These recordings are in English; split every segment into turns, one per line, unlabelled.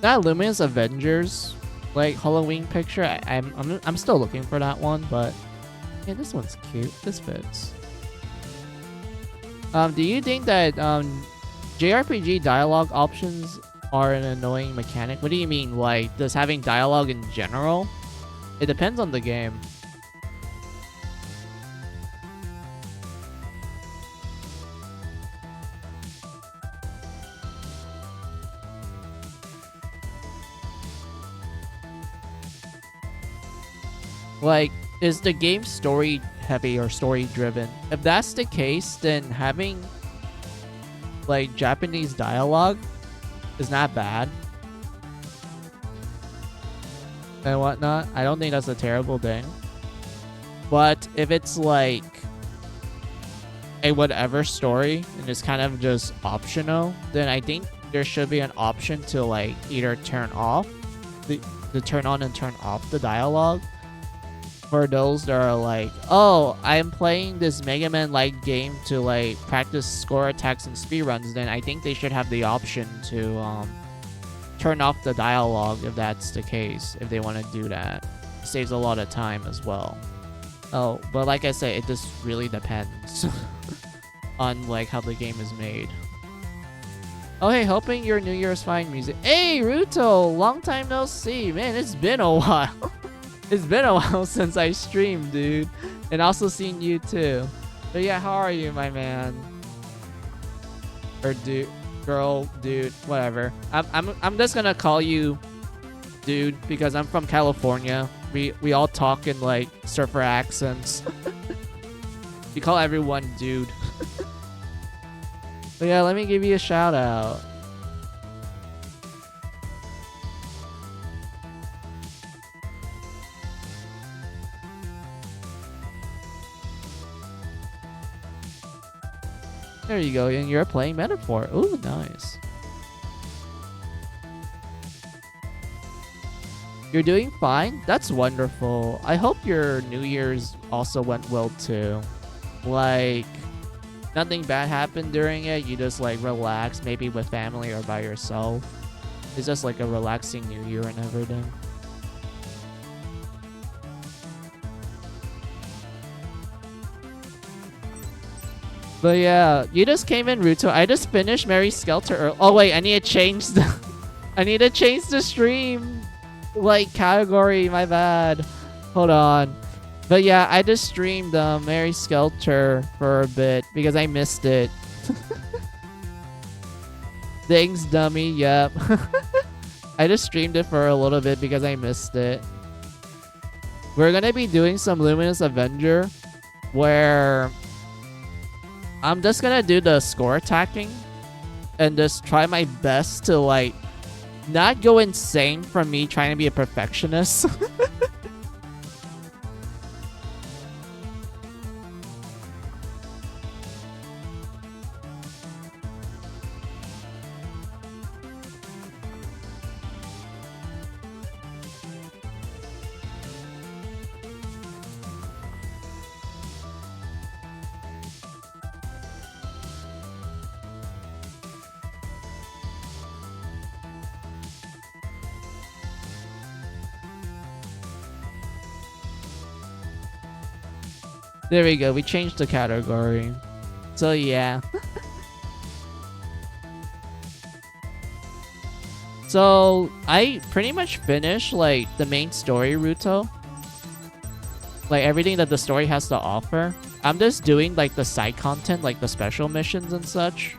That Luminous Avengers like Halloween picture. I'm still looking for that one, but yeah, this one's cute. This fits. Do you think that JRPG dialogue options are an annoying mechanic? What do you mean? Like, does having dialogue in general? It depends on the game. Like, is the game story heavy or story driven? If that's the case, then having like Japanese dialogue is not bad and whatnot. I don't think that's a terrible thing. But if it's like a whatever story and it's kind of just optional, then I think there should be an option to like either turn off the turn on and turn off the dialogue. For those that are like, oh, I'm playing this Mega Man like game to like practice score attacks and speedruns, then I think they should have the option to turn off the dialogue if that's the case, if they want to do that. It saves a lot of time as well. Oh, but like I said, it just really depends on like how the game is made. Oh, hey, hoping your New Year's fine music. Hey, Ruto, long time no see. Man, it's been a while. It's been a while since I streamed, dude. And also seen you too. But yeah, how are you, my man? Or dude, girl, dude, whatever. I'm just gonna call you dude because I'm from California. We all talk in like surfer accents. We call everyone dude. But yeah, let me give you a shout out. There you go, and you're playing Metaphor. Ooh, nice. You're doing fine? That's wonderful. I hope your New Year's also went well too. Like, nothing bad happened during it. You just like relax, maybe with family or by yourself. It's just like a relaxing New Year and everything. But yeah, you just came in, Ruto. I just finished Mary Skelter. Oh wait, I need to change the I need to change the stream like category, my bad. Hold on. But yeah, I just streamed Mary Skelter for a bit because I missed it. Thanks, dummy. Yep. I just streamed it for a little bit because I missed it. We're gonna be doing some Luminous Avenger where I'm just gonna do the score attacking and just try my best to like not go insane from me trying to be a perfectionist. There we go. We changed the category. So yeah. So I pretty much finished like the main story, Ruto. Like everything that the story has to offer. I'm just doing like the side content, like the special missions and such.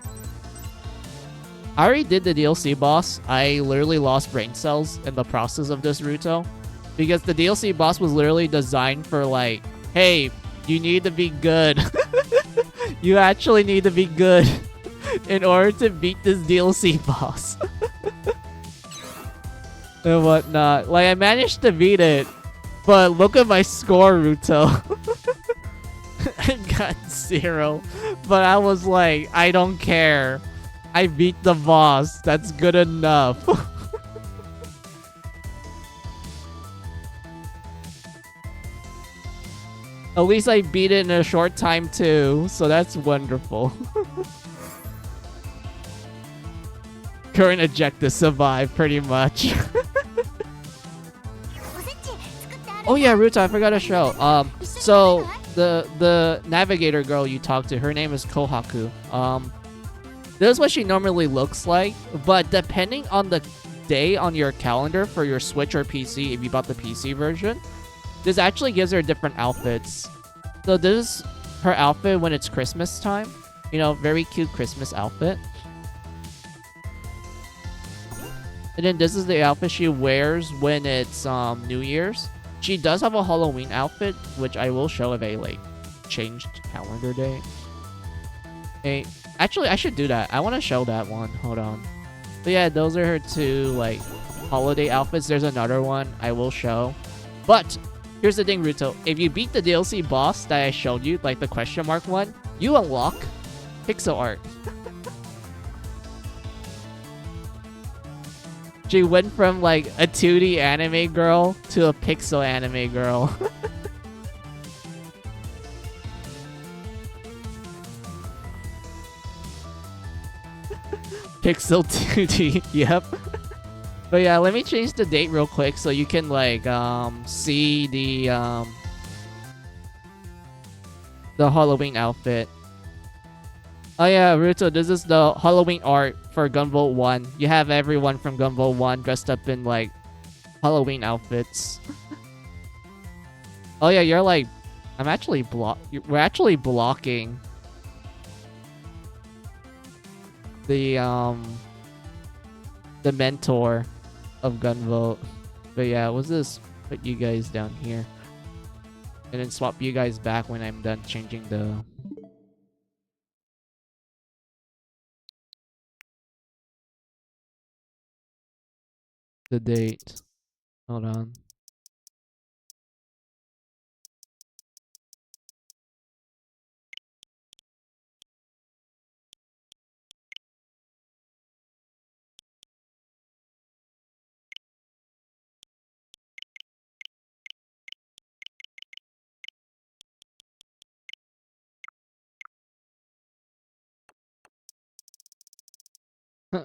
I already did the DLC boss. I literally lost brain cells in the process of this, Ruto. Because the DLC boss was literally designed for like, hey, you need to be good. You actually need to be good in order to beat this DLC boss. And whatnot. Like, I managed to beat it. But look at my score, Ruto. I got 0. But I was like, I don't care. I beat the boss. That's good enough. At least I beat it in a short time too, so that's wonderful. current objective, survive, pretty much. Oh yeah, Ruta, I forgot to show. So the navigator girl you talked to, her name is Kohaku. This is what she normally looks like, but depending on the day on your calendar for your Switch or PC, if you bought the PC version, this actually gives her different outfits. So this is her outfit when it's Christmas time. You know, very cute Christmas outfit. And then this is the outfit she wears when it's New Year's. She does have a Halloween outfit, which I will show if a like changed calendar day. Hey, actually, I should do that. I want to show that one. Hold on. But yeah, those are her two like holiday outfits. There's another one I will show. But here's the thing, Ruto. If you beat the DLC boss that I showed you, like the question mark one, you unlock pixel art. She went from like a 2D anime girl to a pixel anime girl. Pixel 2D, yep. But yeah, let me change the date real quick so you can like see the Halloween outfit. Oh yeah, Ruto, this is the Halloween art for Gunvolt 1. You have everyone from Gunvolt 1 dressed up in like Halloween outfits. Oh yeah, you're like, we're actually blocking the mentor of Gunvolt. But yeah, we'll just put you guys down here. And then swap you guys back when I'm done changing the date. Hold on.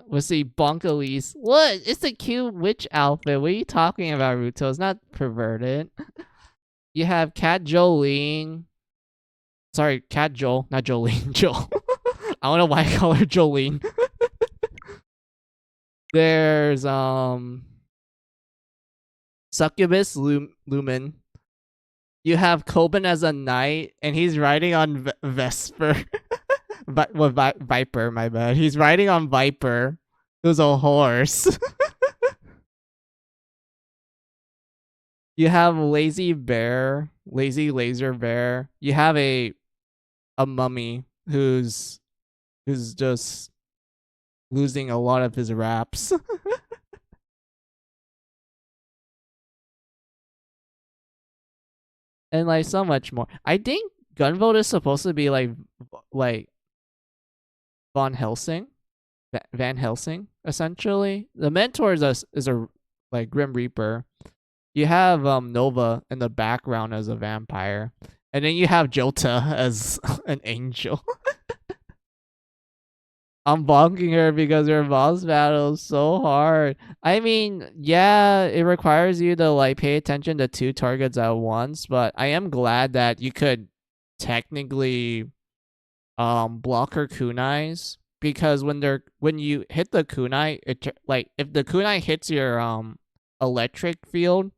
Let's see, Bonkalese. What? It's a cute witch outfit. What are you talking about, Ruto? It's not perverted. You have Cat Jolene. Sorry, Cat Joel, not Jolene. Joel. I don't know why I call her Jolene. There's Succubus Lumen. You have Coben as a knight, and he's riding on Vesper. Viper, my bad. He's riding on Viper, who's a horse. You have Lazy Laser Bear. You have a mummy who's just losing a lot of his raps. And like so much more. I think Gunvolt is supposed to be like Van Helsing, essentially. The mentor is a like Grim Reaper. You have Nova in the background as a vampire, and then you have Jota as an angel. I'm bonking her because her boss battle is so hard. I mean, yeah, it requires you to like pay attention to two targets at once, but I am glad that you could technically block her kunais, because when you hit the kunai, it like if the kunai hits your electric field,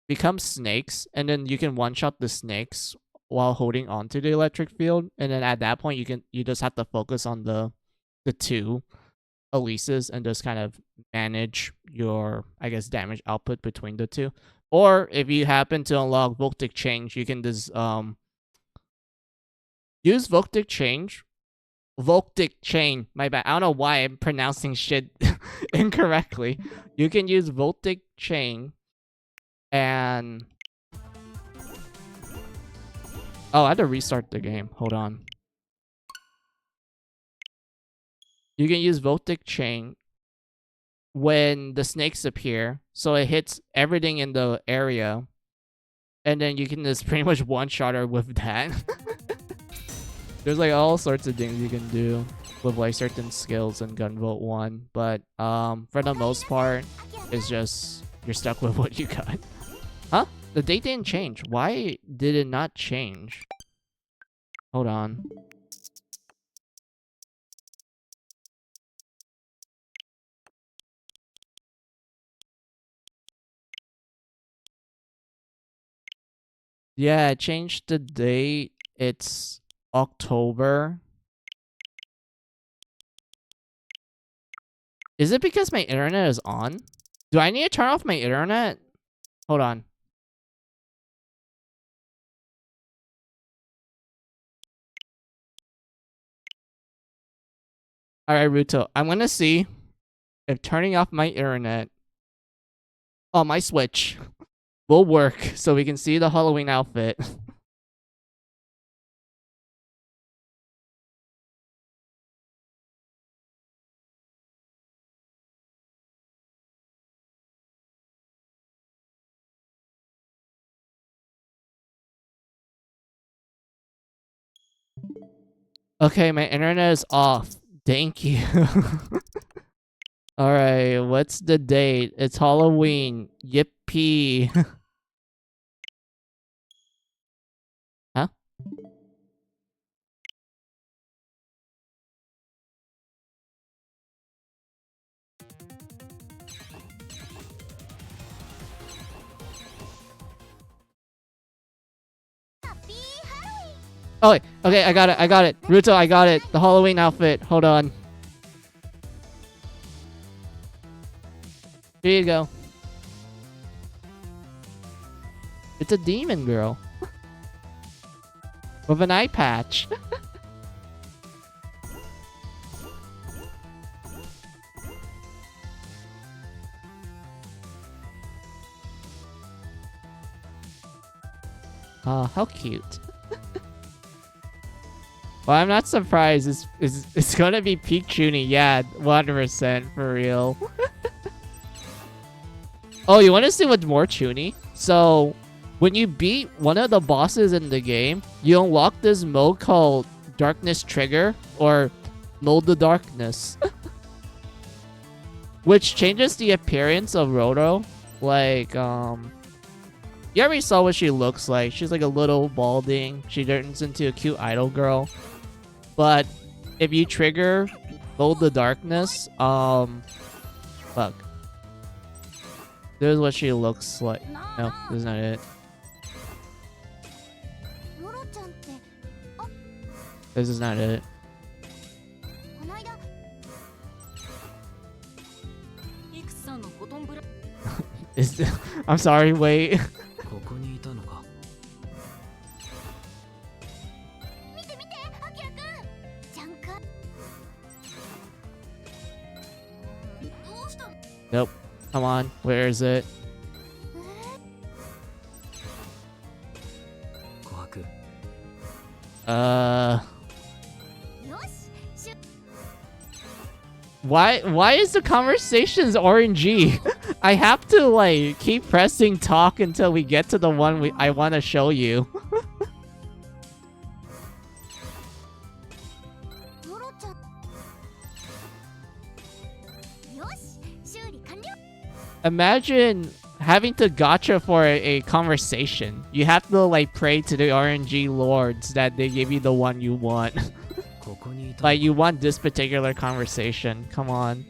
becomes snakes, and then you can one shot the snakes while holding onto the electric field, and then at that point you just have to focus on the two Elises and just kind of manage your, I guess, damage output between the two. Or if you happen to unlock Voltic Change, you can just use Voltic Chain. My bad. I don't know why I'm pronouncing shit incorrectly. You can use Voltic Chain and oh, I had to restart the game. Hold on. You can use Voltic Chain when the snakes appear, so it hits everything in the area, and then you can just pretty much one-shot her with that. There's like all sorts of things you can do. with like certain skills in Gunvolt 1, but for the most part, it's just you're stuck with what you got. Huh? The date didn't change. Why did it not change? Hold on. Yeah, I changed the date. It's October. Is it because my internet is on? Do I need to turn off my internet? Hold on. Alright, Ruto. I'm gonna see if turning off my internet on my Switch will work so we can see the Halloween outfit. Okay, my internet is off. Thank you. Alright, what's the date? It's Halloween. Yippee. Huh? Oh wait, okay, I got it. Ruto, I got it. The Halloween outfit. Hold on. Here you go. It's a demon girl. With an eye patch. Oh, how cute. Well, I'm not surprised. It's gonna be peak tuning. Yeah, 100% for real. Oh, you want to see what's more tuny? So, when you beat one of the bosses in the game, you unlock this mode called Darkness Trigger, or Mold the Darkness. Which changes the appearance of Roto. Like, you already saw what she looks like. She's like a little balding. She turns into a cute idol girl. But if you trigger Mold the Darkness, fuck. This is what she looks like. No, this is not it. This is not it. I'm sorry, wait. Nope. Come on, where is it? Why is the conversations RNG? I have to like keep pressing talk until we get to the one I want to show you. Imagine having to gacha for a conversation. You have to like pray to the RNG lords that they give you the one you want. Like you want this particular conversation. Come on.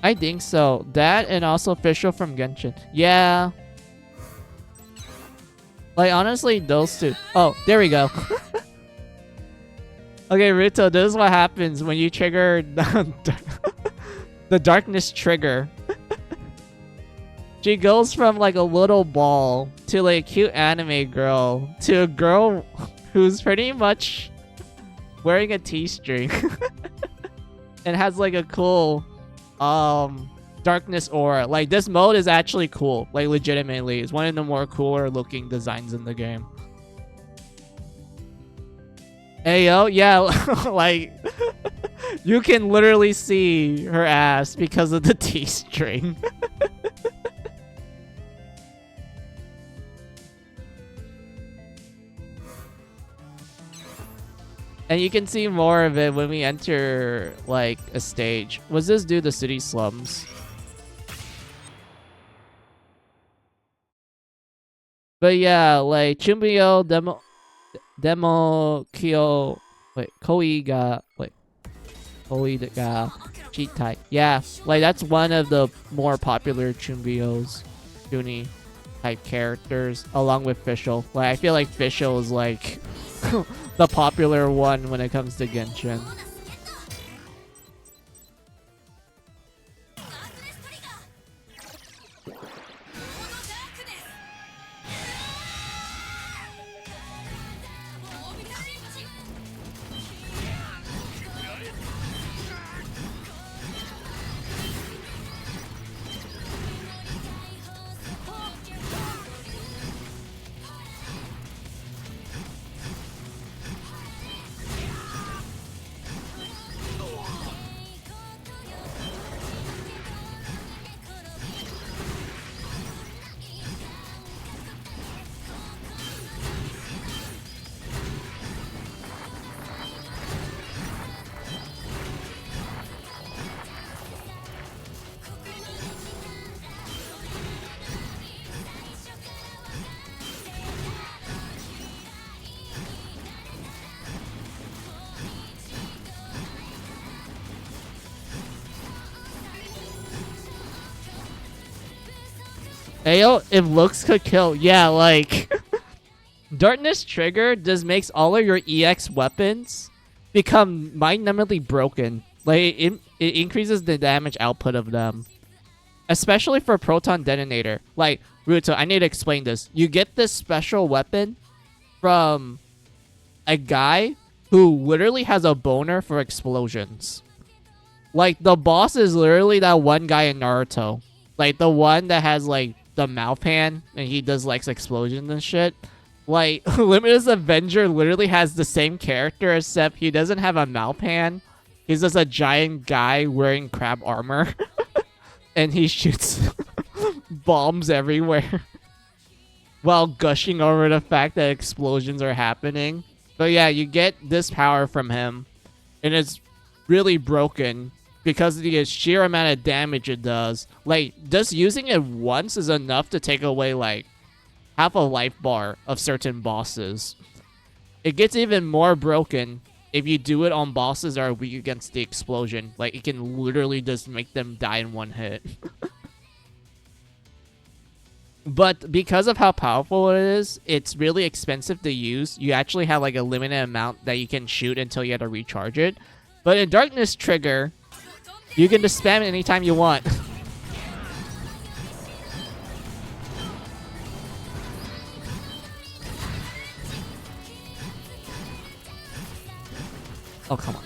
I think so. That and also Fischl from Genshin. Yeah. Like, honestly, those two. Oh, there we go. Okay, Ruto, this is what happens when you trigger the darkness trigger. She goes from, like, a little ball to, like, a cute anime girl to a girl who's pretty much wearing a T-string. And has, like, a cool, darkness aura. Like, this mode is actually cool. Like, legitimately. It's one of the more cooler looking designs in the game. Hey, yo, yeah, like, You can literally see her ass because of the T-string. And you can see more of it when we enter, like, a stage. Was this dude the city slums? But yeah, like, Chumbio, Demo, Kyo, wait, Koi ga cheat type. Yeah, like, that's one of the more popular Chumbio's Juni type characters, along with Fischl. Like, I feel like Fischl is, like, the popular one when it comes to Genshin. Ayo, if looks could kill. Yeah, like... Darkness Trigger just makes all of your EX weapons become mind-numbingly broken. Like, it increases the damage output of them. Especially for Proton Detonator. Like, Ruto, I need to explain this. You get this special weapon from a guy who literally has a boner for explosions. Like, the boss is literally that one guy in Naruto. Like, the one that has, like, the mouth hand, and he does, like, explosions and shit. Like, Limitless Avenger literally has the same character, except he doesn't have a mouth hand. He's just a giant guy wearing crab armor. And he shoots bombs everywhere. While gushing over the fact that explosions are happening. But yeah, you get this power from him. And it's really broken because of the sheer amount of damage it does. Like, just using it once is enough to take away, like, half a life bar of certain bosses. It gets even more broken if you do it on bosses that are weak against the explosion. Like, it can literally just make them die in one hit. But because of how powerful it is, it's really expensive to use. You actually have, like, a limited amount that you can shoot until you have to recharge it. But in Darkness Trigger, you can just spam it anytime you want. Oh, come on.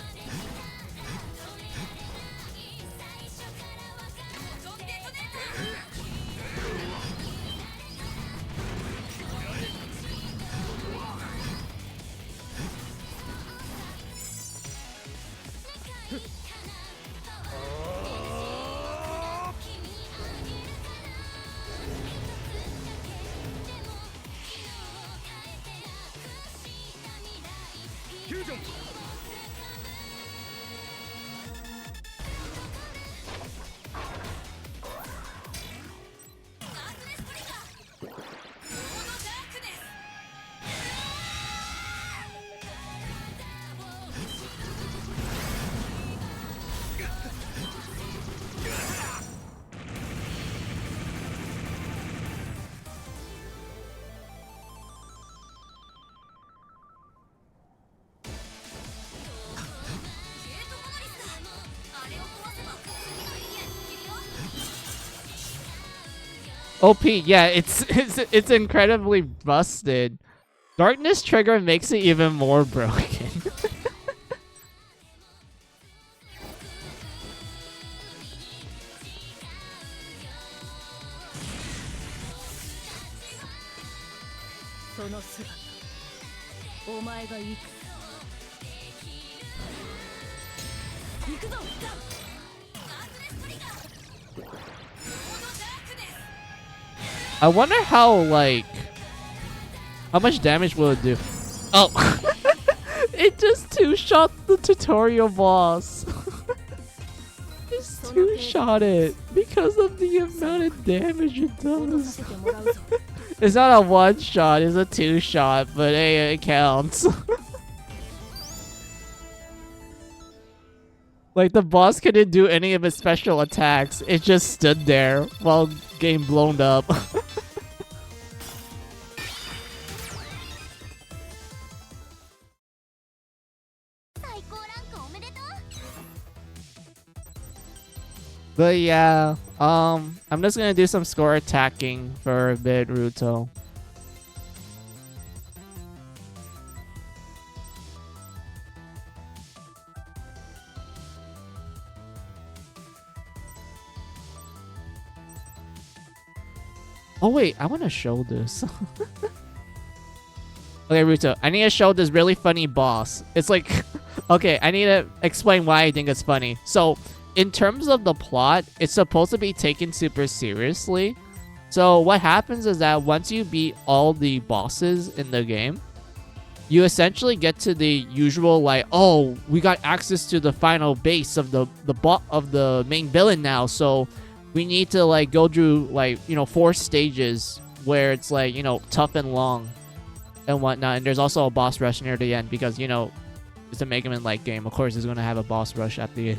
OP, yeah, it's incredibly busted. Darkness Trigger makes it even more broken. I wonder how, like, how much damage will it do? Oh, it just two-shot the tutorial boss. Just two-shot it because of the amount of damage it does. It's not a one-shot, it's a two-shot, but hey, it counts. Like, the boss couldn't do any of its special attacks. It just stood there while getting blown up. But yeah, I'm just gonna do some score attacking for a bit, Ruto. Oh wait, I want to show this. Okay, Ruto, I need to show this really funny boss. It's like, okay, I need to explain why I think it's funny. So, in terms of the plot, it's supposed to be taken super seriously. So, what happens is that once you beat all the bosses in the game, you essentially get to the usual, like, oh, we got access to the final base of the main villain now, so we need to, like, go through, like, you know, 4 stages where it's, like, you know, tough and long and whatnot. And there's also a boss rush near the end because, you know, it's a Mega Man like game. Of course, it's going to have a boss rush at the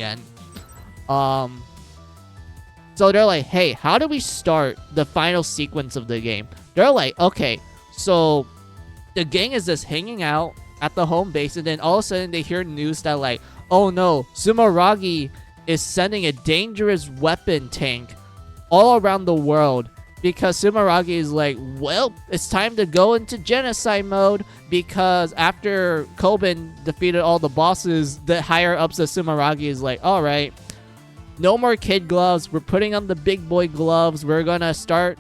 end. So they're like, hey, how do we start the final sequence of the game? They're like, okay, so the gang is just hanging out at the home base, and then all of a sudden they hear news that, like, oh no, Sumeragi is sending a dangerous weapon tank all around the world because Sumeragi is like, well, it's time to go into genocide mode because after Koben defeated all the bosses, the higher ups of Sumeragi is like, all right, no more kid gloves. We're putting on the big boy gloves. We're gonna start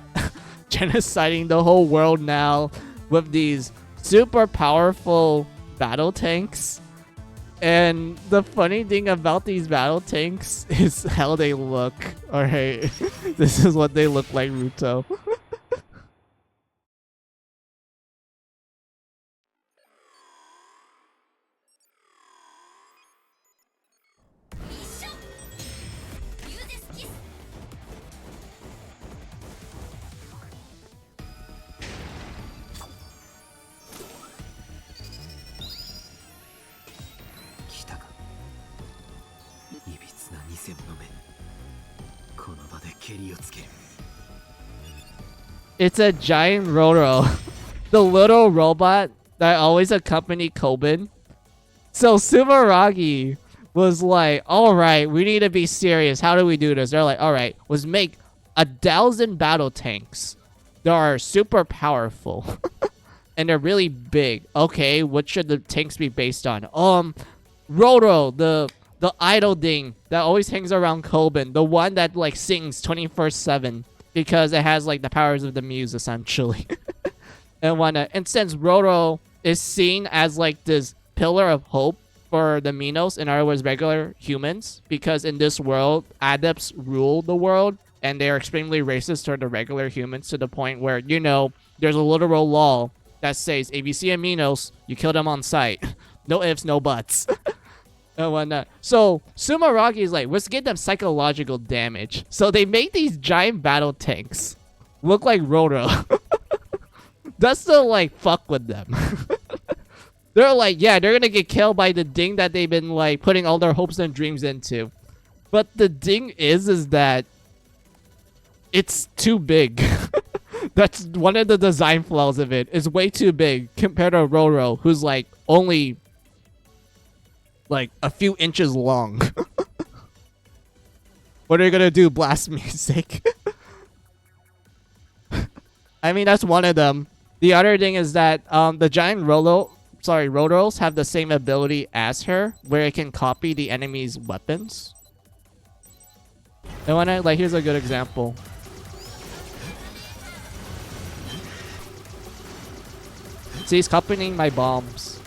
genociding the whole world now with these super powerful battle tanks. And the funny thing about these battle tanks is how they look. Alright, this is what they look like, Ruto. It's a giant Roro. The little robot that always accompanied Koben. So Sumeragi was like, alright, we need to be serious. How do we do this? They're like, alright, let's make 1,000 battle tanks. They are super powerful. And they're really big. Okay, what should the tanks be based on? Roro, the idol thing that always hangs around Koben. The one that, like, sings 24/7. Because it has, like, the powers of the muse, essentially. And whatnot. And since Roro is seen as, like, this pillar of hope for the Minos, in other words, regular humans, because in this world, adepts rule the world, and they are extremely racist toward the regular humans to the point where, you know, there's a literal law that says, if you see a Minos, you kill them on sight. No ifs, no buts. And whatnot. So Sumeragi is like, let's get them psychological damage. So they make these giant battle tanks look like Roro. That's to, like, fuck with them. They're like, yeah, they're gonna get killed by the thing that they've been, like, putting all their hopes and dreams into. But the thing is that it's too big. That's one of the design flaws of it. It's way too big compared to Roro, who's, like, only, like, a few inches long. What are you gonna do? Blast music? I mean, that's one of them. The other thing is that the giant Roros have the same ability as her, where it can copy the enemy's weapons. And when I, like, here's a good example. See, he's copying my bombs.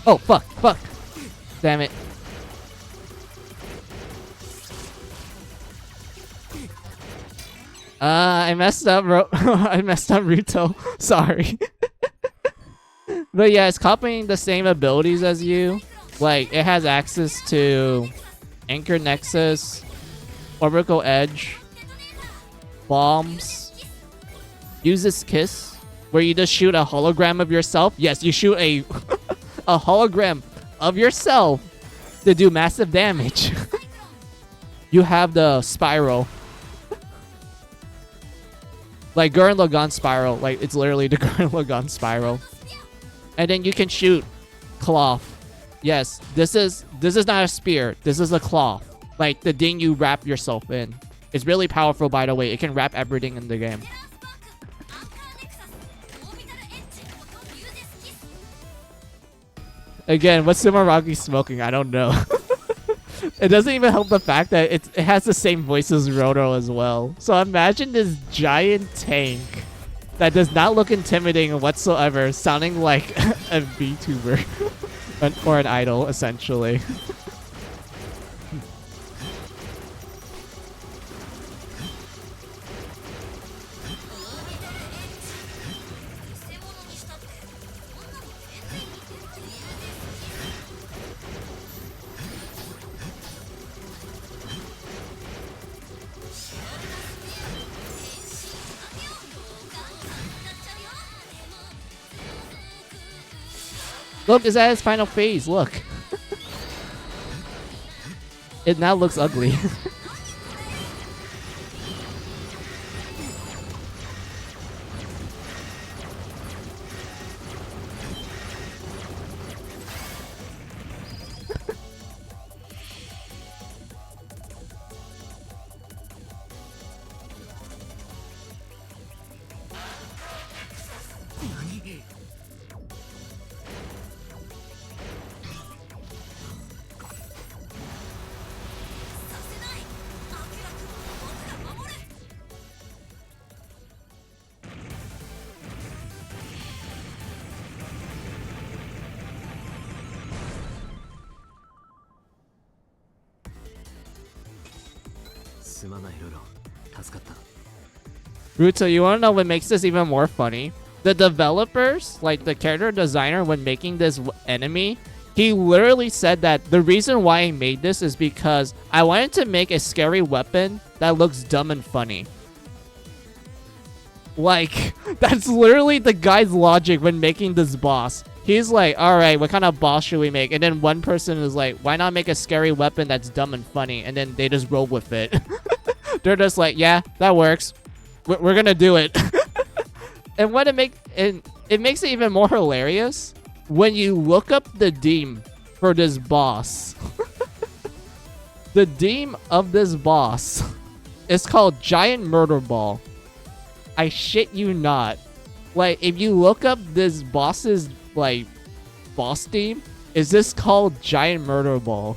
Oh, fuck, fuck. Damn it. I messed up, I messed up Ruto. Sorry. But yeah, it's copying the same abilities as you. Like, it has access to Anchor Nexus, Orbital Edge, Bombs, uses Kiss, where you just shoot a hologram of yourself. Yes, you shoot a a hologram of yourself to do massive damage. You have the Spiral. Like Gurren Lagann Spiral. Like, it's literally the Gurren Lagann Spiral. And then you can shoot cloth. Yes, this is not a spear. This is a cloth. Like the thing you wrap yourself in. It's really powerful, by the way. It can wrap everything in the game. Again, what's Sumeragi smoking? I don't know. It doesn't even help the fact that it has the same voice as Roto as well. So imagine this giant tank that does not look intimidating whatsoever, sounding like a VTuber or an idol, essentially. Look, it's at its final phase. Look. It now looks ugly. Ruto, you wanna know what makes this even more funny? The developers, like the character designer, when making this enemy, he literally said that the reason why I made this is because I wanted to make a scary weapon that looks dumb and funny. Like, that's literally the guy's logic when making this boss. He's like, alright, what kind of boss should we make? And then one person is like, why not make a scary weapon that's dumb and funny? And then they just roll with it. They're just like, yeah, that works. We're gonna do it. And what it makes it even more hilarious when you look up the theme for this boss. The theme of this boss is called Giant Murder Ball. I shit you not. Like, if you look up this boss's like boss theme, is this called Giant Murder Ball?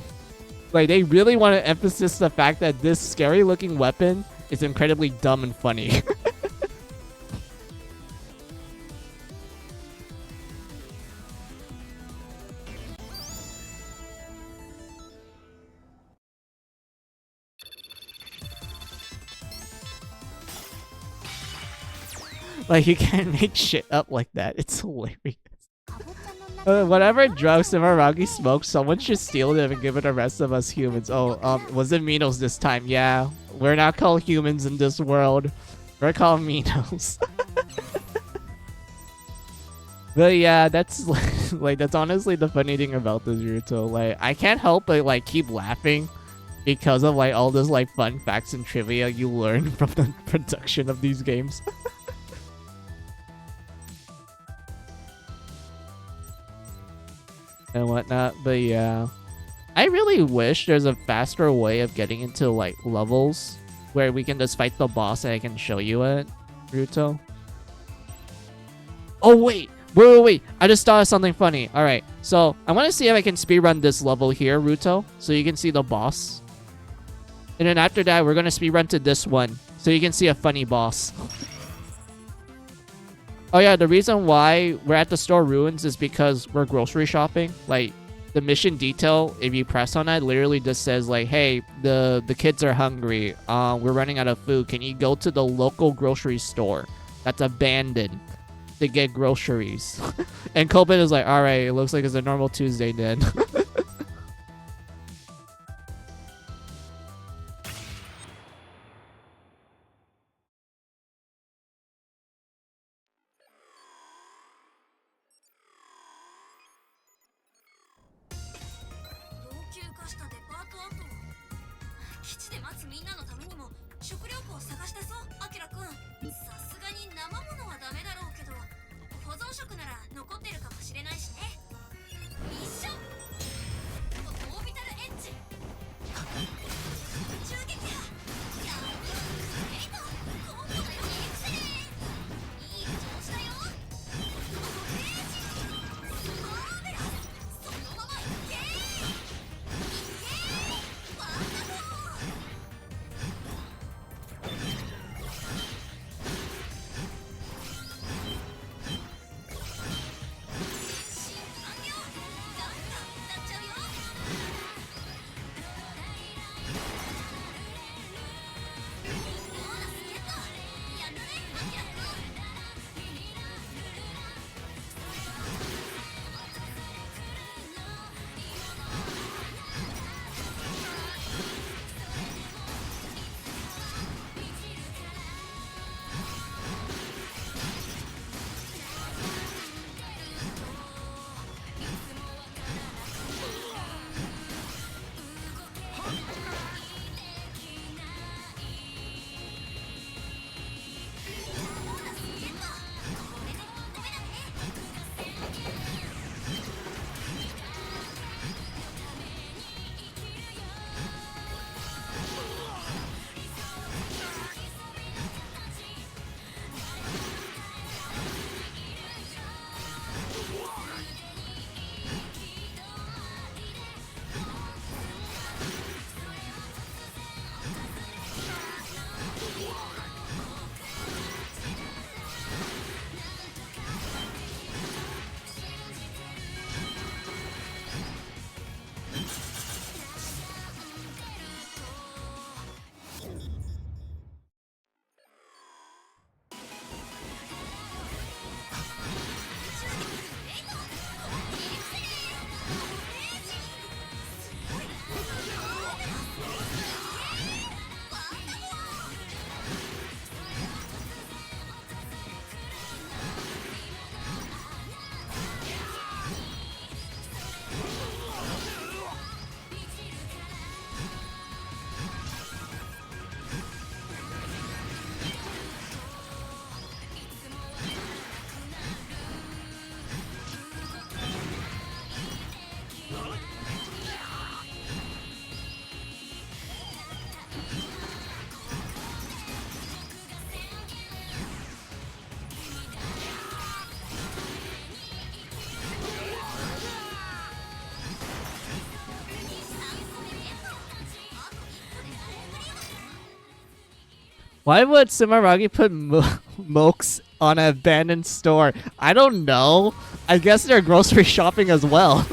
Like, they really want to emphasize the fact that this scary looking weapon is incredibly dumb and funny. Like, you can't make shit up like that. It's hilarious. Whatever drugs Sumeragi smokes, someone should steal them and give it to the rest of us humans. Oh, was it Minos this time? Yeah. We're not called humans in this world. We're called Minos. But yeah, that's like that's honestly the funny thing about this Naruto. Like, I can't help but like keep laughing because of like all this like fun facts and trivia you learn from the production of these games. And whatnot. But yeah, I really wish there's a faster way of getting into like levels where we can just fight the boss and I can show you it, Ruto. Oh wait, I just thought of something funny. All right, so I want to see if I can speedrun this level here, Ruto, so you can see the boss. And then after that, we're gonna speedrun to this one so you can see a funny boss. Oh yeah, the reason why we're at the store ruins is because we're grocery shopping. Like the mission detail, if you press on that, literally just says like, "Hey, the kids are hungry. We're running out of food. Can you go to the local grocery store that's abandoned to get groceries?" And Copen is like, "All right, it looks like it's a normal Tuesday then." Why would Sumeragi put Mokes on an abandoned store? I don't know. I guess they're grocery shopping as well.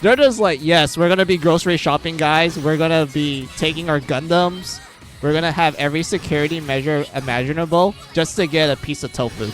They're just like, yes, we're going to be grocery shopping, guys. We're going to be taking our Gundams. We're going to have every security measure imaginable just to get a piece of tofu.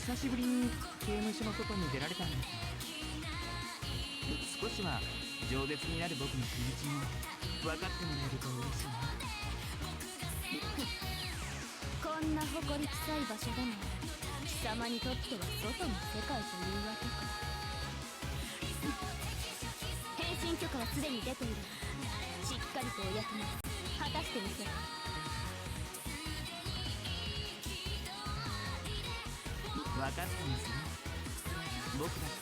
久しぶりに刑務所の外に出られたんです。少しは饒舌になる僕の気持ちも分かってもらえると嬉しいな。
こんな誇り臭い場所でも貴様にとっては外の世界というわけか。変身許可はすでに出ている。しっかりとお役目果たしてみせる。
分かったんですよ。僕だって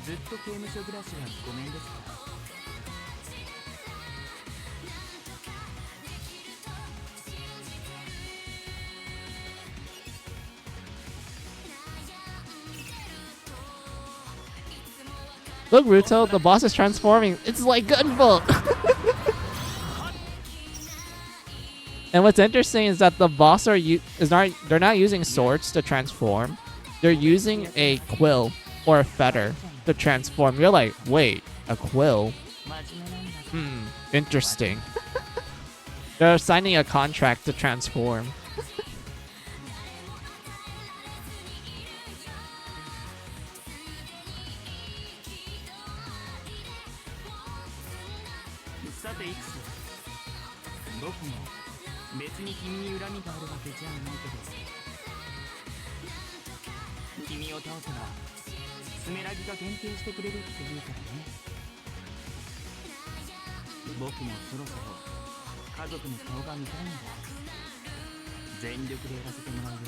ずっと刑務所暮らしはごめんですから。
Look, Ruto, the boss is transforming. It's like Gunvolt. And what's interesting is that the boss they're not using swords to transform. They're using a quill or a feather to transform. You're like, wait, a quill? Interesting. They're signing a contract to transform.
さていくつ、僕も別に君に恨みがあるわけじゃないけど、君を倒せばスメラギが限定してくれるって言うからね。僕もそろそろ家族の顔が見たいんだ。全力でやらせてもらうよ。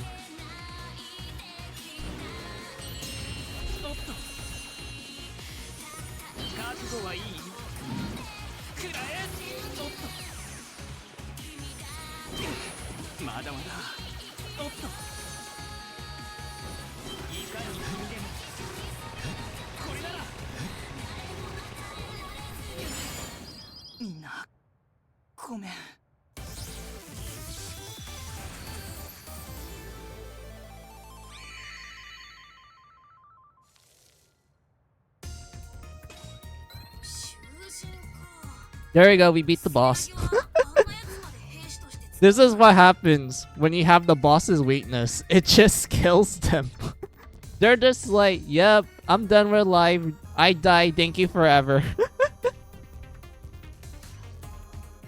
おっと、覚悟はいい？くらえ！おっと、まだまだ。おっと、いかに人間、これなら。みんなごめん。
There we go, we beat the boss. This is what happens when you have the boss's weakness. It just kills them. They're just like, yep, I'm done with life. I died, thank you forever.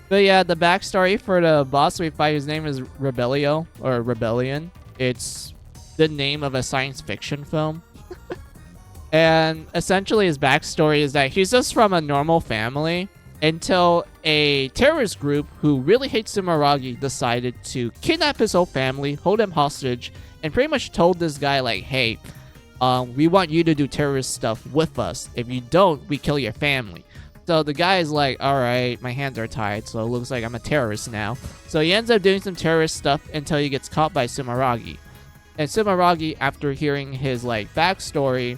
But yeah, the backstory for the boss we fight, his name is Rebellio, or Rebellion. It's the name of a science fiction film. And essentially his backstory is that he's just from a normal family until a terrorist group who really hates Sumeragi decided to kidnap his whole family, hold him hostage, and pretty much told this guy like, hey, we want you to do terrorist stuff with us. If you don't, we kill your family. So the guy is like, alright, my hands are tied, so it looks like I'm a terrorist now. So he ends up doing some terrorist stuff until he gets caught by Sumeragi. And Sumeragi, after hearing his like backstory,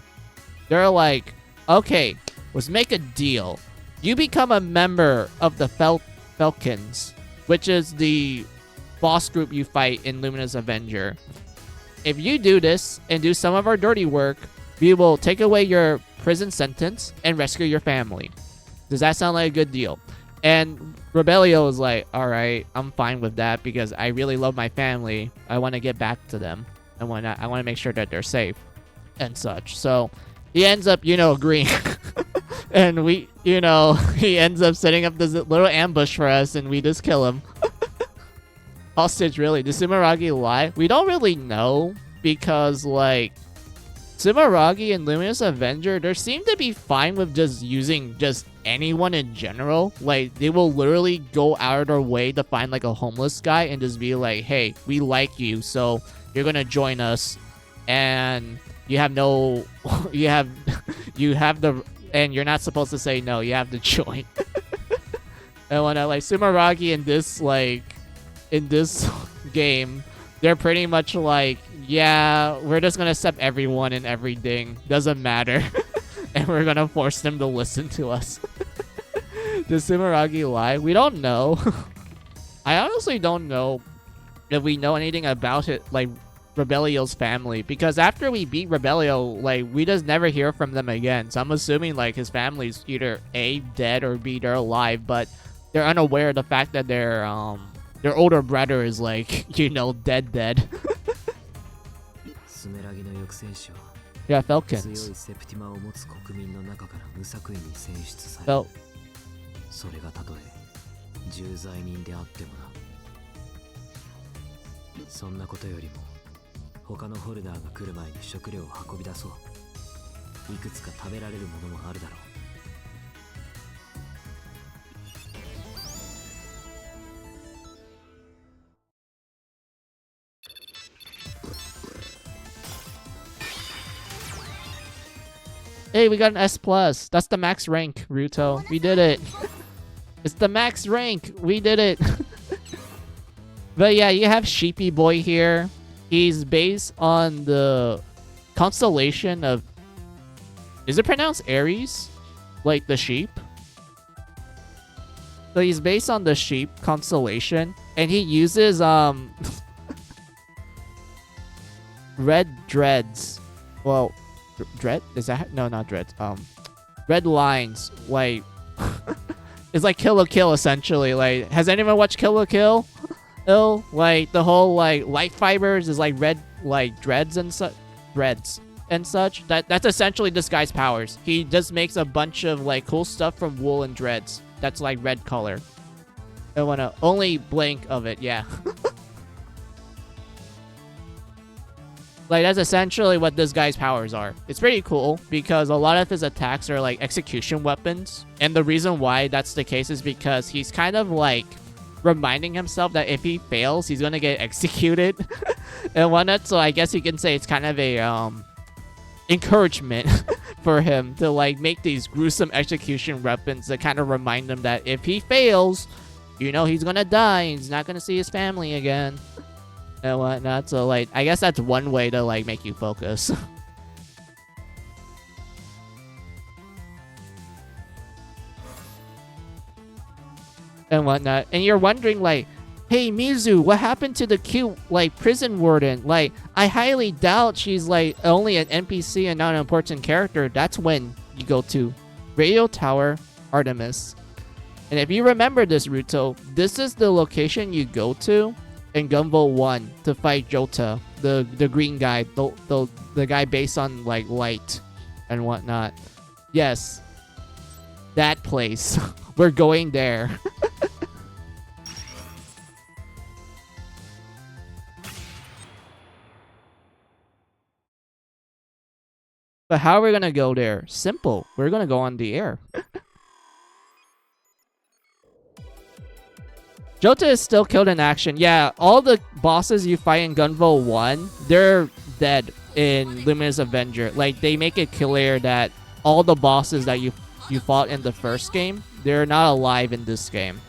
they're like, okay, let's make a deal. You become a member of the Falcons, which is the boss group you fight in Luminous Avenger. If you do this and do some of our dirty work, we will take away your prison sentence and rescue your family. Does that sound like a good deal? And Rebellio is like, alright, I'm fine with that because I really love my family. I want to get back to them. I want to make sure that they're safe and such. So he ends up, agreeing. And we, he ends up setting up this little ambush for us and we just kill him. Hostage, really. Did Sumeragi lie? We don't really know because, like, Sumeragi and Luminous Avenger, they seem to be fine with just using just anyone in general. Like, they will literally go out of their way to find, like, a homeless guy and just be like, hey, we like you, so you're gonna join us. And you have no... you have the... And you're not supposed to say no. You have to join. And when I like Sumeragi in this game, they're pretty much like, yeah, we're just gonna accept everyone and everything. Doesn't matter. And we're gonna force them to listen to us. Does Sumeragi lie? We don't know. I honestly don't know if we know anything about it, like Rebellio's family, because after we beat Rebellio, like, we just never hear from them again. So I'm assuming like his family's either A, dead, or B, they're alive, but they're unaware of the fact that their older brother is like, dead. Yeah,
強い
Falcons.
セプティマを持つ国民の中から無作為に選出される。
Felt.
それがたとえ重罪人であってもな。そんなことよりも他のホルダーが来る前に食料を運び出そう。いくつか食べられるものもあるだろう。
Hey, we got an S+. That's the max rank, Ruto. We did it. It's the max rank. We did it. But yeah, you have Sheepy Boy here. He's based on the constellation of... Is it pronounced Aries? Like the sheep? So he's based on the sheep constellation. And he uses red dreads. Well... Dread? Is that... No, not dreads. Red lines. Like... It's like Kill la Kill, essentially. Like, has anyone watched Kill la Kill? Like, the whole, like, light fibers is like red, like, dreads and such. Dreads and such. That's essentially this guy's powers. He just makes a bunch of, like, cool stuff from wool and dreads. That's, like, red color. I wanna only blink of it, yeah. Like, that's essentially what this guy's powers are. It's pretty cool because a lot of his attacks are like execution weapons. And the reason why that's the case is because he's kind of like reminding himself that if he fails, he's gonna get executed and whatnot. So I guess you can say it's kind of a encouragement for him to like make these gruesome execution weapons that kind of remind him that if he fails, you know, he's gonna die and he's not gonna see his family again. And whatnot. So like I guess that's one way to like make you focus. And whatnot. And you're wondering like, hey Mizu, what happened to the cute like prison warden? Like, I highly doubt she's like only an NPC and not an important character. That's when you go to Radio Tower Artemis. And if you remember this, Ruto, this is the location you go to in Gunvolt 1 to fight Jota, the green guy, the guy based on like light and whatnot. Yes, that place. We're going there. But how are we gonna go there? Simple. We're gonna go on the air. Jota is still killed in action. Yeah, all the bosses you fight in Gunvolt 1, they're dead in Luminous Avenger. Like, they make it clear that all the bosses that you fought in the first game, they're not alive in this game.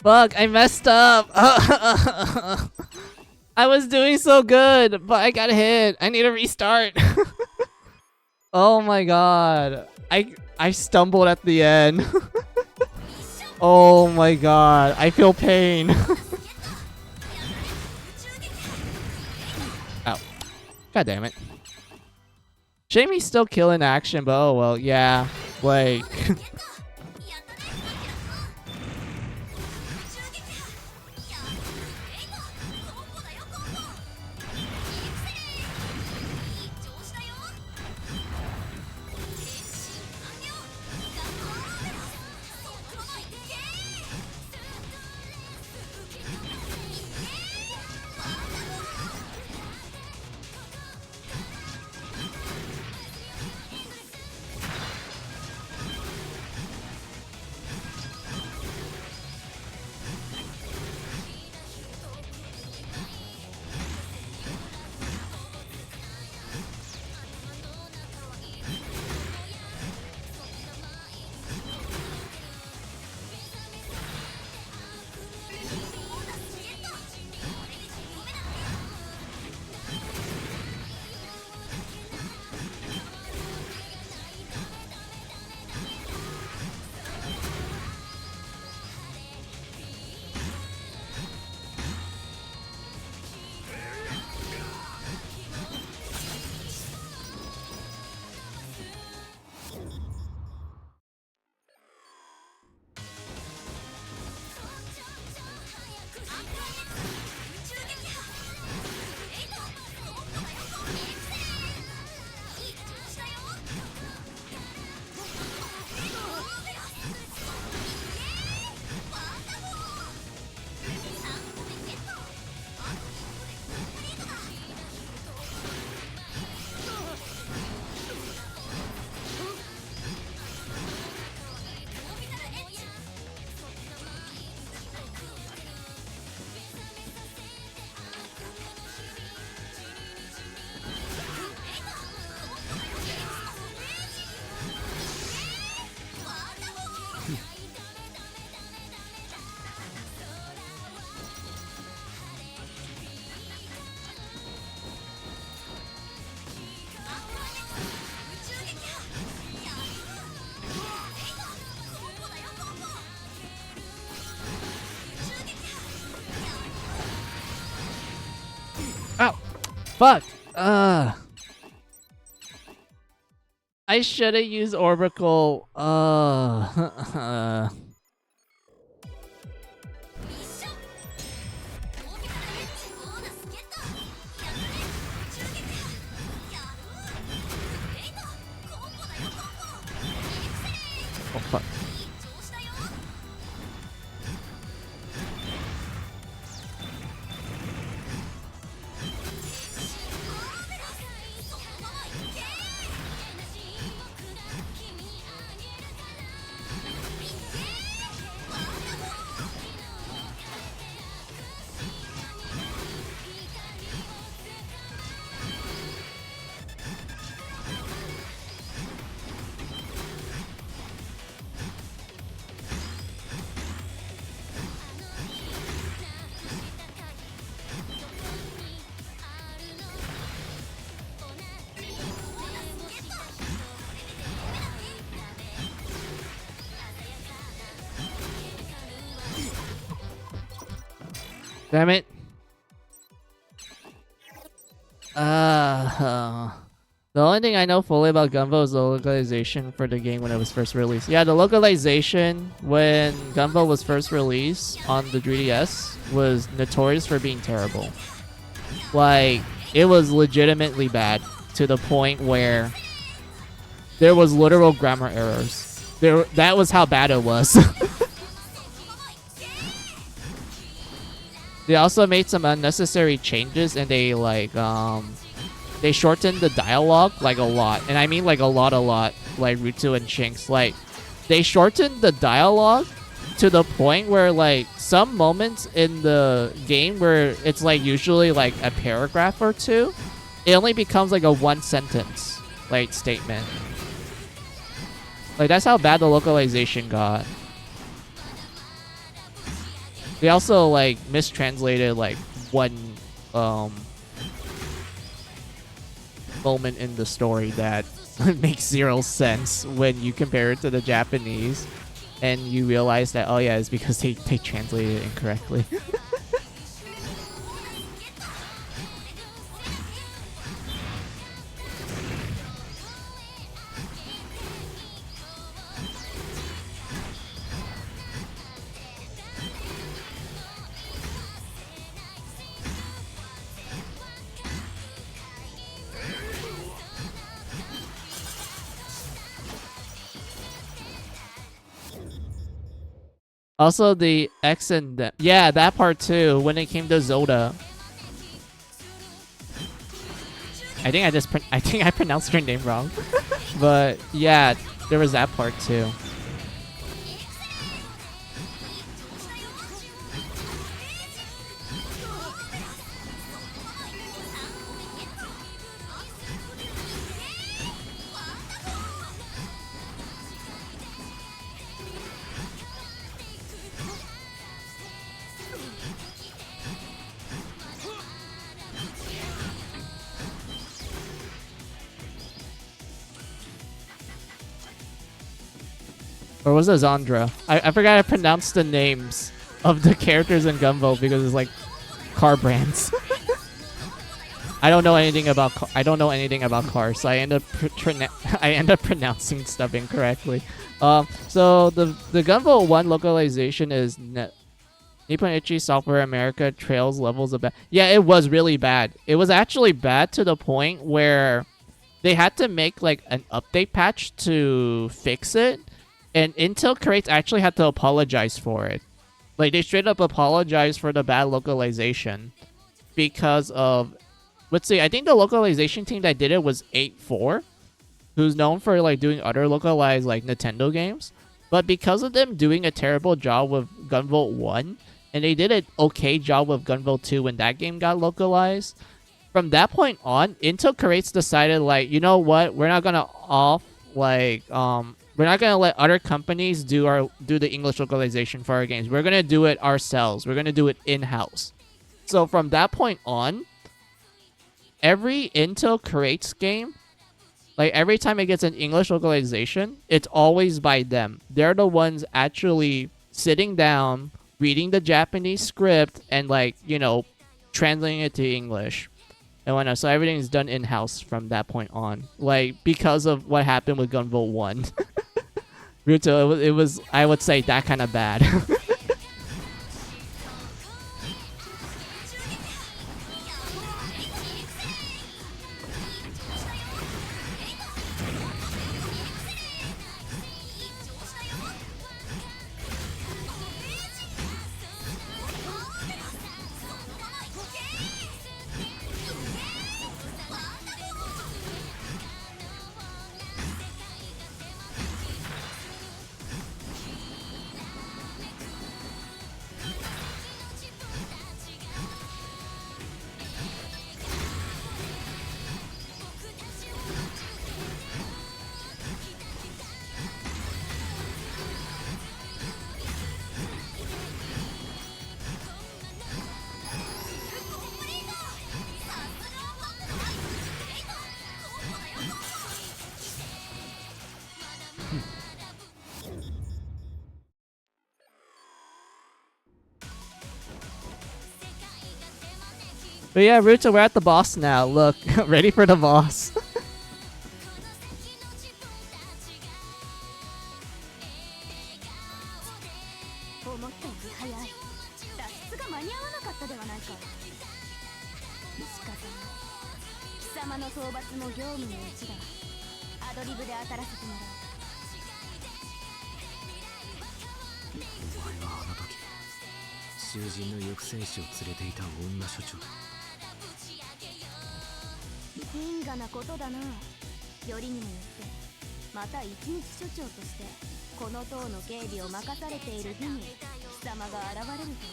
Fuck, I messed up. I was doing so good, but I got hit. I need to restart. Oh my god. I stumbled at the end. Oh my god. I feel pain. Ow. God damn it. Shame he's still killing action, but oh well, yeah. Like... Ow! Fuck! I should have used Orbital. Oh fuck. Damn it. The only thing I know fully about Gunvolt is the localization for the game when it was first released. Yeah, the localization when Gunvolt was first released on the 3DS was notorious for being terrible. Like, it was legitimately bad to the point where there was literal grammar errors. That was how bad it was. They also made some unnecessary changes, and they they shortened the dialogue like a lot, and I mean like a lot, like Rutu and Shinx. Like, they shortened the dialogue to the point where like some moments in the game where it's like usually like a paragraph or two, it only becomes like a one sentence like statement. Like, that's how bad the localization got. They also like mistranslated like one moment in the story that makes zero sense when you compare it to the Japanese, and you realize that, oh yeah, it's because they translated it incorrectly. Also, the X and yeah, that part too. When it came to Zoda, I think I pronounced her name wrong, but yeah, there was that part too. Or was it Zandra? I forgot I pronounced the names of the characters in Gunvolt because it's like car brands. I don't know anything about cars, so I end up pronouncing stuff incorrectly. So the Gunvolt 1 localization is Nippon Ichi Software America trails levels of bad. Yeah, it was really bad. It was actually bad to the point where they had to make like an update patch to fix it. And Intel Crates actually had to apologize for it. Like, they straight up apologized for the bad localization. Because of... Let's see, I think the localization team that did it was 8-4. Who's known for, like, doing other localized, like, Nintendo games. But because of them doing a terrible job with Gunvolt 1, and they did an okay job with Gunvolt 2 when that game got localized, from that point on, Intel Crates decided, like, you know what? We're not gonna we're not gonna let other companies do the English localization for our games. We're gonna do it ourselves. We're gonna do it in-house. So from that point on, every Intel Crates game, like every time it gets an English localization, it's always by them. They're the ones actually sitting down, reading the Japanese script, and like, you know, translating it to English. And whatnot. So everything is done in-house from that point on. Like, because of what happened with Gunvolt 1. Ruto, it was, I would say, that kind of bad. But yeah, Ruto, we're at the boss now. Look, ready for the boss.
思ったより早い。脱出が間に合わなかったではないか。仕方ない。貴様の討伐も業務のうちだ。アドリブで当たらせてもらう。
お前はあの時囚人の抑制士を連れていた女所長だ。
因果なことだな。よりにもよってまた一日所長としてこの塔の警備を任されている日に貴様が現れると。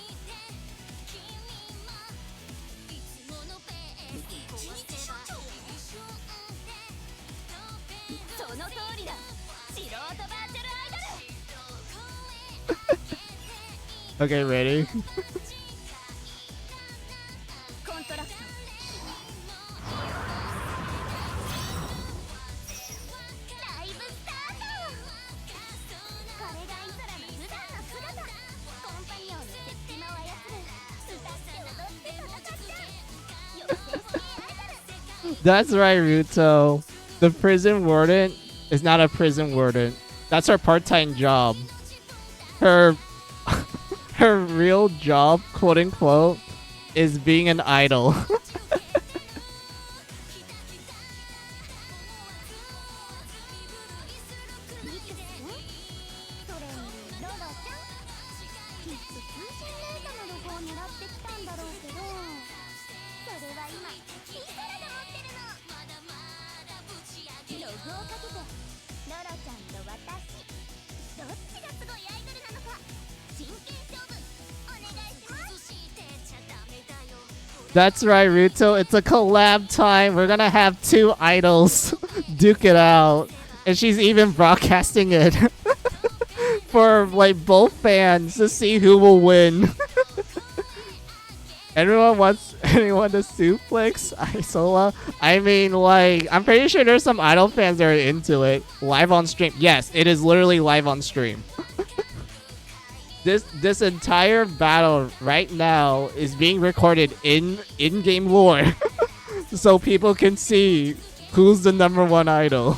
一日所長。その通りだ。素人バーチャルアイドル。
Okay, ready?
コントラクトライブスタート。これがイソラの普段の姿。コンパニオンの鉄島を操る歌って踊って戦って妖精アイドル。
That's right, Ruto. The prison warden is not a prison warden. That's her part-time job. Her her real job, quote unquote, is being an idol.
ミクスね。それにロロちゃん。きっと通信データのロゴを狙ってきたんだろうけど、それは今イソラが持ってるの。ログをかけてロロちゃんと私どっちがすごいアイドルなのか真剣勝負お願いします。
That's right, Ruto. It's a collab time. We're gonna have two idols duke it out. And she's even broadcasting it for like both fans to see who will win. Anyone wants anyone to suplex Isola? I mean, like, I'm pretty sure there's some idol fans that are into it. Live on stream. Yes, it is literally live on stream. This entire battle right now is being recorded in-game lore. So people can see who's the #1 idol.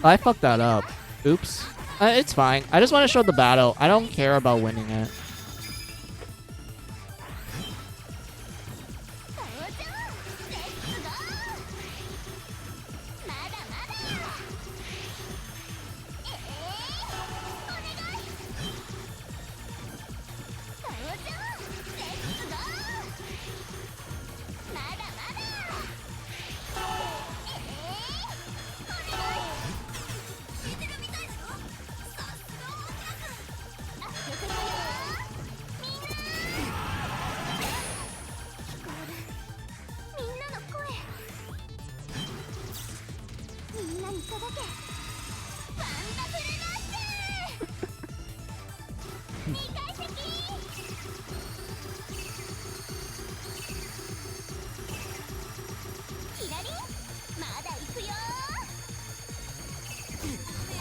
I fucked that up. Oops. It's fine. I just want to show the battle. I don't care about winning it.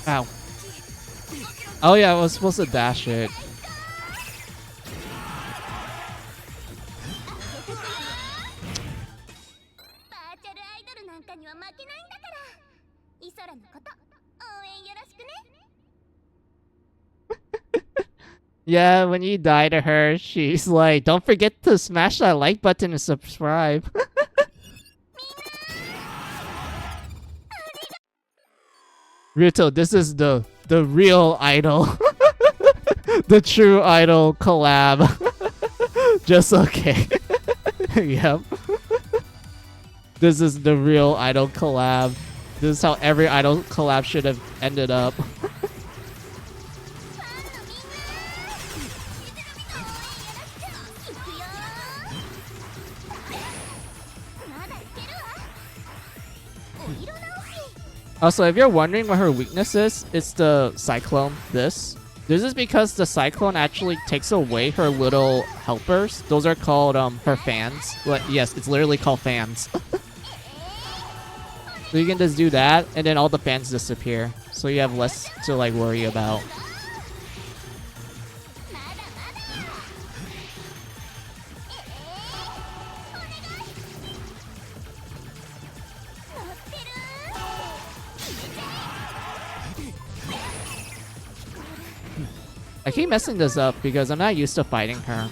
Ow. Oh yeah, I was supposed to dash it. Yeah, when you die to her, she's like, don't forget to smash that like button and subscribe. Ruto, this is the real idol. The true idol collab. Just okay. Yep. This is the real idol collab. This is how every idol collab should have ended up. Also, if you're wondering what her weakness is, it's the Cyclone. This is because the Cyclone actually takes away her little helpers. Those are called her fans. But yes, it's literally called fans. So you can just do that, and then all the fans disappear. So you have less to like worry about. I keep messing this up because I'm not used to fighting her.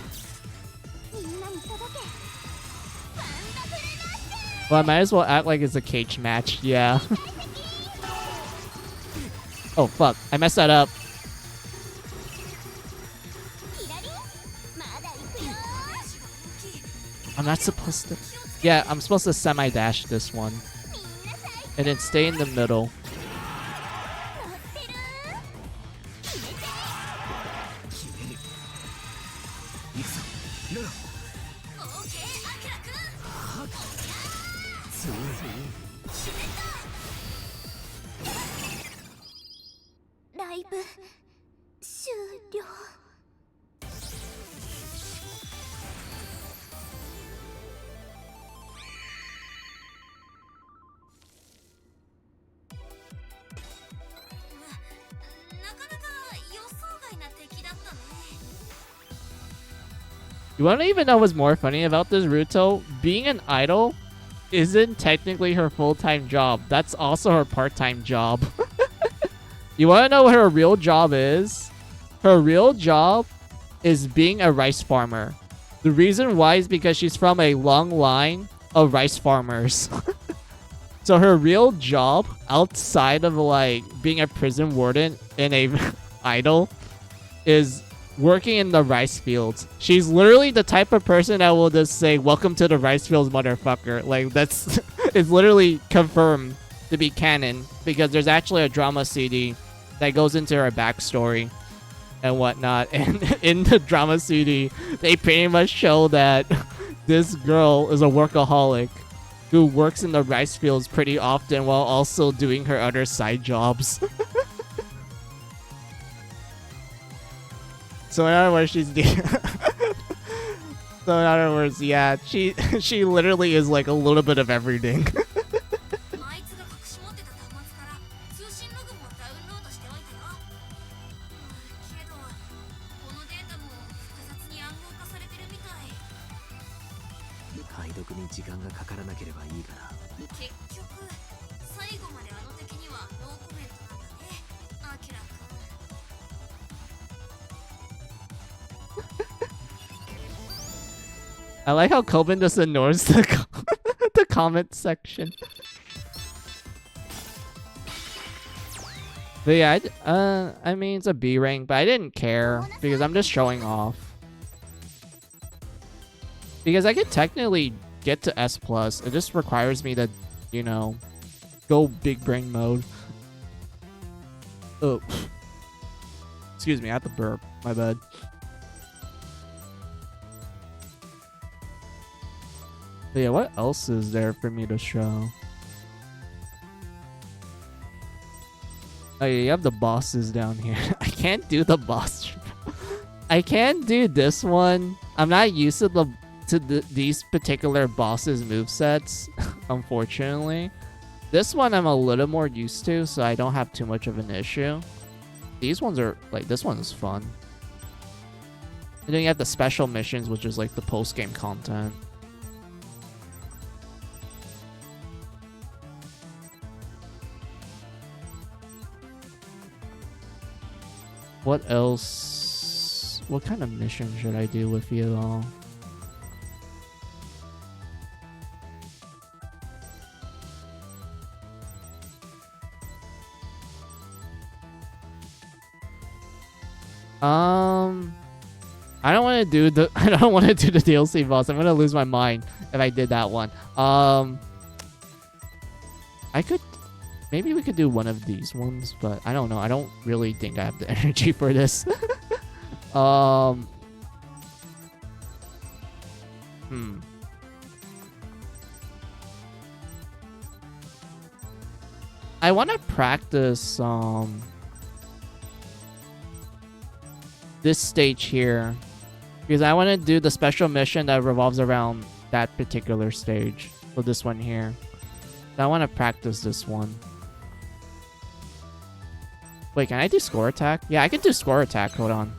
Well, I might as well act like it's a cage match, yeah. Oh, fuck. I messed that up. I'm not supposed to... Yeah, I'm supposed to semi-dash this one. And then stay in the middle.
ろ。
オーケーアキラくん。
強い。
ライブ終了。なかなか予想外な敵だったね。
You want to even know what's more funny about this, Ruto? Being an idol isn't technically her full-time job. That's also her part-time job. You want to know what her real job is? Her real job is being a rice farmer. The reason why is because she's from a long line of rice farmers. So her real job outside of like being a prison warden in a idol is working in the rice fields. She's literally the type of person that will just say, "Welcome to the rice fields, motherfucker." Like that's it's literally confirmed to be canon because there's actually a drama CD that goes into her backstory and whatnot. And in the drama CD, they pretty much show that this girl is a workaholic who works in the rice fields pretty often while also doing her other side jobs. So in other words, so in other words, yeah, she literally is like a little bit of everything.
あいつが隠し持ってた端末から通信ログもダウンロードしておいたよ。けどこのデータも複雑に暗号化されてるみたい。
解読に時間がかからなければいいから。
結局最後まであの敵にはノーコメントなんだね、アキラくん。
I like how Coben just ignores the the comment section. But yeah, I mean it's a B rank, but I didn't care because I'm just showing off. Because I could technically get to S+, it just requires me to, you know, go big brain mode. Oh. Excuse me, I have to burp. My bad. But yeah, what else is there for me to show? Oh yeah, you have the bosses down here. I can't do the boss. I can do this one. I'm not used to these particular bosses' movesets, unfortunately. This one I'm a little more used to, so I don't have too much of an issue. These ones are like, this one is fun. And then you have the special missions, which is like the post-game content. What else? What kind of mission should I do with you all? I don't want to do the DLC boss. I'm gonna lose my mind if I did that one. I could. Maybe we could do one of these ones, but I don't know. I don't really think I have the energy for this. I want to practice this stage here because I want to do the special mission that revolves around that particular stage. So this one here. So I want to practice this one. Wait, can I do score attack? Yeah, I can do score attack. Hold on.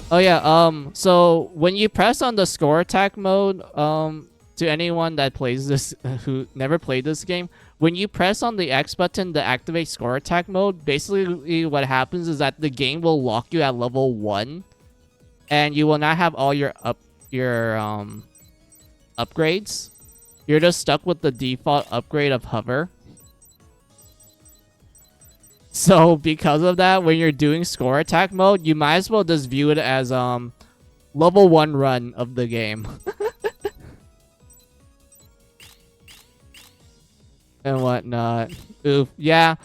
Oh yeah, so when you press on the score attack mode, to anyone that plays this, who never played this game, when you press on the X button to activate score attack mode, basically what happens is that the game will lock you at level 1. And you will not have all your upgrades. You're just stuck with the default upgrade of hover. So because of that, when you're doing score attack mode, you might as well just view it as level 1 run of the game. and whatnot. Oof. Yeah.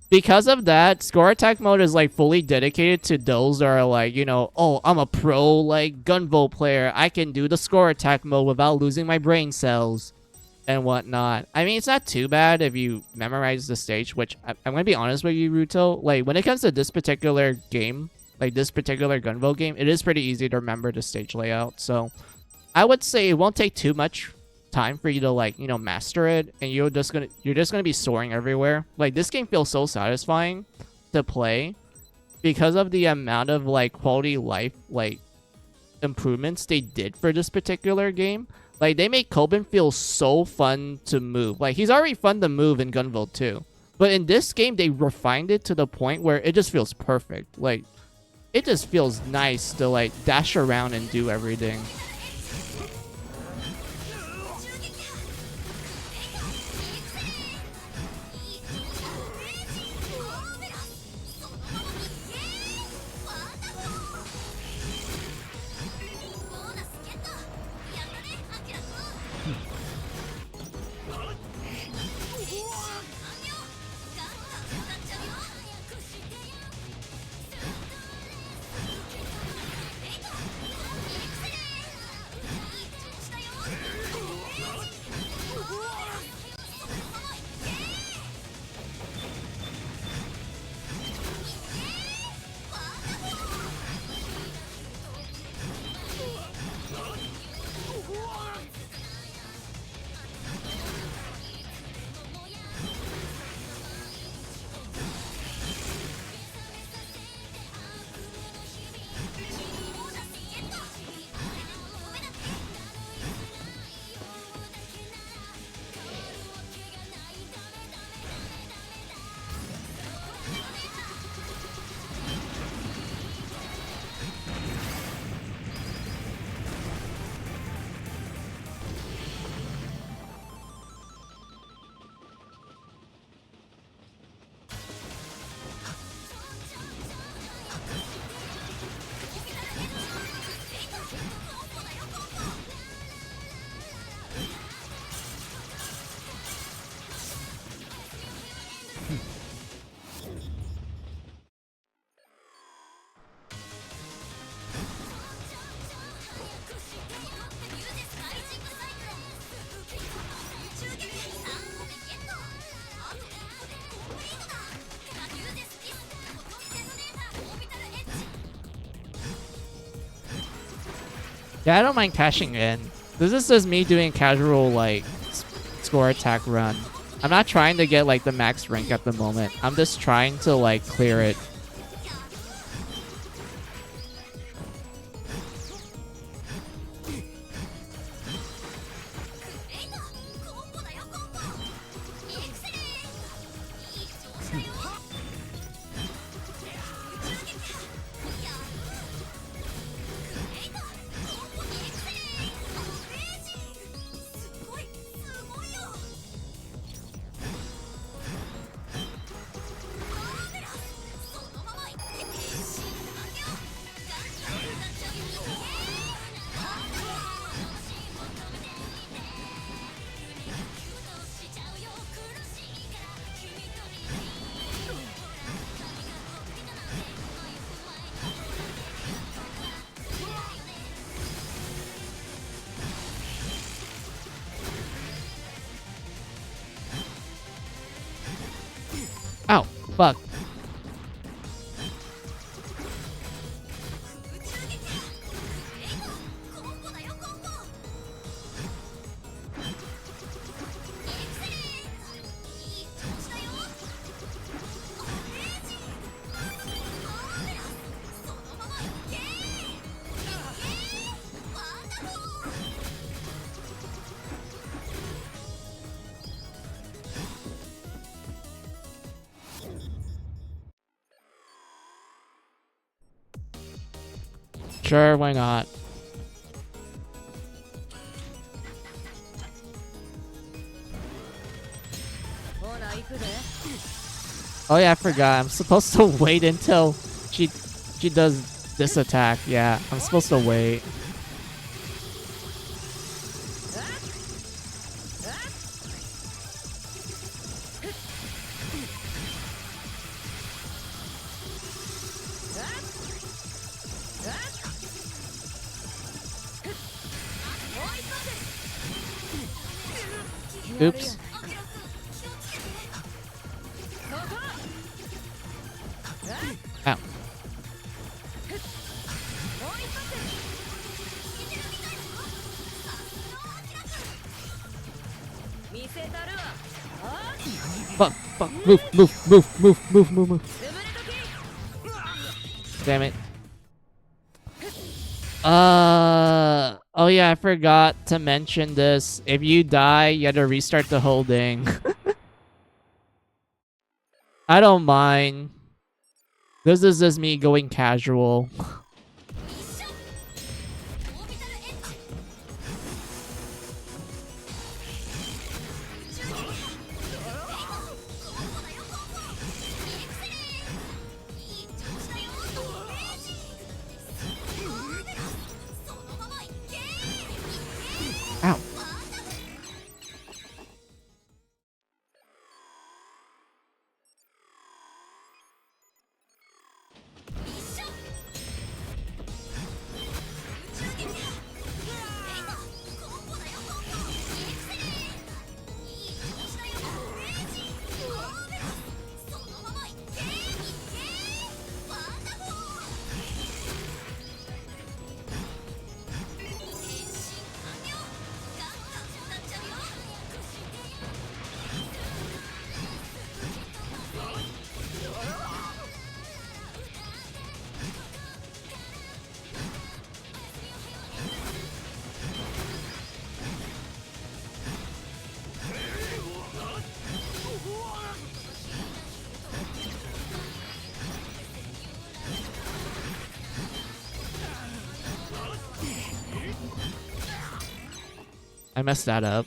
Because of that, score attack mode is like fully dedicated to those that are like, you know, oh, I'm a pro like Gunvolt player. I can do the score attack mode without losing my brain cells and whatnot. I mean, it's not too bad if you memorize the stage, which I'm gonna be honest with you, Ruto. Like when it comes to this particular game, like this particular Gunvolt game, it is pretty easy to remember the stage layout. So I would say it won't take too much time for you to like, you know, master it, and you're just gonna be soaring everywhere. Like this game feels so satisfying to play because of the amount of like quality life like improvements they did for this particular game. Like they make Coben feel so fun to move. Like he's already fun to move in Gunvolt too, but in this game they refined it to the point where it just feels perfect. Like it just feels nice to like dash around and do everything. Yeah, I don't mind cashing in. This is just me doing casual, like, score attack run. I'm not trying to get, like, the max rank at the moment. I'm just trying to, like, clear it. Ow, fuck. Sure, why not? Oh yeah, I forgot. I'm supposed to wait until she does this attack. Yeah, I'm supposed to wait. Oops. Ow. Fuck, fuck, move, move, move, move, move, move, move. Damn it. Oh yeah, I forgot to mention this. If you die, you have to restart the whole thing. I don't mind. This is just me going casual. Ow. I messed that up.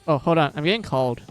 Oh, hold on. I'm getting called.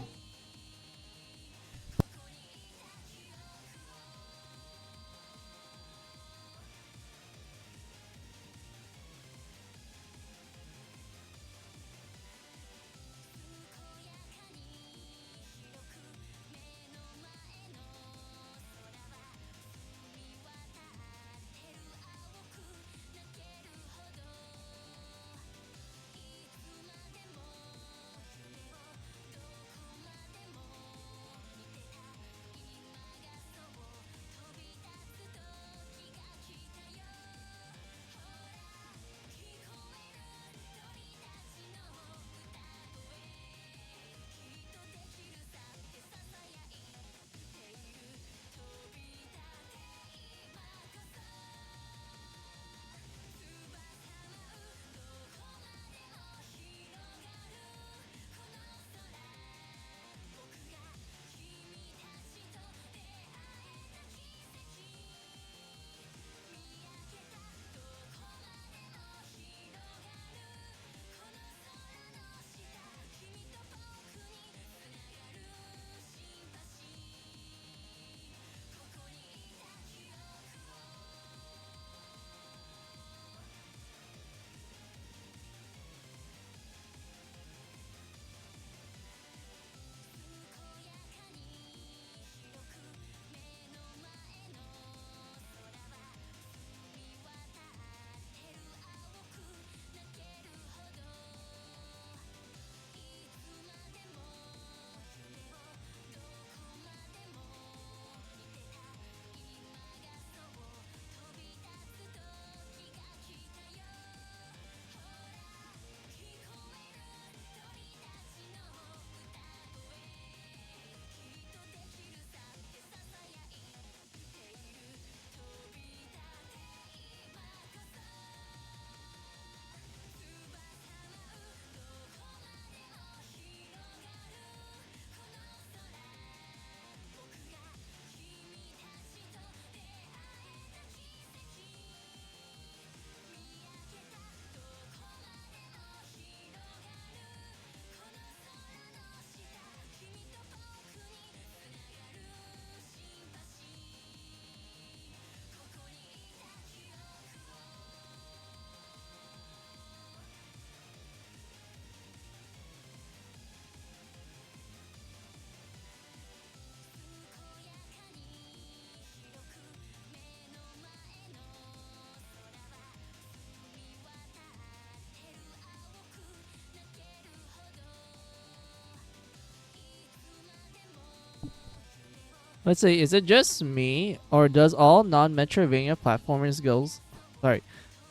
Let's see, is it just me, or does all non-Metroidvania platformers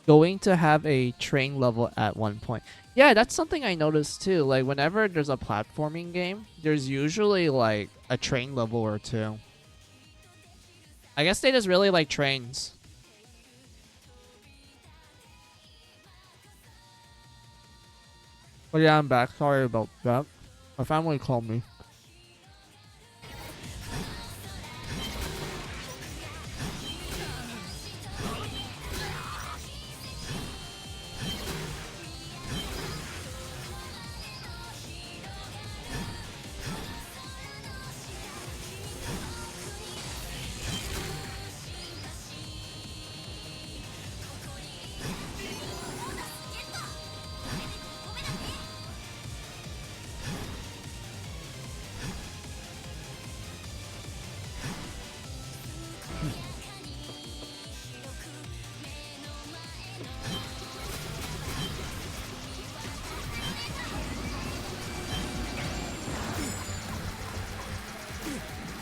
going to have a train level at one point? Yeah, that's something I noticed too. Like, whenever there's a platforming game, there's usually like a train level or two. I guess they just really like trains. But yeah, I'm back. Sorry about that. My family called me.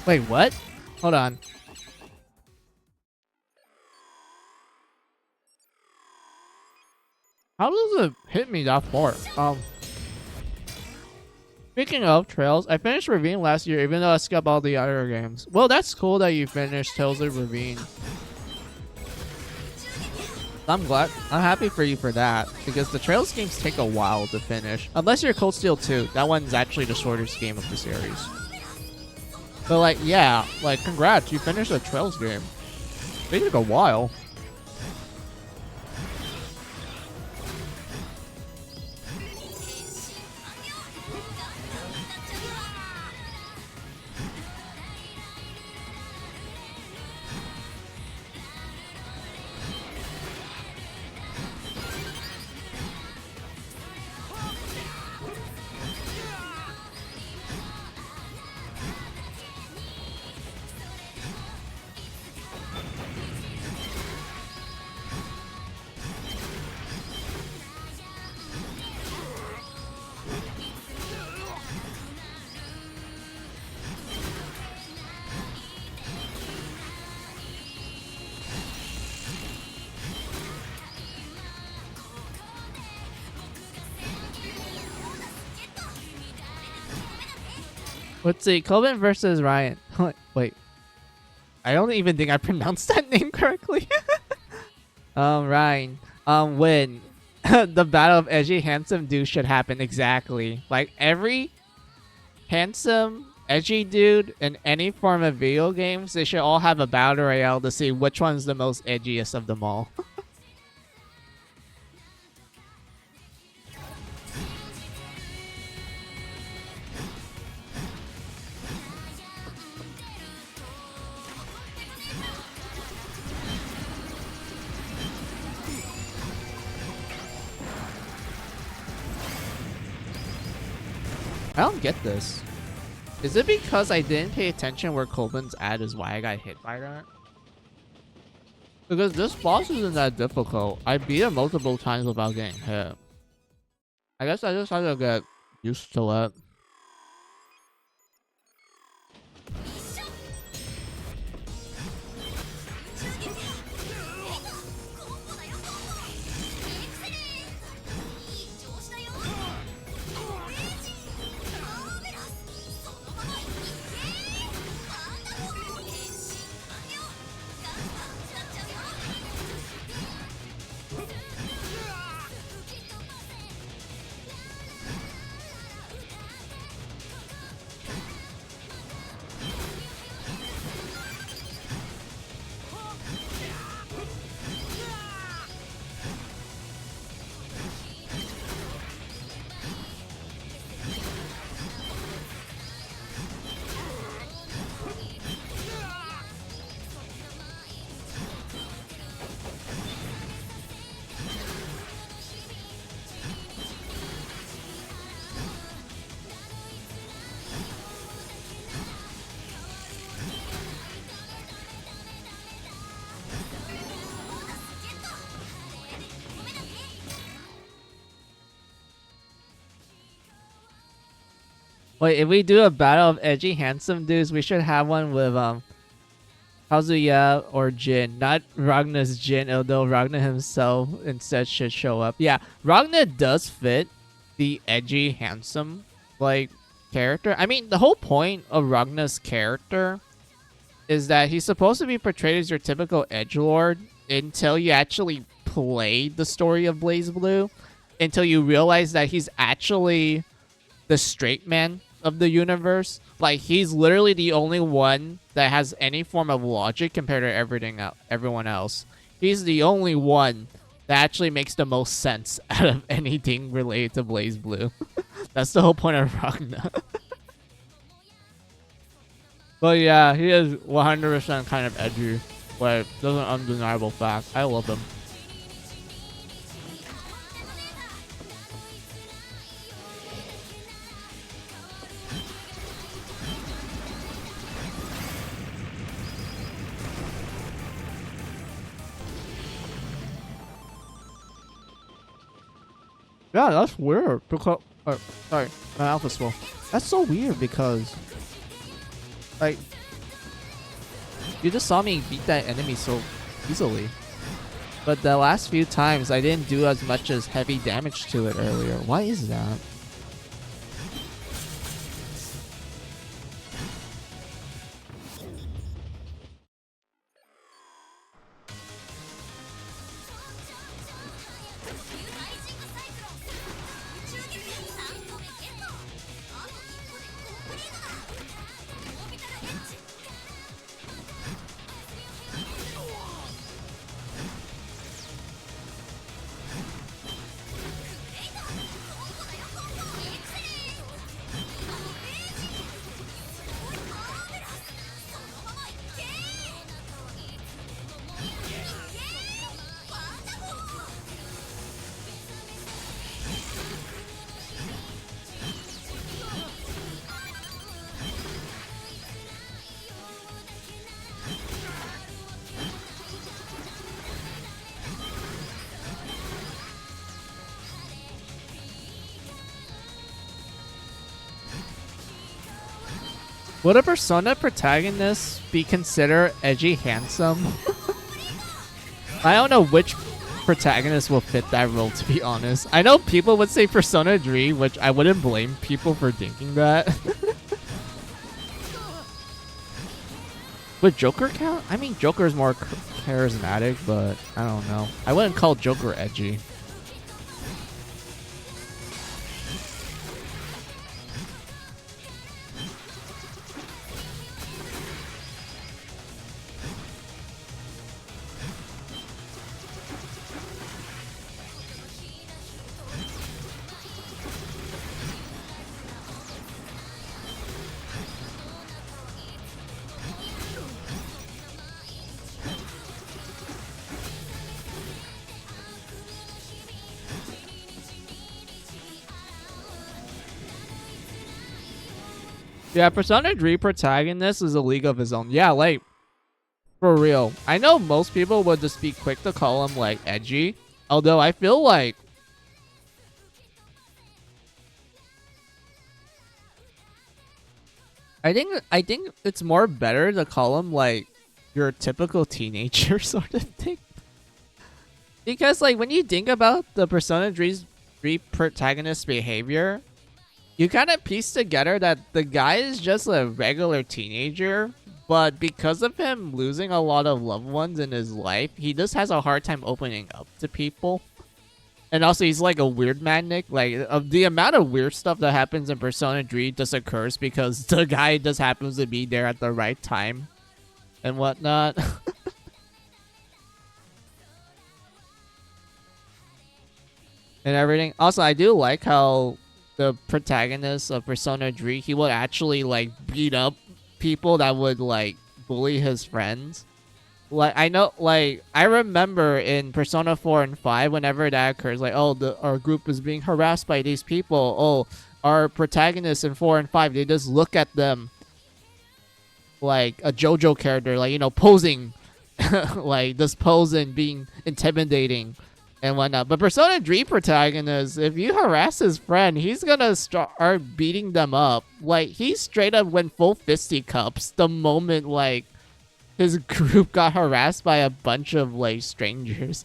Wait, what? Hold on. How does it hit me that far? Speaking of Trails, I finished Ravine last year even though I skipped all the other games. Well, that's cool that you finished Tales of Ravine. I'm glad. I'm happy for you for that, because the Trails games take a while to finish. Unless you're Cold Steel 2. That one's actually the shortest game of the series. But like, yeah, like congrats, you finished a Trails game. They took a while. Let's see, Coben versus Ryan. Wait. I don't even think I pronounced that name correctly. Ryan. When the battle of edgy handsome dude should happen exactly. Like every handsome edgy dude in any form of video games, they should all have a battle royale to see which one's the most edgiest of them all. I don't get this. Is it because I didn't pay attention where Coben's at is why I got hit by that? Because this boss isn't that difficult. I beat it multiple times without getting hit. I guess I just have to get used to it. Wait, if we do a battle of edgy handsome dudes, we should have one with Kazuya or Jin. Not Ragna's Jin, although Ragna himself instead should show up. Yeah, Ragna does fit the edgy handsome like character. I mean, the whole point of Ragna's character is that he's supposed to be portrayed as your typical edgelord until you actually play the story of BlazBlue, until you realize that he's actually the straight man of the universe. Like, he's literally the only one that has any form of logic compared to everyone else. He's the only one that actually makes the most sense out of anything related to BlazBlue. That's the whole point of Ragna. But yeah, he is 100% kind of edgy, but that's an undeniable fact. I love him. Yeah, that's weird. Because, sorry, my mouth is full. That's so weird because, like, you just saw me beat that enemy so easily. But the last few times, I didn't do as much as heavy damage to it earlier. Why is that? Would a Persona protagonist be considered edgy handsome? I don't know which protagonist will fit that role, to be honest. I know people would say Persona 3, which I wouldn't blame people for thinking that. Would Joker count? I mean, Joker is more charismatic, but I don't know. I wouldn't call Joker edgy. Yeah, Persona 3 protagonist is a league of his own. Yeah, like, for real. I know most people would just be quick to call him, like, edgy. Although I feel like I think it's more better to call him, like, your typical teenager sort of thing. Because, like, when you think about the Persona 3 protagonist behavior, you kind of piece together that the guy is just a regular teenager, but because of him losing a lot of loved ones in his life, he just has a hard time opening up to people. And also, he's like a weird man, Nick. Like, the amount of weird stuff that happens in Persona 3 just occurs because the guy just happens to be there at the right time and whatnot. And everything. Also, I do like how the protagonist of Persona 3, he would actually, like, beat up people that would, like, bully his friends. Like, I know, like, I remember in Persona 4 and 5, whenever that occurs, like, oh, our group is being harassed by these people. Oh, our protagonists in 4 and 5, they just look at them like a JoJo character, like, you know, posing, like, just posing, being intimidating and whatnot. But Persona 3 protagonist, if you harass his friend, he's gonna start beating them up. Like, he straight up went full fisticuffs the moment, like, his group got harassed by a bunch of, like, strangers.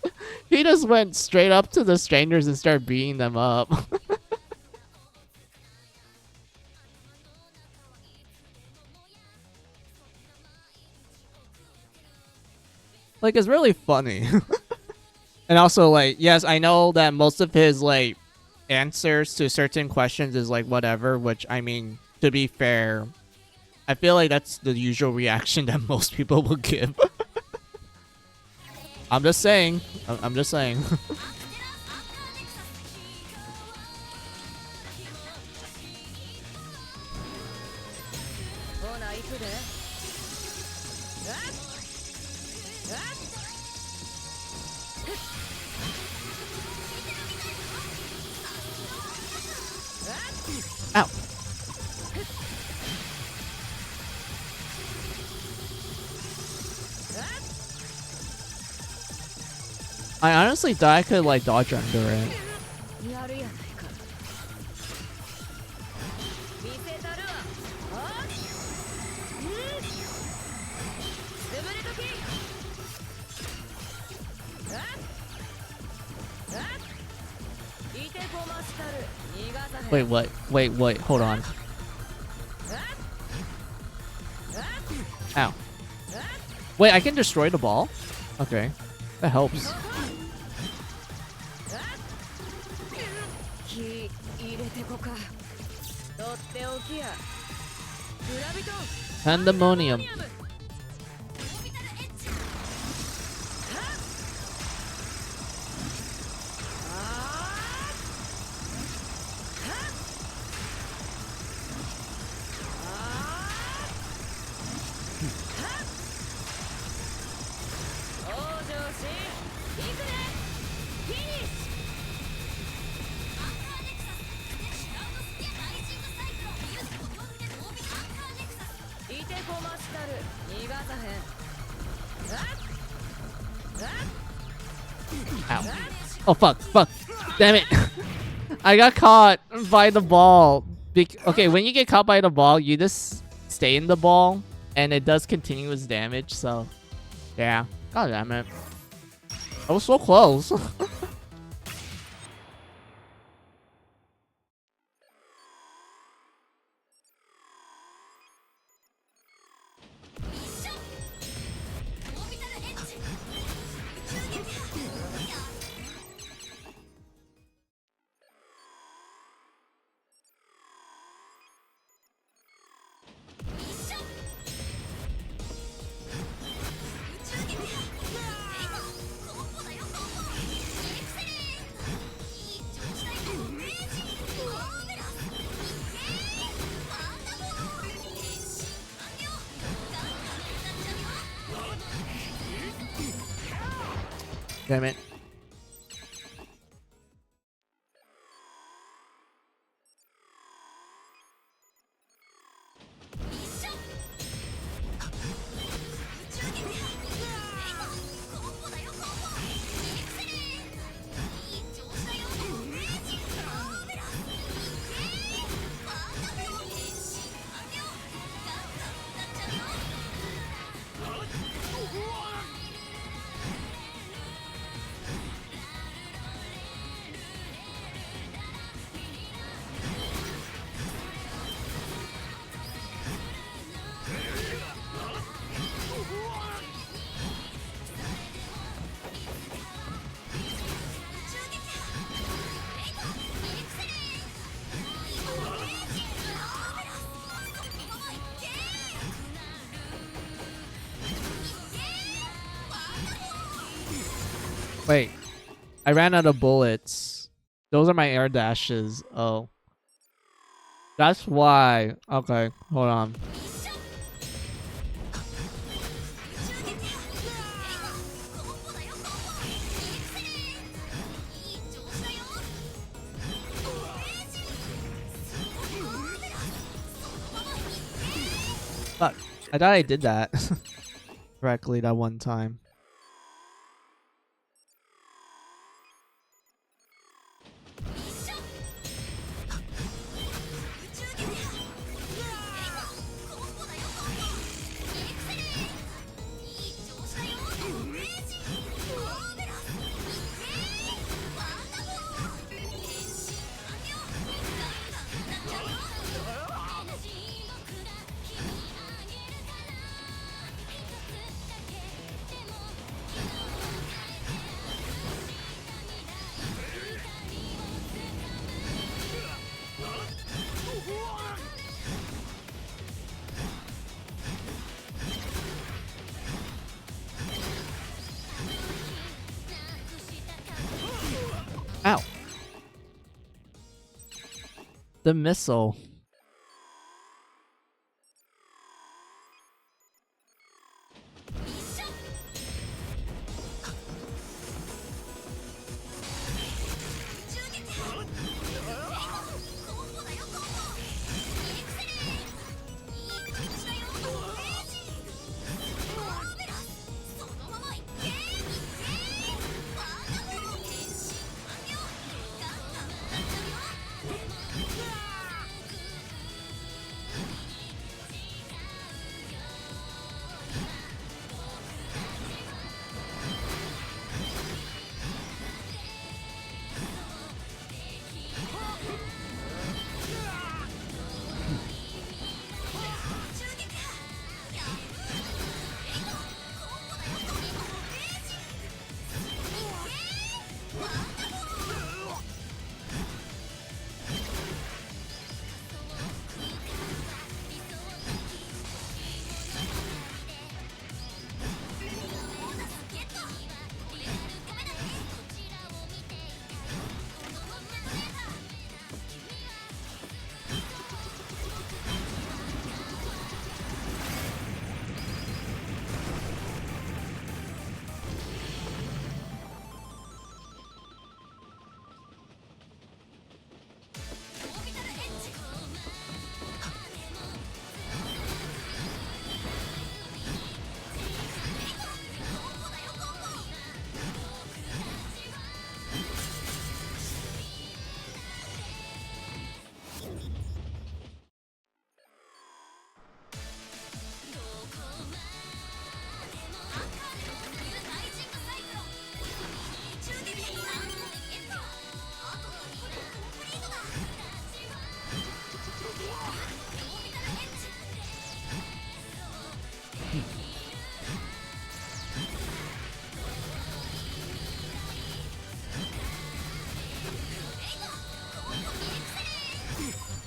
He just went straight up to the strangers and started beating them up. Like, it's really funny. And also, like, yes, I know that most of his, like, answers to certain questions is, like, whatever, which, I mean, to be fair, I feel like that's the usual reaction that most people will give. I'm just saying. I'm just saying. Ow. I honestly thought I could, like, dodge under it. Wait, what? Wait, hold on. Ow. Wait, I can destroy the ball? Okay. That helps. Pandemonium. Ow. Oh, fuck. Damn it. I got caught by the ball. Okay, when you get caught by the ball, you just stay in the ball, and it does continuous damage, so... Yeah. God damn it. I was so close. Damn it. Wait, I ran out of bullets. Those are my air dashes. Oh. That's why. Okay, hold on. Fuck. I thought I did that correctly that one time. The missile.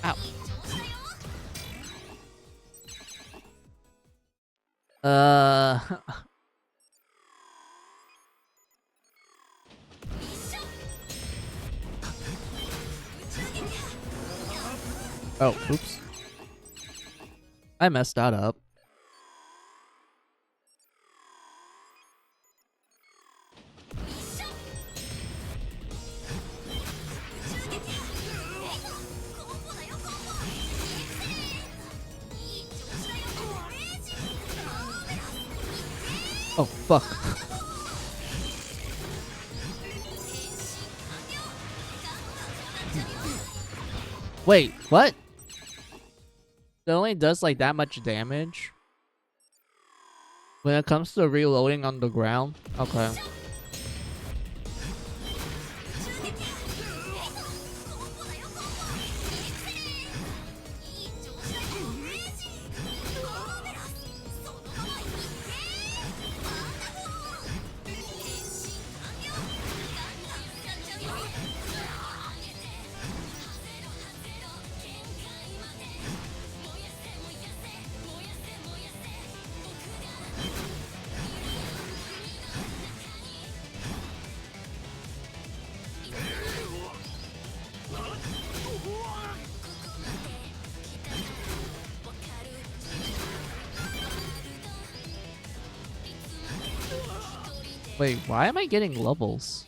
Ow. Oh, oops. I messed that up. Oh, fuck. Wait, what? It only does like that much damage? When it comes to reloading on the ground? Okay. Wait, why am I getting levels?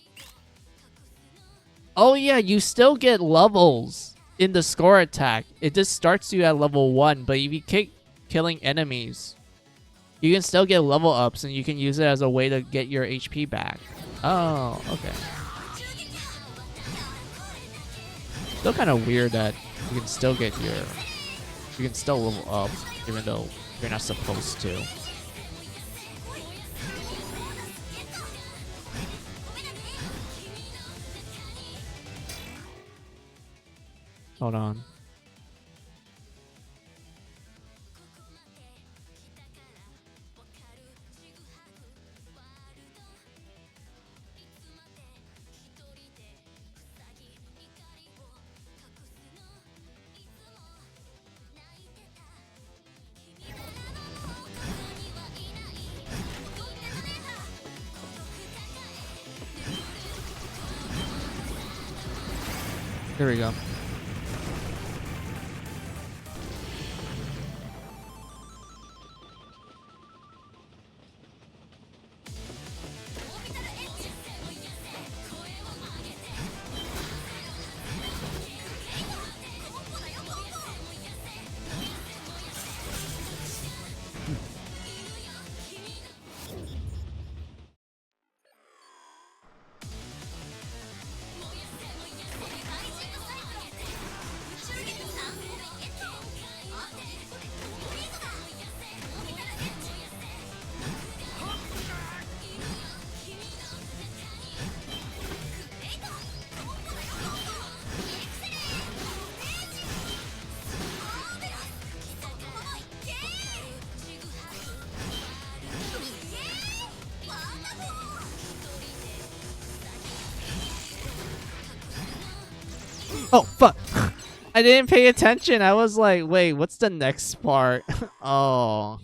Oh yeah, you still get levels in the score attack. It just starts you at level 1, but if you keep killing enemies, you can still get level ups and you can use it as a way to get your HP back. Oh, okay. Still kind of weird that you can still get your... You can still level up even though you're not supposed to. Hold on. Here we go. Oh, fuck. I didn't pay attention. I was like, wait, what's the next part? Oh.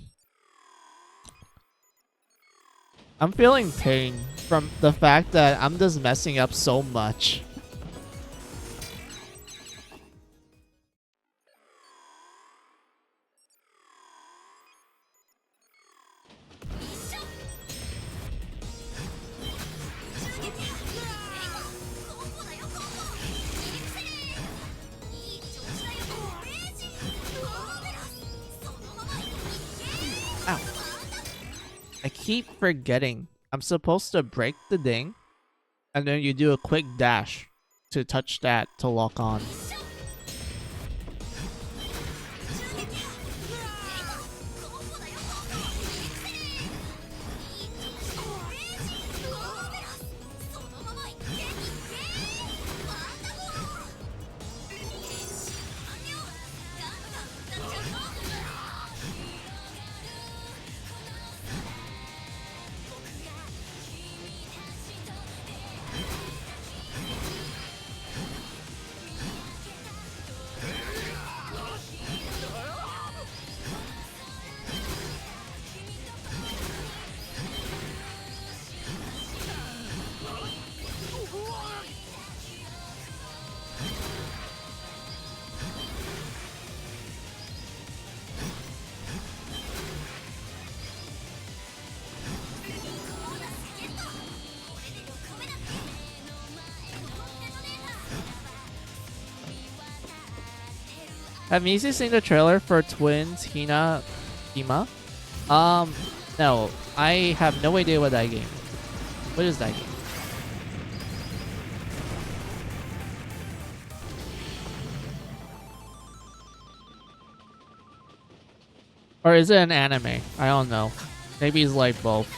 I'm feeling pain from the fact that I'm just messing up so much. Ow. I keep forgetting. I'm supposed to break the thing, and then you do a quick dash to touch that to lock on. Have you seen the trailer for Twins Hina Hima? No. I have no idea what that game is. What is that game? Or is it an anime? I don't know. Maybe it's like both.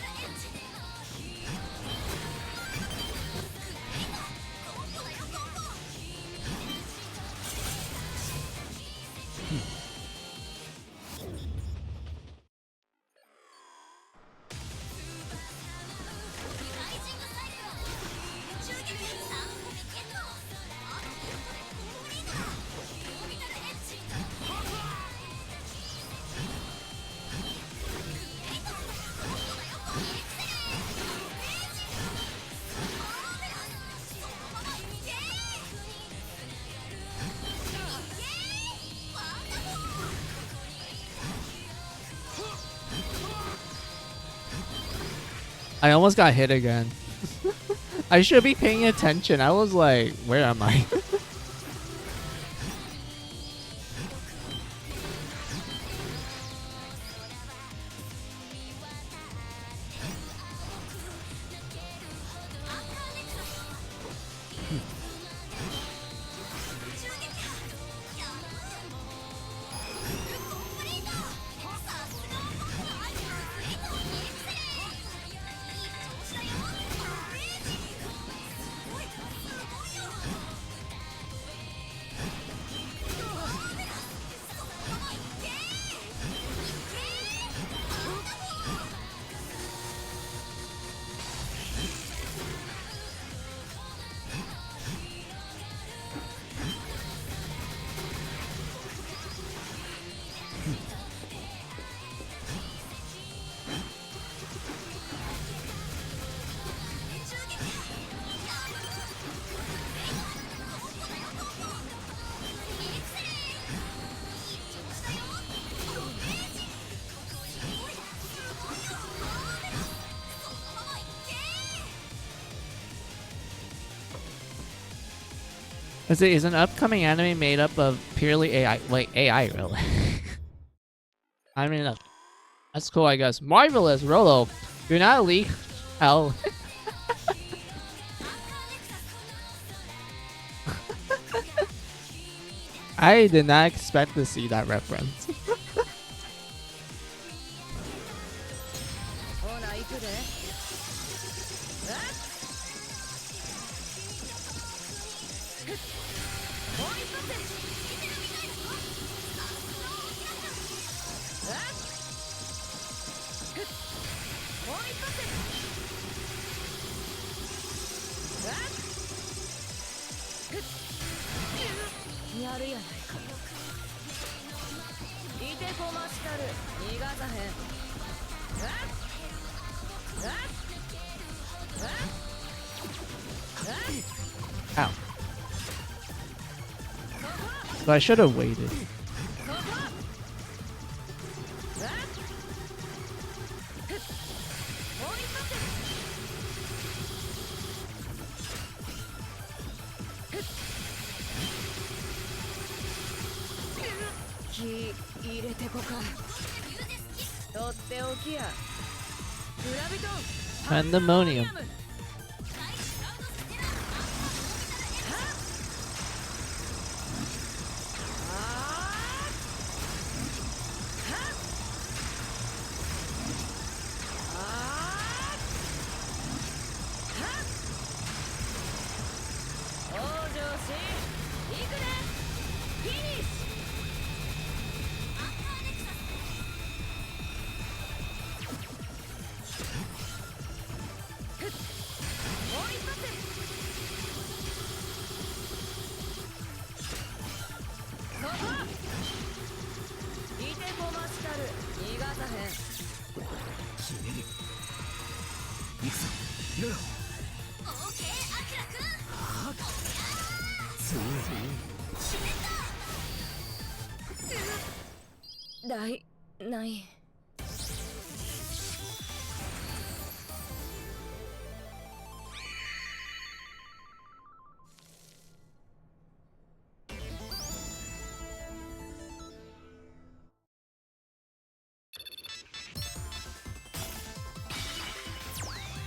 I almost got hit again. I should be paying attention. I was like, where am I? Is an upcoming anime made up of purely AI? Wait, AI really? I mean, that's cool, I guess. Marvelous, Rolo. You're not leak. Hell. I did not expect to see that reference.
るやないか。いてこましたる逃がさへん。
Ow. So I should have waited. Pandemonium.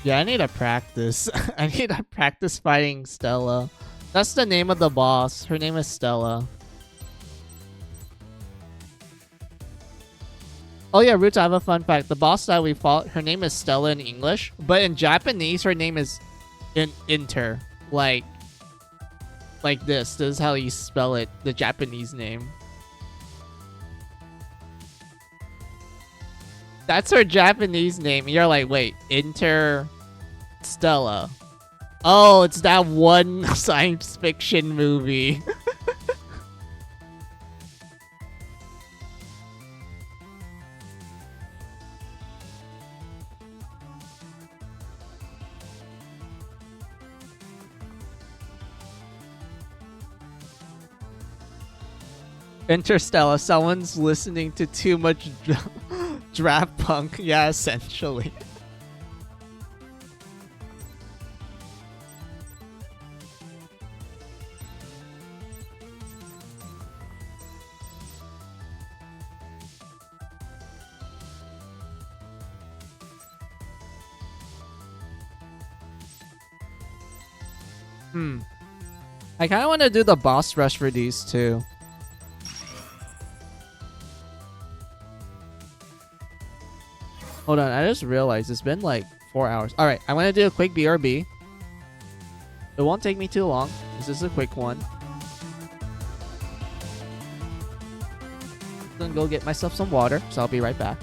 Yeah, I need to practice. I need to practice fighting Stella. That's the name of the boss. Her name is Stella. Oh yeah, Roots, I have a fun fact. The boss that we fought, her name is Stella in English, but in Japanese, her name is Inter. Like this. This is how you spell it, the Japanese name. That's her Japanese name. You're like, wait, Inter Stella. Oh, it's that one science fiction movie. Interstellar. Someone's listening to too much draft punk. Yeah, essentially. I kind of want to do the boss rush for these too. Hold on, I just realized it's been like 4 hours. Alright, I'm going to do a quick BRB. It won't take me too long. This is a quick one. I'm going to go get myself some water, so I'll be right back.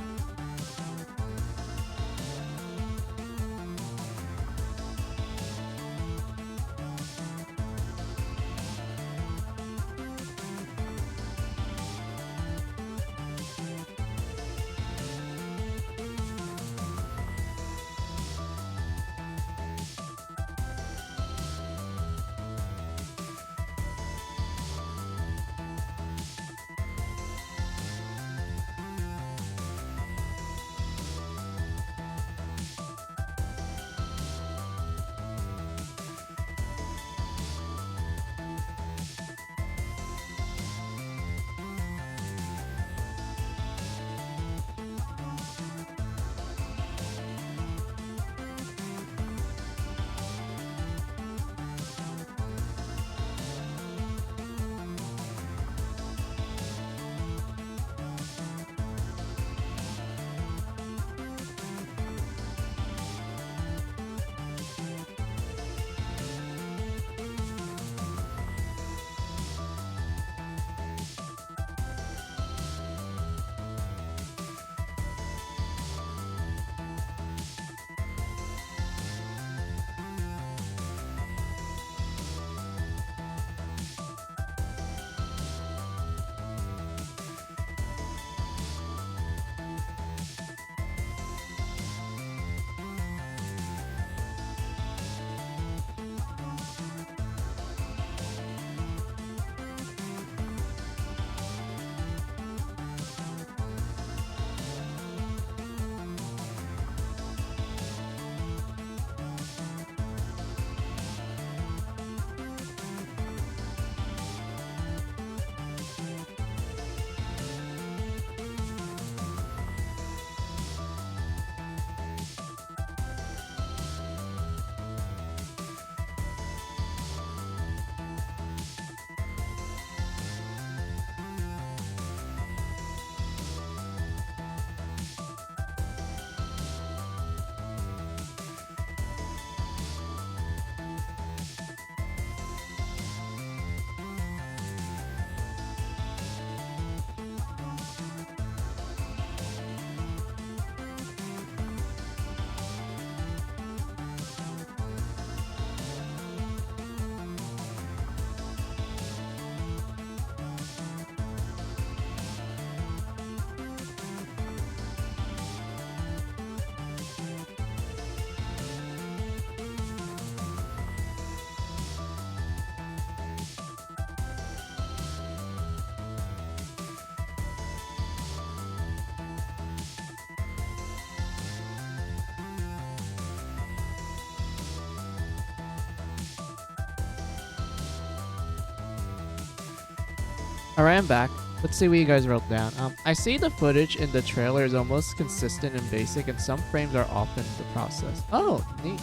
Alright, I'm back. Let's see what you guys wrote down. I see the footage in the trailer is almost consistent and basic, and some frames are off in the process. Oh, neat.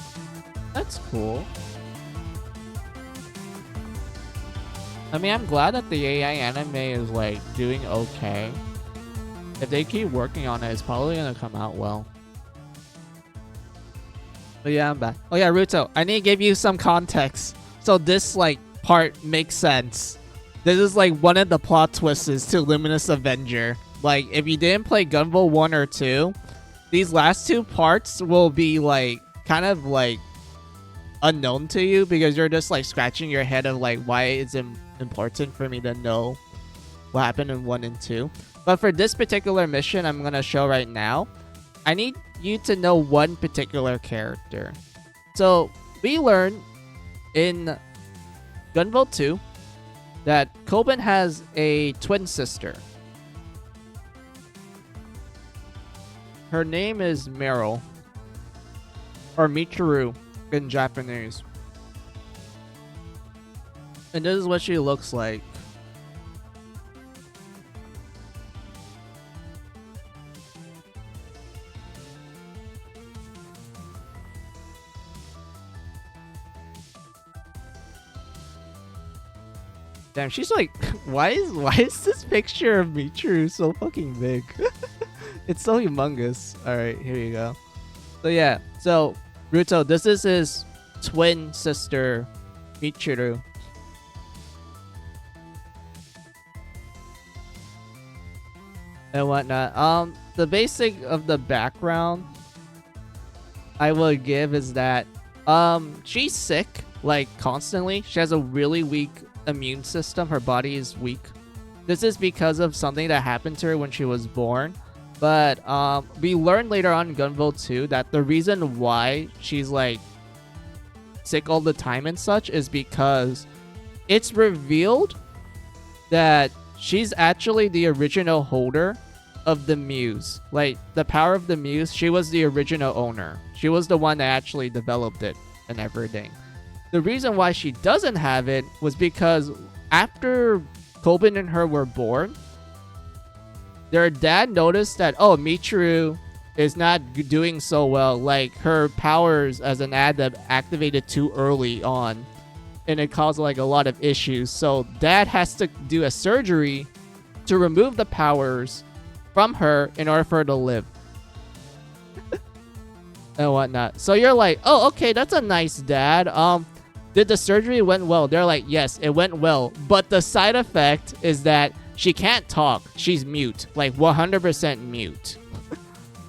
That's cool. I mean, I'm glad that the AI anime is, like, doing okay. If they keep working on it, it's probably gonna come out well. But yeah, I'm back. Oh yeah, Ruto, I need to give you some context. So this, like, part makes sense. This is, like, one of the plot twists to Luminous Avenger. Like, if you didn't play Gunvolt 1 or 2, these last two parts will be, like, kind of, like, unknown to you because you're just, like, scratching your head of, like, why it's important for me to know what happened in 1 and 2. But for this particular mission I'm going to show right now, I need you to know one particular character. So, we learn in Gunvolt 2 that Kobin has a twin sister. Her name is Meryl, or Michiru in Japanese. And this is what she looks like. Damn, she's like, why is this picture of Michiru so fucking big? It's so humongous. Alright, here you go. So yeah, so Ruto, this is his twin sister, Michiru. And whatnot. The basic of the background I will give is that she's sick, like, constantly. She has a really weak immune system. Her body is weak. This is because of something that happened to her when she was born. But we learned later on in Gunvolt 2 that the reason why she's, like, sick all the time and such is because it's revealed that she's actually the original holder of the Muse. Like, the power of the Muse, she was the original owner. She was the one that actually developed it and everything. The reason why she doesn't have it was because after Kobin and her were born, their dad noticed that, oh, Michiru is not doing so well. Like, her powers as an adept activated too early on, and it caused, like, a lot of issues. So dad has to do a surgery to remove the powers from her in order for her to live. And whatnot. So you're like, oh, okay, that's a nice dad. Did the surgery went well? They're like, yes, it went well. But the side effect is that she can't talk. She's mute. Like, 100% mute.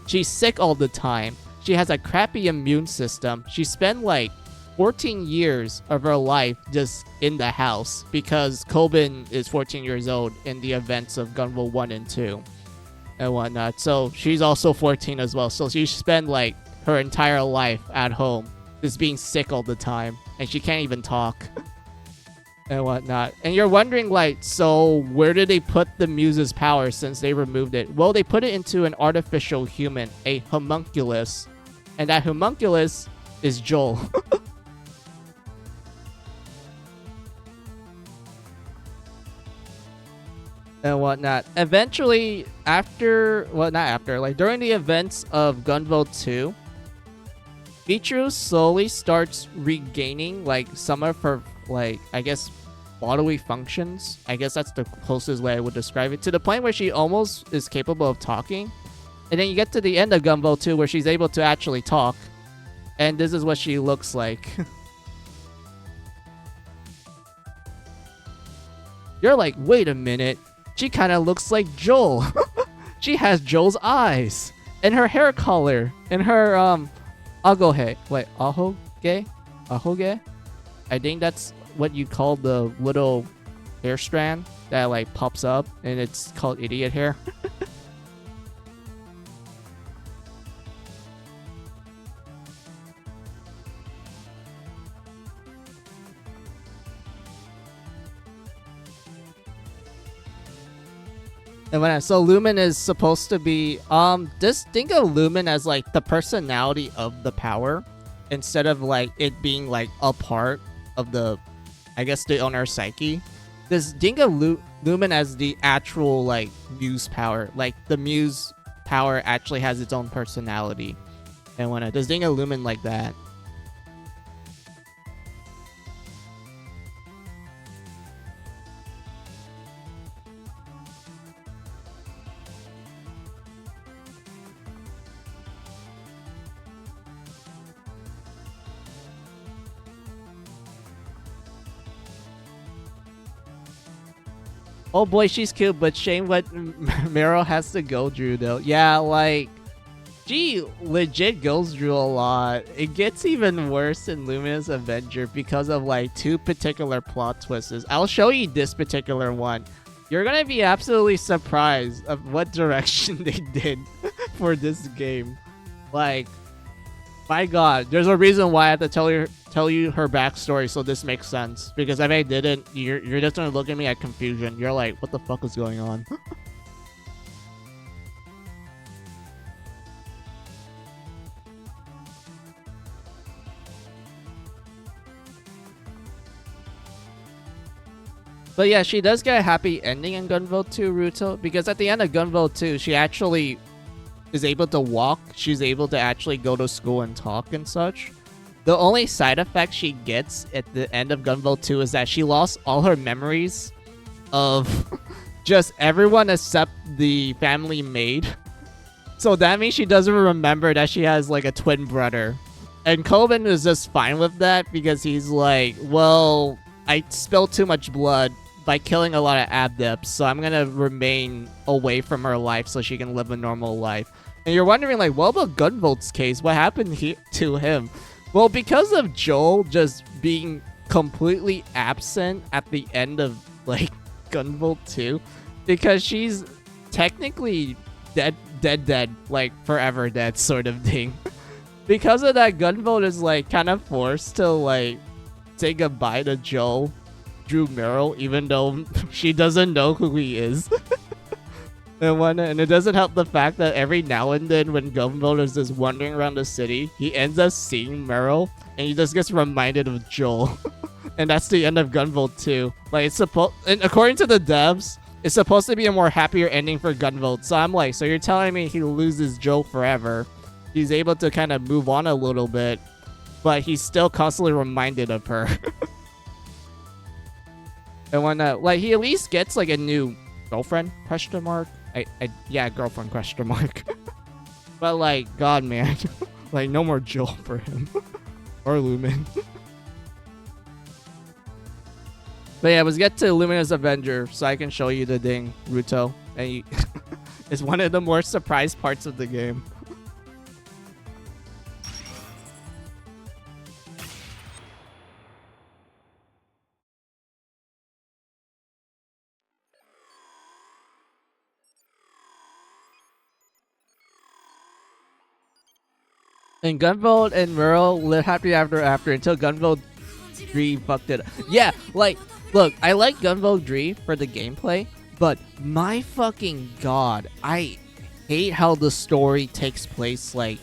She's sick all the time. She has a crappy immune system. She spent, like, 14 years of her life just in the house because Kobin is 14 years old in the events of Gunvolt 1 and 2 and whatnot. So she's also 14 as well. So she spent, like, her entire life at home just being sick all the time. And she can't even talk and whatnot. And you're wondering, like, so where did they put the Muse's power since they removed it? Well, they put it into an artificial human, a homunculus. And that homunculus is Joel. And whatnot. Eventually, after, well, not after, like, during the events of Gunvolt 2, Michiru slowly starts regaining, like, some of her, like, I guess, bodily functions. I guess that's the closest way I would describe it. To the point where she almost is capable of talking. And then you get to the end of Gunvolt 2 where she's able to actually talk. And this is what she looks like. You're like, wait a minute. She kind of looks like Joel. She has Joel's eyes. And her hair color. And her, Agohe. Wait, Ahoge? Ahoge? I think that's what you call the little hair strand that, like, pops up. And it's called idiot hair. And when so Lumen is supposed to be just think of Lumen as, like, the personality of the power instead of, like, it being, like, a part of the, I guess, the owner's psyche. This think of Lumen as the actual like muse power. Like the muse power actually has its own personality. And when it does ding a Lumen like that. Oh boy, she's cute, but shame what Meryl has to go through though. Yeah, like she legit goes through a lot. It gets even worse in Luminous Avenger because of like two particular plot twists. I'll show you this particular one. You're gonna be absolutely surprised of what direction they did for this game. Like, my god, there's a reason why I have to tell you her backstory so this makes sense. Because if I didn't, you're just gonna look at me at confusion. You're like, what the fuck is going on? But yeah, she does get a happy ending in Gunvolt 2, Ruto, because at the end of Gunvolt 2, she actually is able to walk. She's able to actually go to school and talk and such. The only side effect she gets at the end of Gunvolt 2 is that she lost all her memories of just everyone except the family maid. So that means she doesn't remember that she has like a twin brother. And Coben is just fine with that because he's like, well, I spilled too much blood by killing a lot of adepts, so I'm gonna remain away from her life so she can live a normal life. And you're wondering, like, what about Gunvolt's case? What happened to him? Well, because of Joel just being completely absent at the end of, like, Gunvolt 2, because she's technically dead, like, forever dead sort of thing. Because of that, Gunvolt is, like, kind of forced to, like, say goodbye to Joel through Meryl, even though she doesn't know who he is. And it doesn't help the fact that every now and then when Gunvolt is just wandering around the city, he ends up seeing Meryl and he just gets reminded of Joel. And that's the end of Gunvolt 2. Like, it's supposed, and according to the devs, it's supposed to be a more happier ending for Gunvolt. So I'm like, so you're telling me he loses Joel forever? He's able to kind of move on a little bit, but he's still constantly reminded of her. And when like he at least gets like a new girlfriend, question mark. Yeah, girlfriend, question mark. But like, god man, like no more Joel for him. Or Lumen. But yeah, let's get to Luminous Avenger so I can show you the ding, Ruto. And it's one of the more surprise parts of the game. And Gunvolt and Meryl live happy after until Gunvolt 3 fucked it up. Yeah, like, look, I like Gunvolt 3 for the gameplay, but my fucking god, I hate how the story takes place like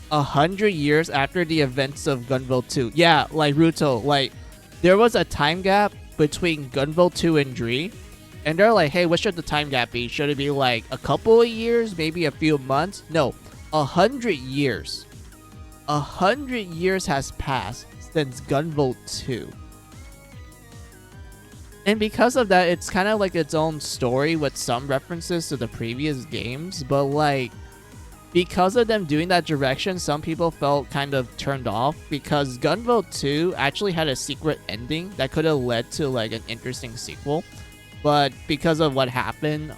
100 years after the events of Gunvolt 2. Yeah, like Ruto, like, there was a time gap between Gunvolt 2 and 3, and they're like, hey, what should the time gap be? Should it be like a couple of years, maybe a few months? No, 100 years. 100 years has passed since Gunvolt 2. And because of that, it's kind of like its own story with some references to the previous games. But like, because of them doing that direction, some people felt kind of turned off. Because Gunvolt 2 actually had a secret ending that could have led to like an interesting sequel. But because of what happened,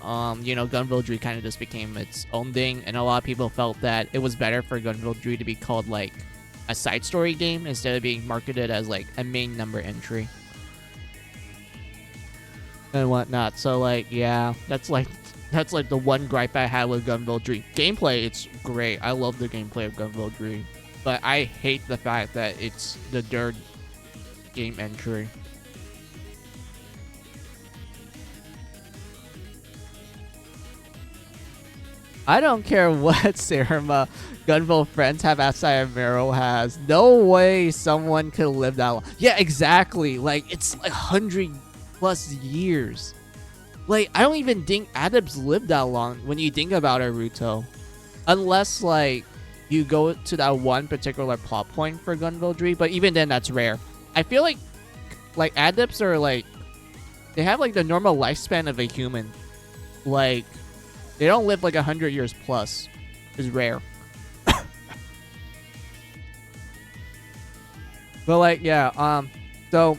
you know, Gunvolt 3 kind of just became its own thing. And a lot of people felt that it was better for Gunvolt 3 to be called like a side story game instead of being marketed as like a main number entry. And whatnot. So like, yeah, that's like the one gripe I had with Gunvolt 3. Gameplay, it's great. I love the gameplay of Gunvolt 3. But I hate the fact that it's the third game entry. I don't care what Sarima Gunvolt friends have outside of Meryl has. No way someone could live that long. Yeah, exactly. Like, it's like 100+ years. Like, I don't even think adepts live that long when you think about it, Ruto. Unless, like, you go to that one particular plot point for Gunvolt, but even then, that's rare. I feel like adepts are, like, they have, like, the normal lifespan of a human. Like, they don't live, like, 100 years plus. It's rare. But, like, yeah, so...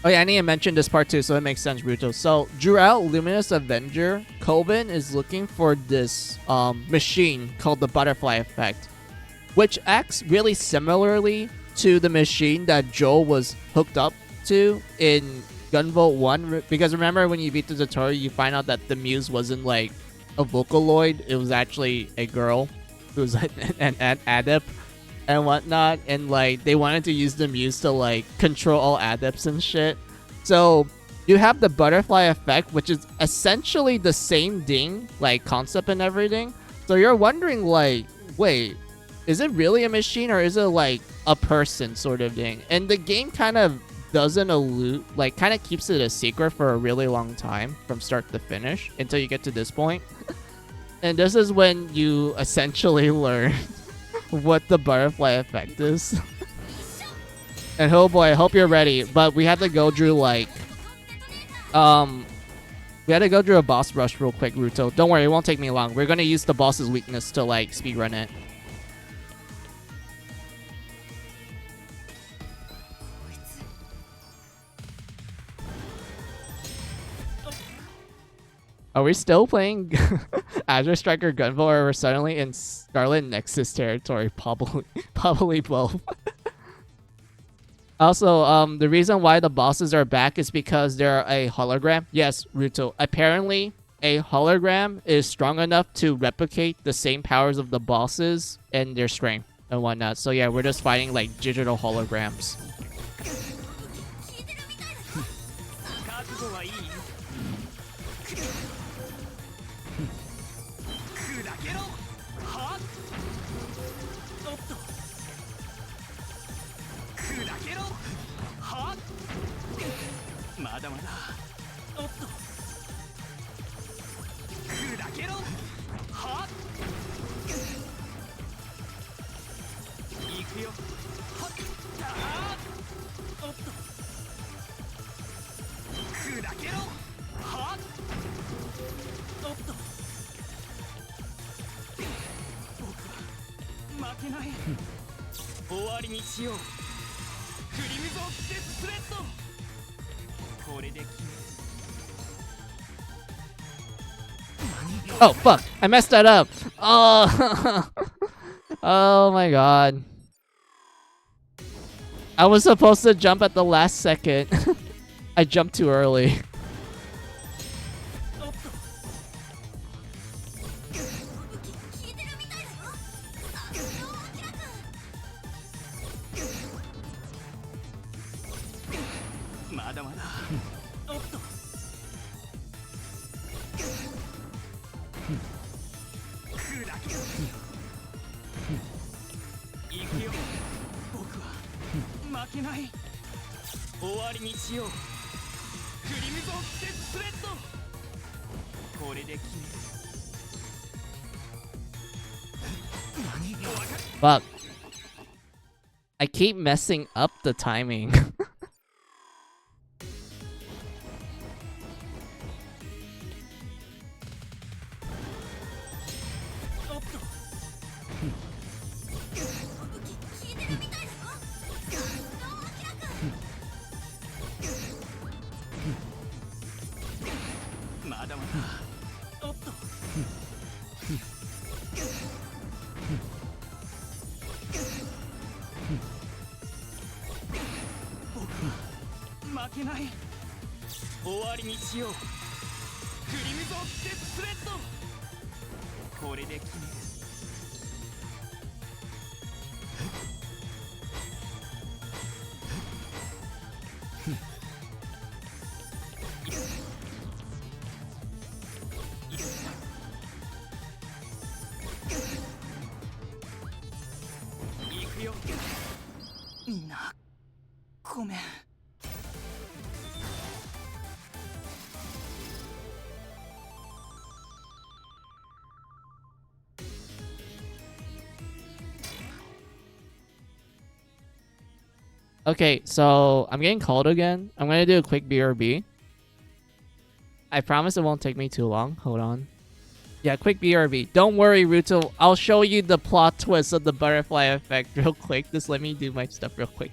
Oh yeah, I need to mention this part too, so it makes sense, Ruto. So, throughout Luminous Avenger, Coben is looking for this machine called the Butterfly Effect, which acts really similarly to the machine that Joel was hooked up to in Gunvolt 1. Because remember, when you beat the tutorial, you find out that the Muse wasn't like a Vocaloid, it was actually a girl who was an adept and whatnot, and like they wanted to use the Muse to like control all adepts and shit. So you have the Butterfly Effect, which is essentially the same thing, like concept and everything. So you're wondering, like, wait, is it really a machine or is it like a person sort of thing? And the game kind of doesn't allude, like, kind of keeps it a secret for a really long time from start to finish until you get to this point. And this is when you essentially learn what the Butterfly Effect is. And oh boy, I hope you're ready. But we have to go through like we had to go through a boss rush real quick, Ruto. Don't worry, it won't take me long. We're gonna use the boss's weakness to like speedrun it. Are we still playing Azure Striker Gunvolt, or we're suddenly in Scarlet Nexus territory? Probably both. Also, the reason why the bosses are back is because they're a hologram. Yes, Ruto. Apparently, a hologram is strong enough to replicate the same powers of the bosses and their strength and whatnot. So yeah, we're just fighting like digital holograms. Oh fuck, I messed that up. Oh. Oh my god, I was supposed to jump at the last second. I jumped too early. Fuck. I keep messing up the timing. Okay, so I'm getting called again. I'm gonna do a quick BRB. I promise it won't take me too long. Hold on. Yeah, quick BRB. Don't worry, Ruto. I'll show you the plot twist of the butterfly effect real quick. Just let me do my stuff real quick.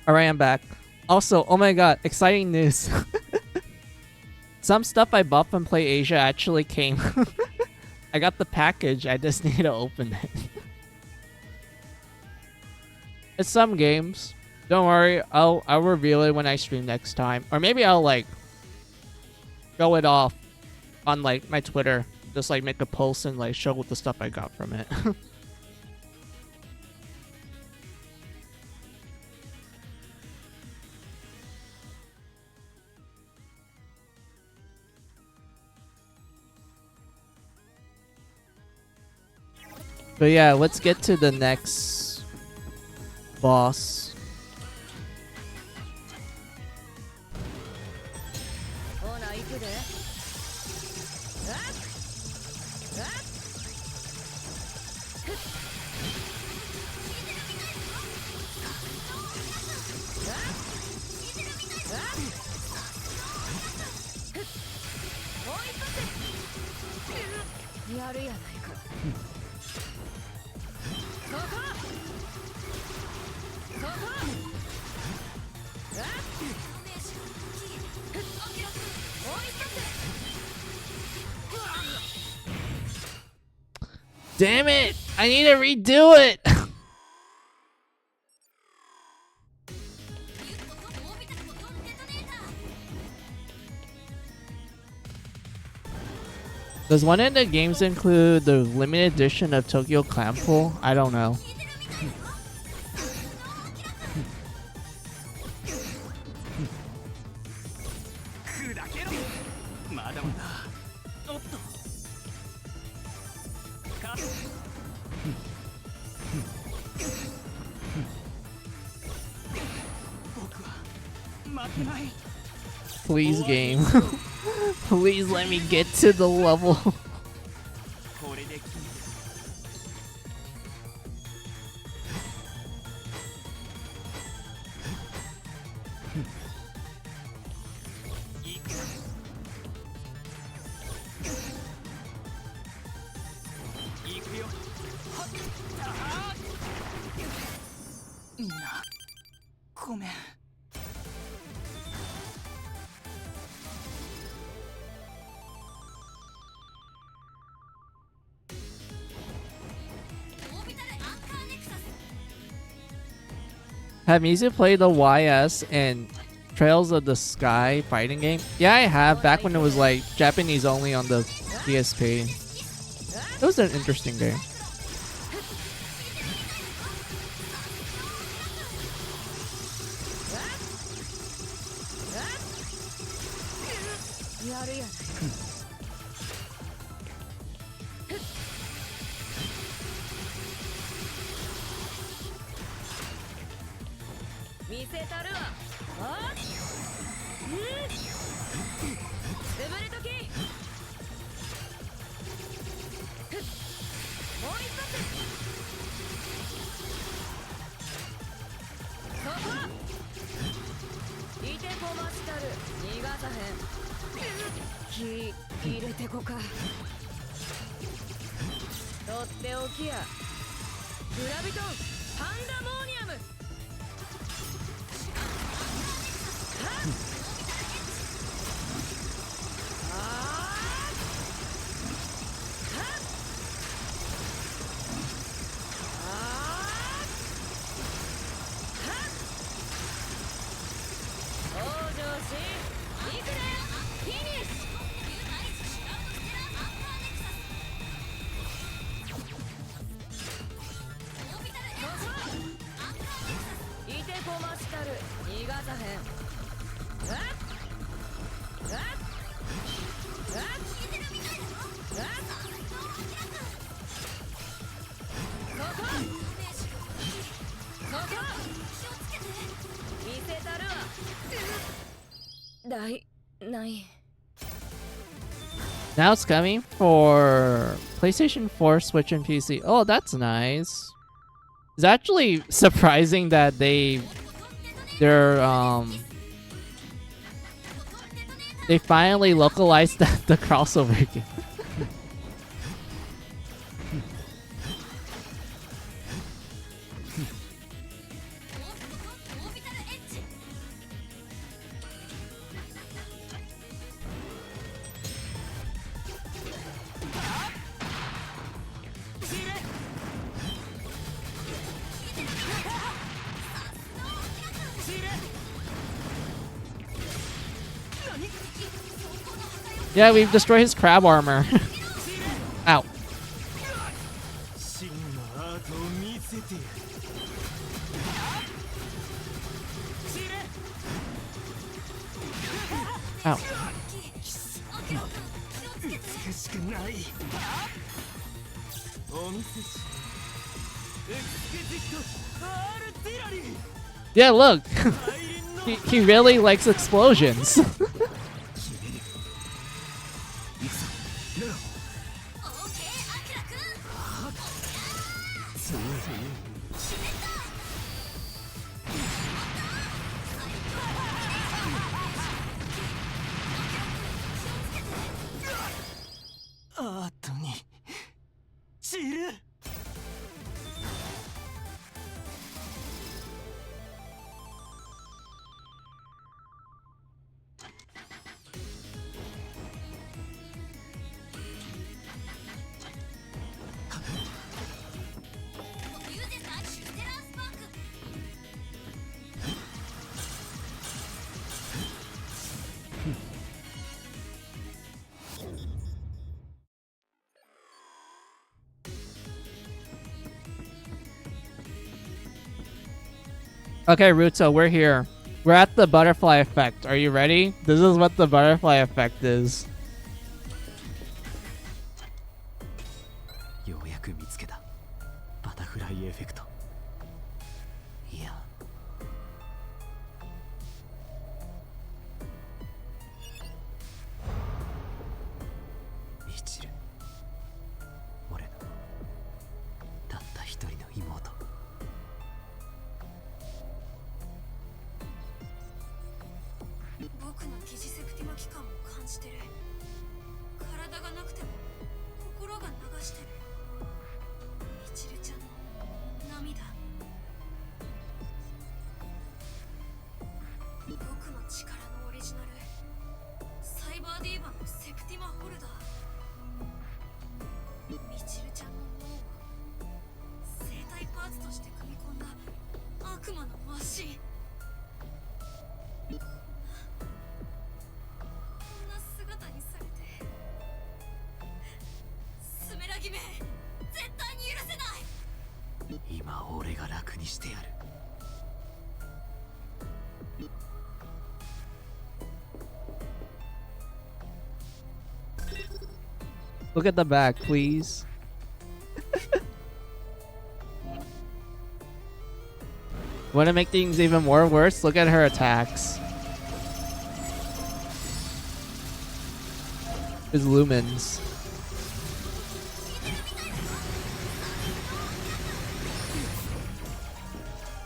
Alright, I'm back. Also, oh my god, exciting news. Some stuff I bought from Play Asia actually came. I got the package, I just need to open it. It's some games. Don't worry, I'll reveal it when I stream next time. Or maybe I'll like show it off on like my Twitter. Just like make a post and like show the stuff I got from it. But yeah, let's get to the next boss.
ほな行くで。あっあっやるやないか。そこそこ。あっ。
Damn it! I need to redo it! Does one of the games include the limited edition of Tokyo Clam Pool? I don't know.
砕けろ。まだまだ。おっと。か。僕は負けない。
Please, game. Please let me get to the level.
これで決める。行くぞ。行くよ。はっあーみんなごめん。
Have Mizu played the YS and Trails of the Sky fighting game? Yeah, I have. Back when it was like Japanese only on the PSP. It was an interesting game.
あるやない。見せたるわ。あっ、うん、潰れとき。もう一発。そこいてこましたる。逃がさへん。気入れてこか。とっておきや。グラビトンパンダモーニアム。逃がさへん。見せたるわ。ないない。
Now it's coming for PlayStation 4, Switch, and PC. Oh, that's nice. It's actually surprising that they finally localized the crossover game. Yeah, we've destroyed his crab armor. Ow. Ow. Yeah, look. he really likes explosions. Okay, Ruto, we're here. We're at the butterfly effect. Are you ready? This is what the butterfly effect is.
ようやく見つけた。バタフライエフェクト。いや。ミチル。俺のたった一人の妹。
僕の疑似セプティマ期間を感じてる。体がなくても心が流してる。みちるちゃんの涙。僕の力のオリジナル、サイバーディーバのセプティマホルダー。みちるちゃんの脳を生体パーツとして組み込んだ悪魔のマシン。姿にされて、スメラギめ、絶対に許せない。
今俺が楽にしてやる。
Look at the back, please. Want to make things even more worse? Look at her attacks. His lumens.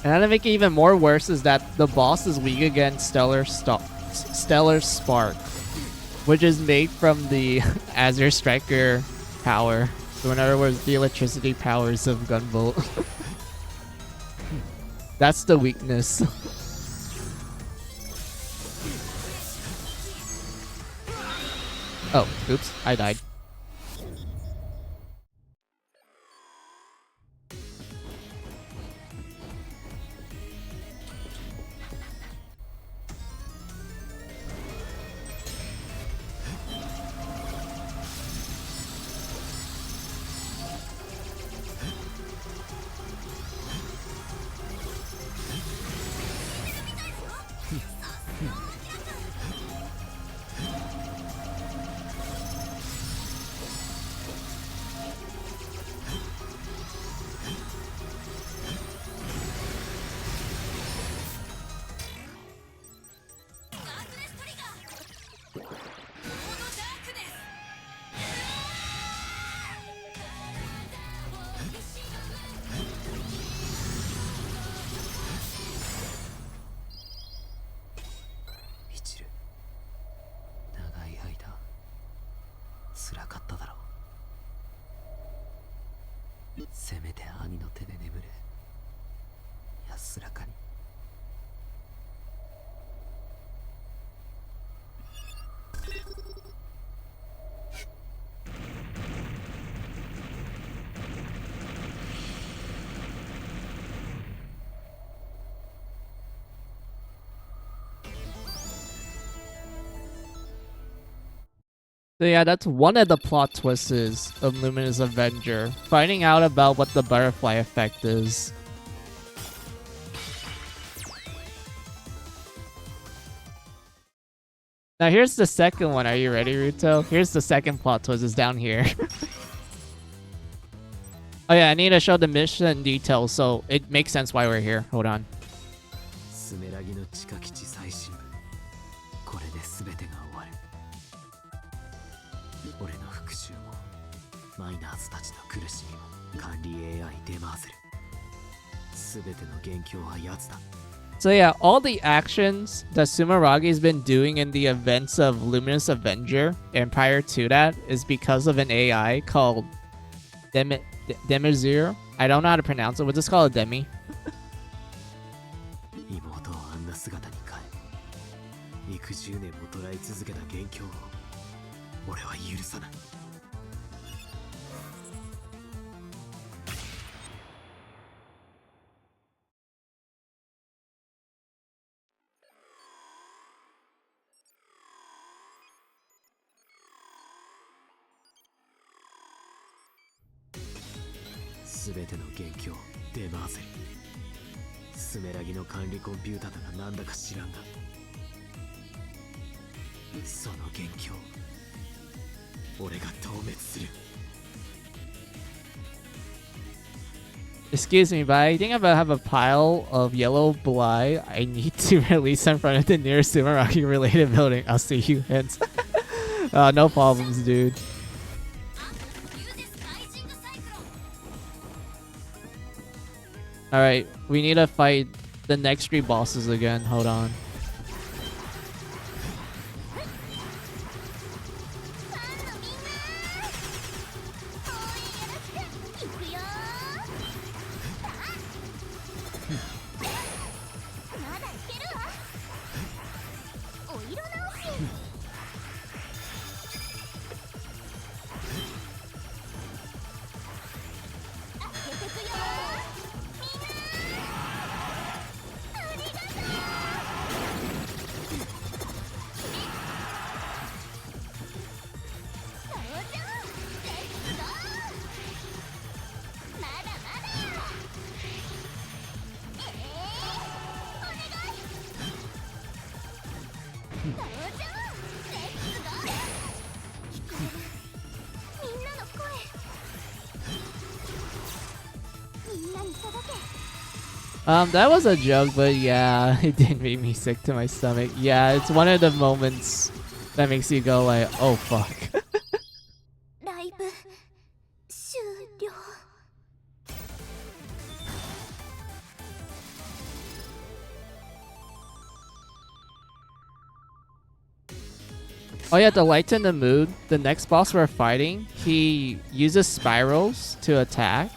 And to make it even more worse is that the boss is weak against Stellar Spark, which is made from the Azure Striker power. So in other words, the electricity powers of Gunvolt. That's the weakness. Oh, oops, I died. So yeah, that's one of the plot twists of Luminous Avenger. Finding out about what the butterfly effect is. Now here's the second one. Are you ready, Ruto? Here's the second plot twist. Is down here. Oh yeah, I need to show the mission details so it makes sense why we're here. Hold on. So yeah, all the actions that Sumeragi's been doing in the events of Luminous Avenger and prior to that is because of an AI called Demizir. I don't know how to pronounce it. We'll just call it Demi. Excuse me, but I think I have a pile of yellow bly I need to release in front of the nearest Sumeragi related building. I'll see you, hence. No problems, dude. Alright, we need to fight the next 3 bosses again. Hold on. That was a joke, but yeah, it did make me sick to my stomach. Yeah, it's one of the moments that makes you go like, oh fuck.
ライブ終了。
Oh yeah, to lighten the mood, the next boss we're fighting, he uses spirals to attack.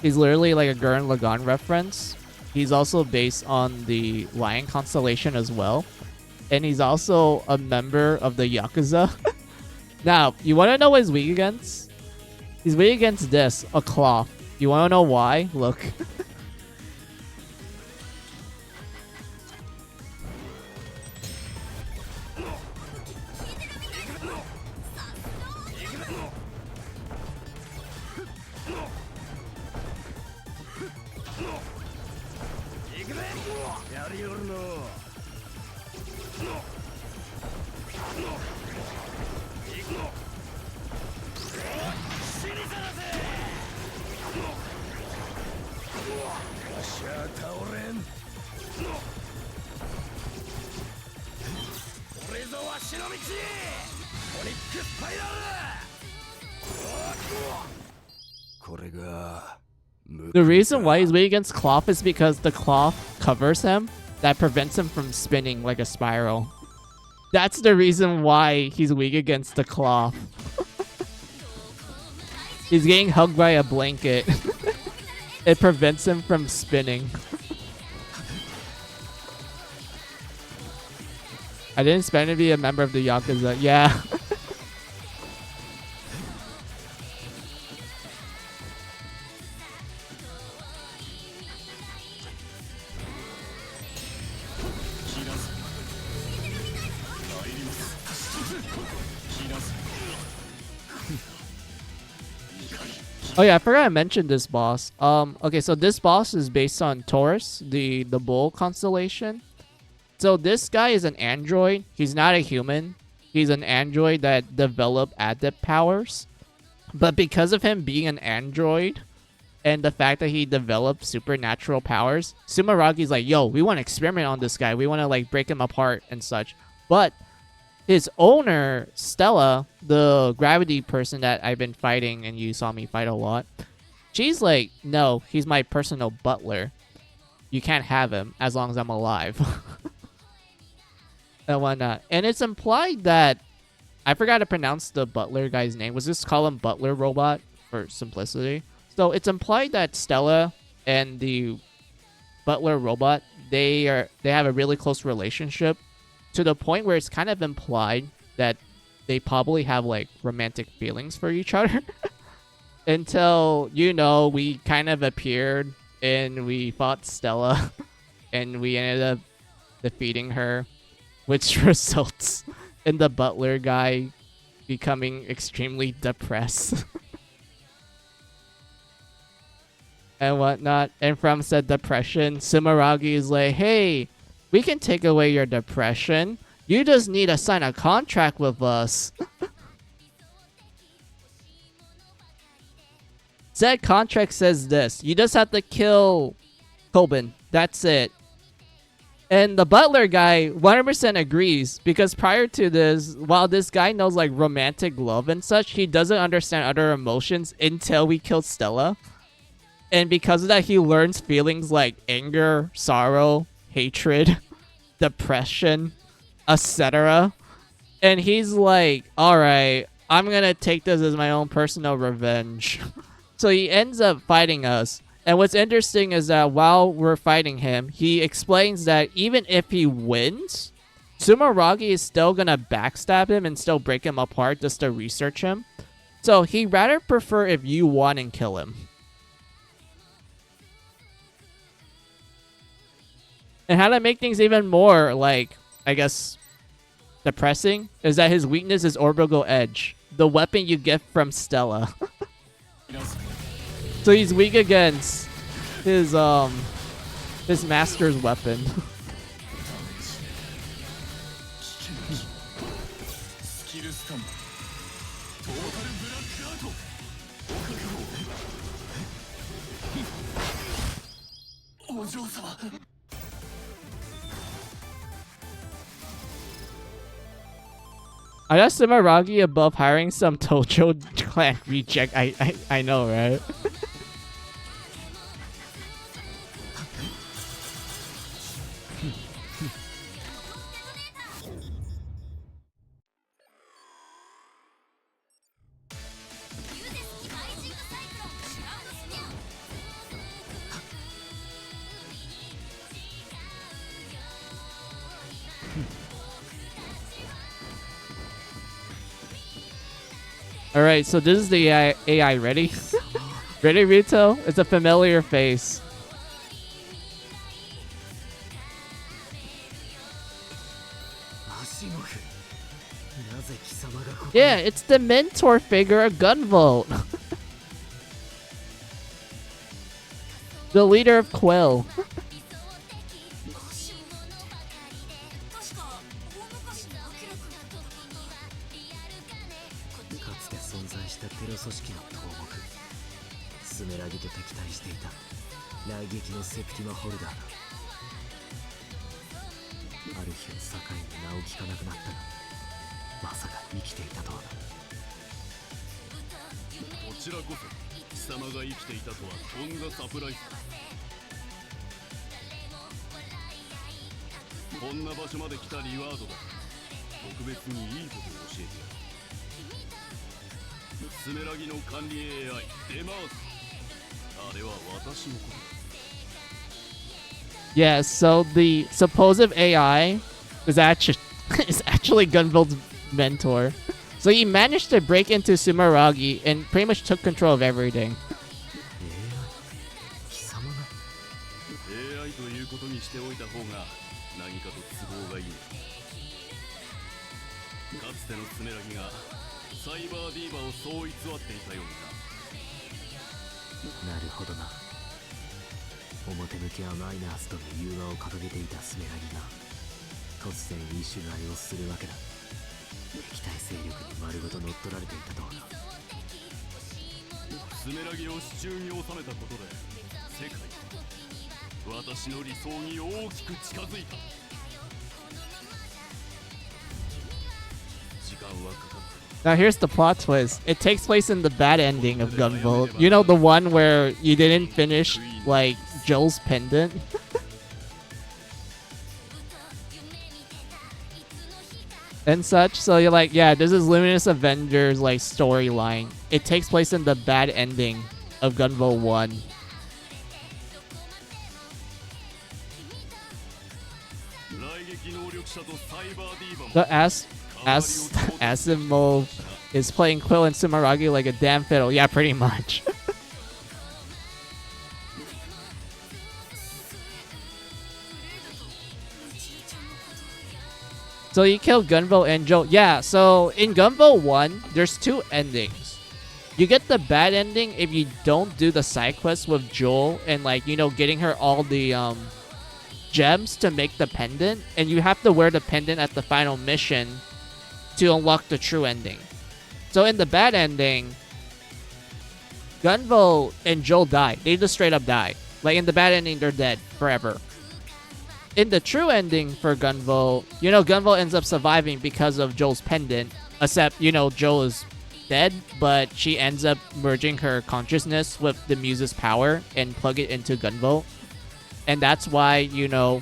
He's literally like a Gurren Lagann reference. He's also based on the Lion constellation as well. And he's also a member of the Yakuza. Now, you want to know what he's weak against? He's weak against this, a cloth. You want to know why? Look. The reason why he's weak against cloth is because the cloth covers him. That prevents him from spinning like a spiral. That's the reason why he's weak against the cloth. He's getting hugged by a blanket. It prevents him from spinning. I didn't expect to be a member of the Yakuza. Yeah. Oh yeah, I forgot I mentioned this boss. Okay, so this boss is based on Taurus, the bull constellation. So this guy is an android. He's not a human. He's an android that developed adept powers. But because of him being an android and the fact that he developed supernatural powers, Sumaragi's like, yo, we want to experiment on this guy. We want to like break him apart and such. But his owner, Stella, the gravity person that I've been fighting and you saw me fight a lot, she's like, no, he's my personal butler. You can't have him as long as I'm alive. And whatnot. And it's implied that, I forgot to pronounce the butler guy's name. Was this call him Butler Robot for simplicity? So it's implied that Stella and the butler robot, they have a really close relationship, to the point where it's kind of implied that they probably have like romantic feelings for each other. Until, you know, we kind of appeared and we fought Stella and we ended up defeating her, which results in the butler guy becoming extremely depressed. And whatnot. And from said depression, Sumeragi is like, hey, we can take away your depression. You just need to sign a contract with us. Said contract says this. You just have to kill Tobin. That's it. And the butler guy 100% agrees, because prior to this, while this guy knows like romantic love and such, he doesn't understand other emotions until we kill Stella. And because of that, he learns feelings like anger, sorrow, hatred, depression, etc. And he's like, alright, I'm gonna take this as my own personal revenge. So he ends up fighting us. And what's interesting is that while we're fighting him, he explains that even if he wins, Sumeragi is still gonna backstab him and still break him apart just to research him. So he'd rather prefer if you won and kill him. And how to make things even more, like, I guess, depressing, is that his weakness is Orbital Edge, the weapon you get from Stella. So he's weak against his master's weapon. I guess Sumeragi above hiring some Tojo clan reject. I know, right? Alright, so this is the AI. Ready? Ready, Rito? It's a familiar face. Yeah, it's the mentor figure of Gunvolt. The leader of Quill.
テロ組織の頭目スメラギと敵対していた雷撃のセプティマホルダーだ。ある日を境に名を聞かなくなったがまさか生きていたとはな。
こちらこそ貴様が生きていたとはとんだサプライズだ。こんな場所まで来たリワードだ。特別にいいことを教えてやる。スメラギの管理 AI デマーズ、あれは私のことだ。
Yeah, so the supposed AI is actually Gunvolt's mentor. So he managed to break into Sumeragi and pretty much took control of everything.
AI ということにしておいた方が何かと都合がいい。かつてのスメラギがサイバーディーバをそう偽っていたよう
な。なるほどな。表向きはマイナーズとの融和を掲げていたスメラギが突然異種買いをするわけだ。敵対勢力に丸ごと乗っ取られていたとはな。
スメラギを手中に収めたことで世界私の理想に大きく近づいた。時間はかかった。
Now here's the plot twist. It takes place in the bad ending of Gunvolt. You know, the one where you didn't finish, like, Joel's pendant? And such. So you're like, yeah, this is Luminous Avengers, like, storyline. It takes place in the bad ending of Gunvolt 1. So Asimov is playing Quill and Sumeragi like a damn fiddle. Yeah, pretty much. So you kill Gunvolt and Joel. Yeah, so in Gunvolt 1, there's two endings. You get the bad ending if you don't do the side quest with Joel and, like, you know, getting her all the gems to make the pendant, and you have to wear the pendant at the final mission to unlock the true ending. So in the bad ending, Gunvolt and Joel die. They just straight up die. Like, in the bad ending, they're dead forever. In the true ending for Gunvolt, you know, Gunvolt ends up surviving because of Joel's pendant, except, you know, Joel is dead, but she ends up merging her consciousness with the Muse's power and plug it into Gunvolt. And that's why, you know,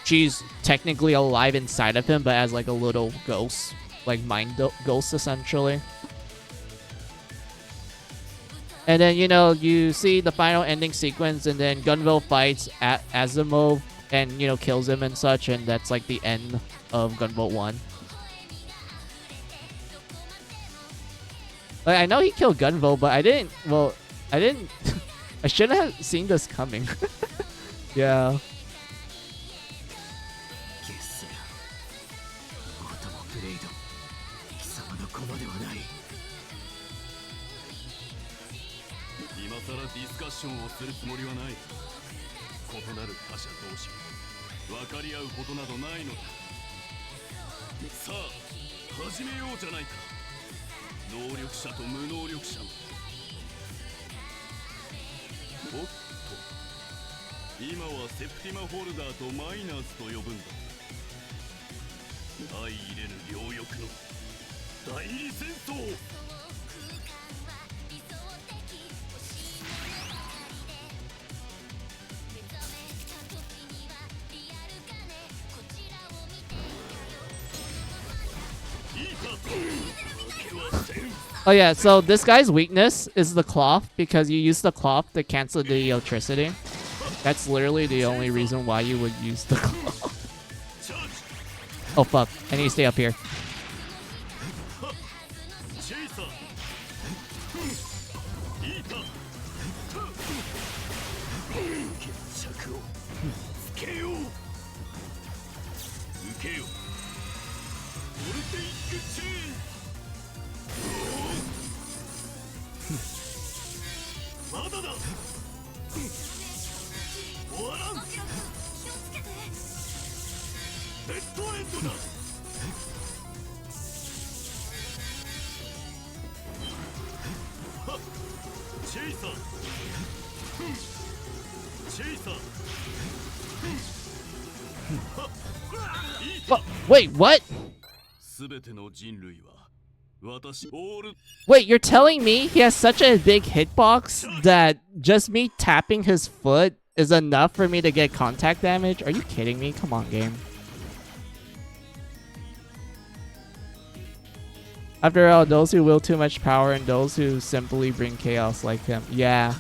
she's technically alive inside of him, but as like a little ghost, like mind ghost essentially. And then, you know, you see the final ending sequence, and then Gunvolt fights at Asimov and, you know, kills him and such, and that's like the end of Gunvolt 1. Like, I know he killed Gunvolt, but I didn't I shouldn't have seen this coming. Yeah.
今はセプティマホルダーとマイナーズと呼ぶんだ。相入れぬ両翼の代理戦争。
Oh yeah, so this guy's weakness is the cloth because you use the cloth to cancel the electricity. That's literally the only reason why you would use the cloth. Oh fuck, I need to stay up here. Wait, what? Wait, you're telling me he has such a big hitbox that just me tapping his foot is enough for me to get contact damage? Are you kidding me? Come on, game. After all, those who will too much power and those who simply bring chaos like him. Yeah.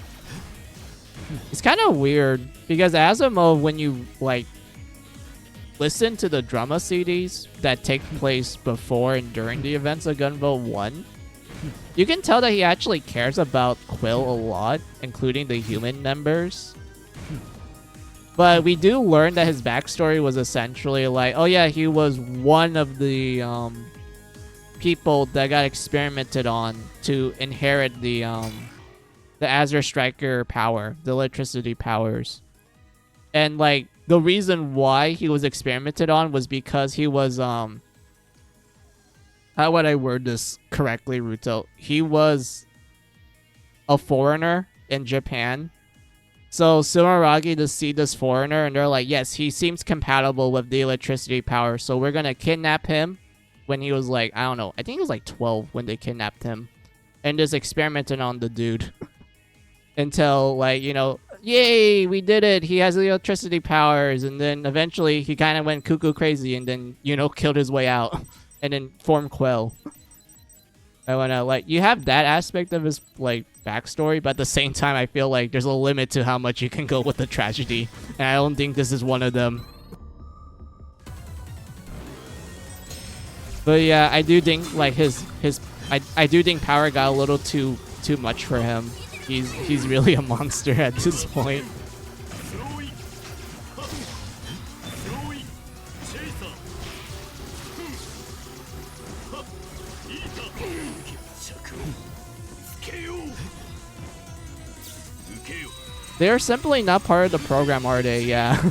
It's kind of weird because Asimov, when you like listen to the drama CDs that take place before and during the events of Gunvolt 1, you can tell that he actually cares about Quill a lot, including the human members. But we do learn that his backstory was essentially like, oh yeah, he was one of the people that got experimented on to inherit the Azure Striker power, the electricity powers. And like the reason why he was experimented on was because he was how would I word this correctly, Ruto? He was a foreigner in Japan. So Sumeragi to see this foreigner and they're like, yes, he seems compatible with the electricity power, so we're gonna kidnap him when he was like, I don't know, I think he was like 12 when they kidnapped him. And just experimented on the dude. Until like, you know, yay, we did it, he has the electricity powers, and then eventually he kind of went cuckoo crazy and then, you know, killed his way out and then formed Quill. I wanna like, you have that aspect of his like backstory, but at the same time I feel like there's a limit to how much you can go with the tragedy, and I don't think this is one of them. But yeah, I do think like I do think power got a little too much for him. He's really a monster at this point. They're simply not part of the program, are they? Yeah.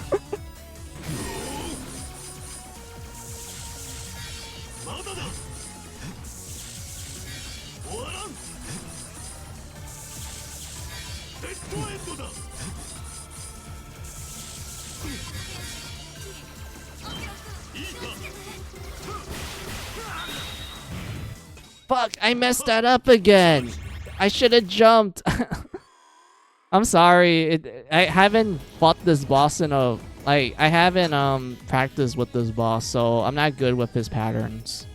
Fuck, I messed that up again. I should have jumped. I'm sorry. I haven't fought this boss in a... I haven't practiced with this boss, so I'm not good with his patterns.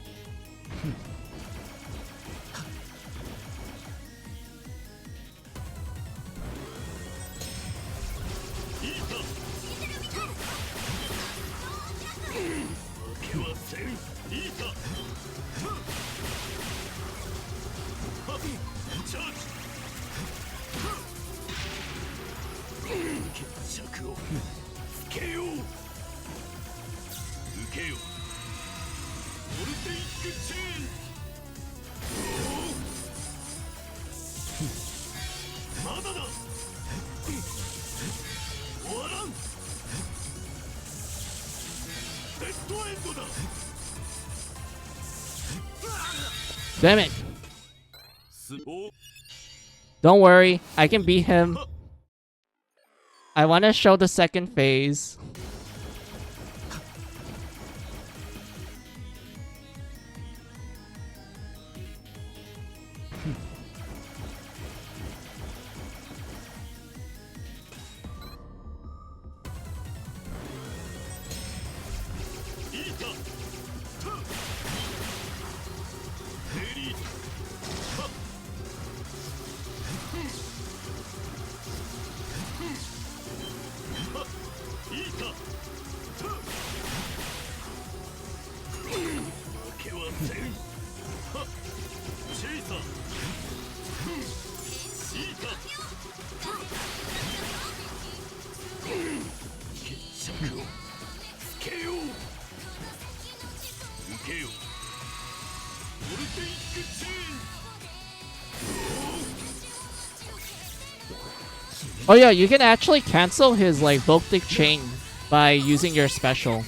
Damn it. Don't worry, I can beat him. I want to show the second phase. Oh yeah, you can actually cancel his like Voltic chain by using your special.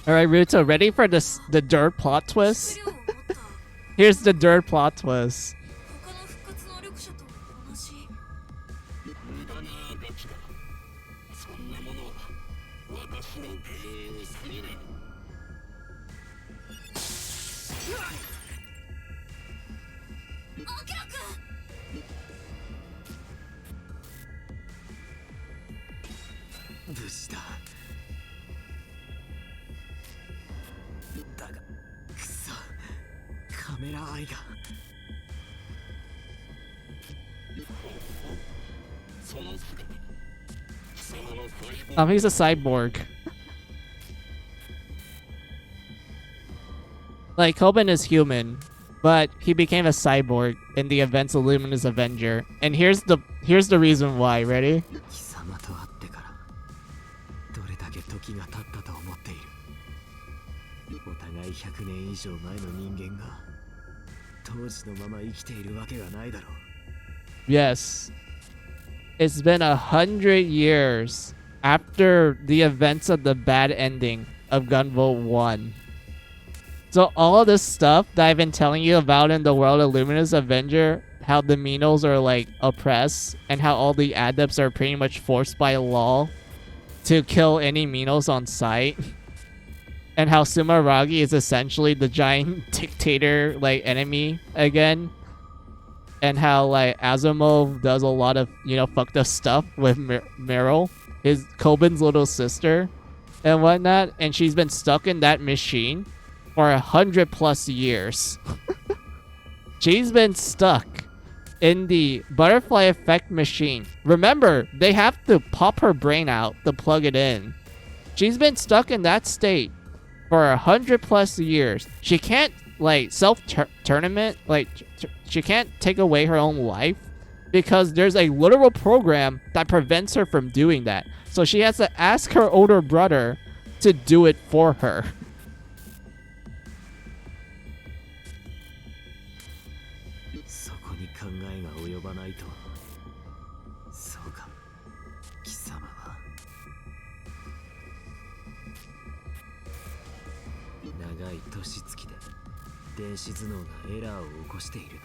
Alright, Ruto, ready for this the dirt plot twist? Here's the dirt plot twist.
他の復活能力者と同じ。
無駄なガキだ。そんなものは私の芸に過ぎない。
アキラ君。
無事だ。だがくそ、カメラアイが。
その姿、貴様の細胞
He's a cyborg. Like, Coben is human, but he became a cyborg in the events of Luminous Avenger. And here's the reason why. Ready?
貴様と会ってからどれだけ時が経ったと思っている。お互い100年以上前の人間が当時のまま生きているわけがないだろう。
Yes. It's been 100 years after the events of the bad ending of Gunvolt 1. So all of this stuff that I've been telling you about in the world of Luminous Avenger, how the Minos are like oppressed and how all the adepts are pretty much forced by law to kill any Minos on sight. And how Sumeragi is essentially the giant dictator like enemy again. And how like Asimov does a lot of, you know, fucked up stuff with Meryl, his Coben's little sister and whatnot, and she's been stuck in that machine for 100+ years. She's been stuck in the butterfly effect machine. Remember, they have to pop her brain out to plug it in. She's been stuck in that state for 100+ years. She can't like self-tournament, like she can't take away her own life because there's a literal program that prevents her from doing that. So she has to ask her older brother to do it for her.
そこに考えが及ばないと。そうか、貴様は。長い年月で電子頭脳がエラーを起こしているな。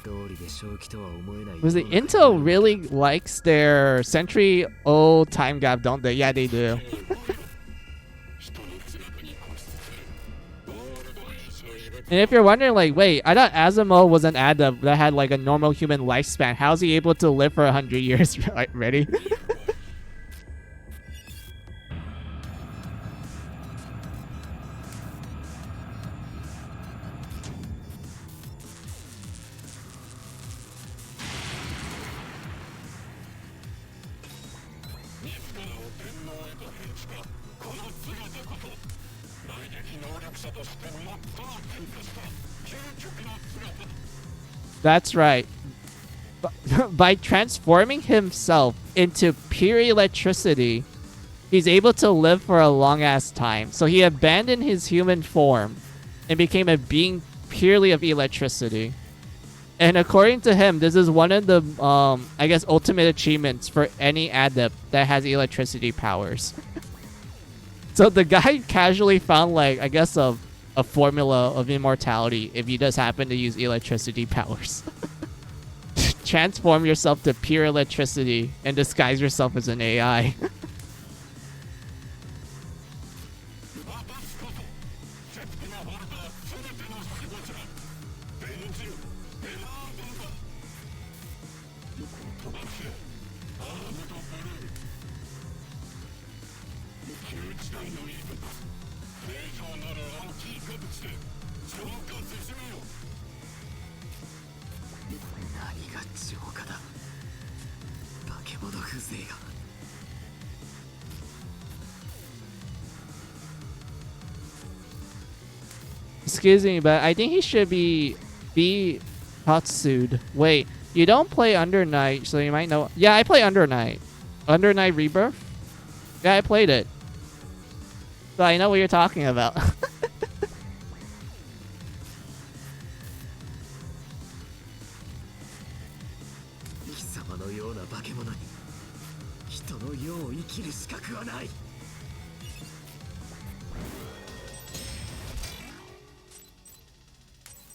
道理で正気とは思えない。
Was the Intel really likes their century-old time gap, don't they? Yeah, they do. And if you're wondering, like, wait, I thought Asimov was an adept that had like a normal human lifespan. How's he able to live for 100 years? Like, ready? That's right. By transforming himself into pure electricity, he's able to live for a long ass time. So he abandoned his human form and became a being purely of electricity. And according to him, this is one of the, I guess, ultimate achievements for any adept that has electricity powers. So the guy casually found, like, I guess, a formula of immortality if you just happen to use electricity powers. Transform yourself to pure electricity and disguise yourself as an AI. Excuse me, but I think he should be Tatsu'd. Wait, you don't play Under Night, so you might know. Yeah, I play Under Night. Under Night Rebirth? Yeah, I played it. So I know what you're talking about.
貴様のような化け物に人の世を生きる資格はない。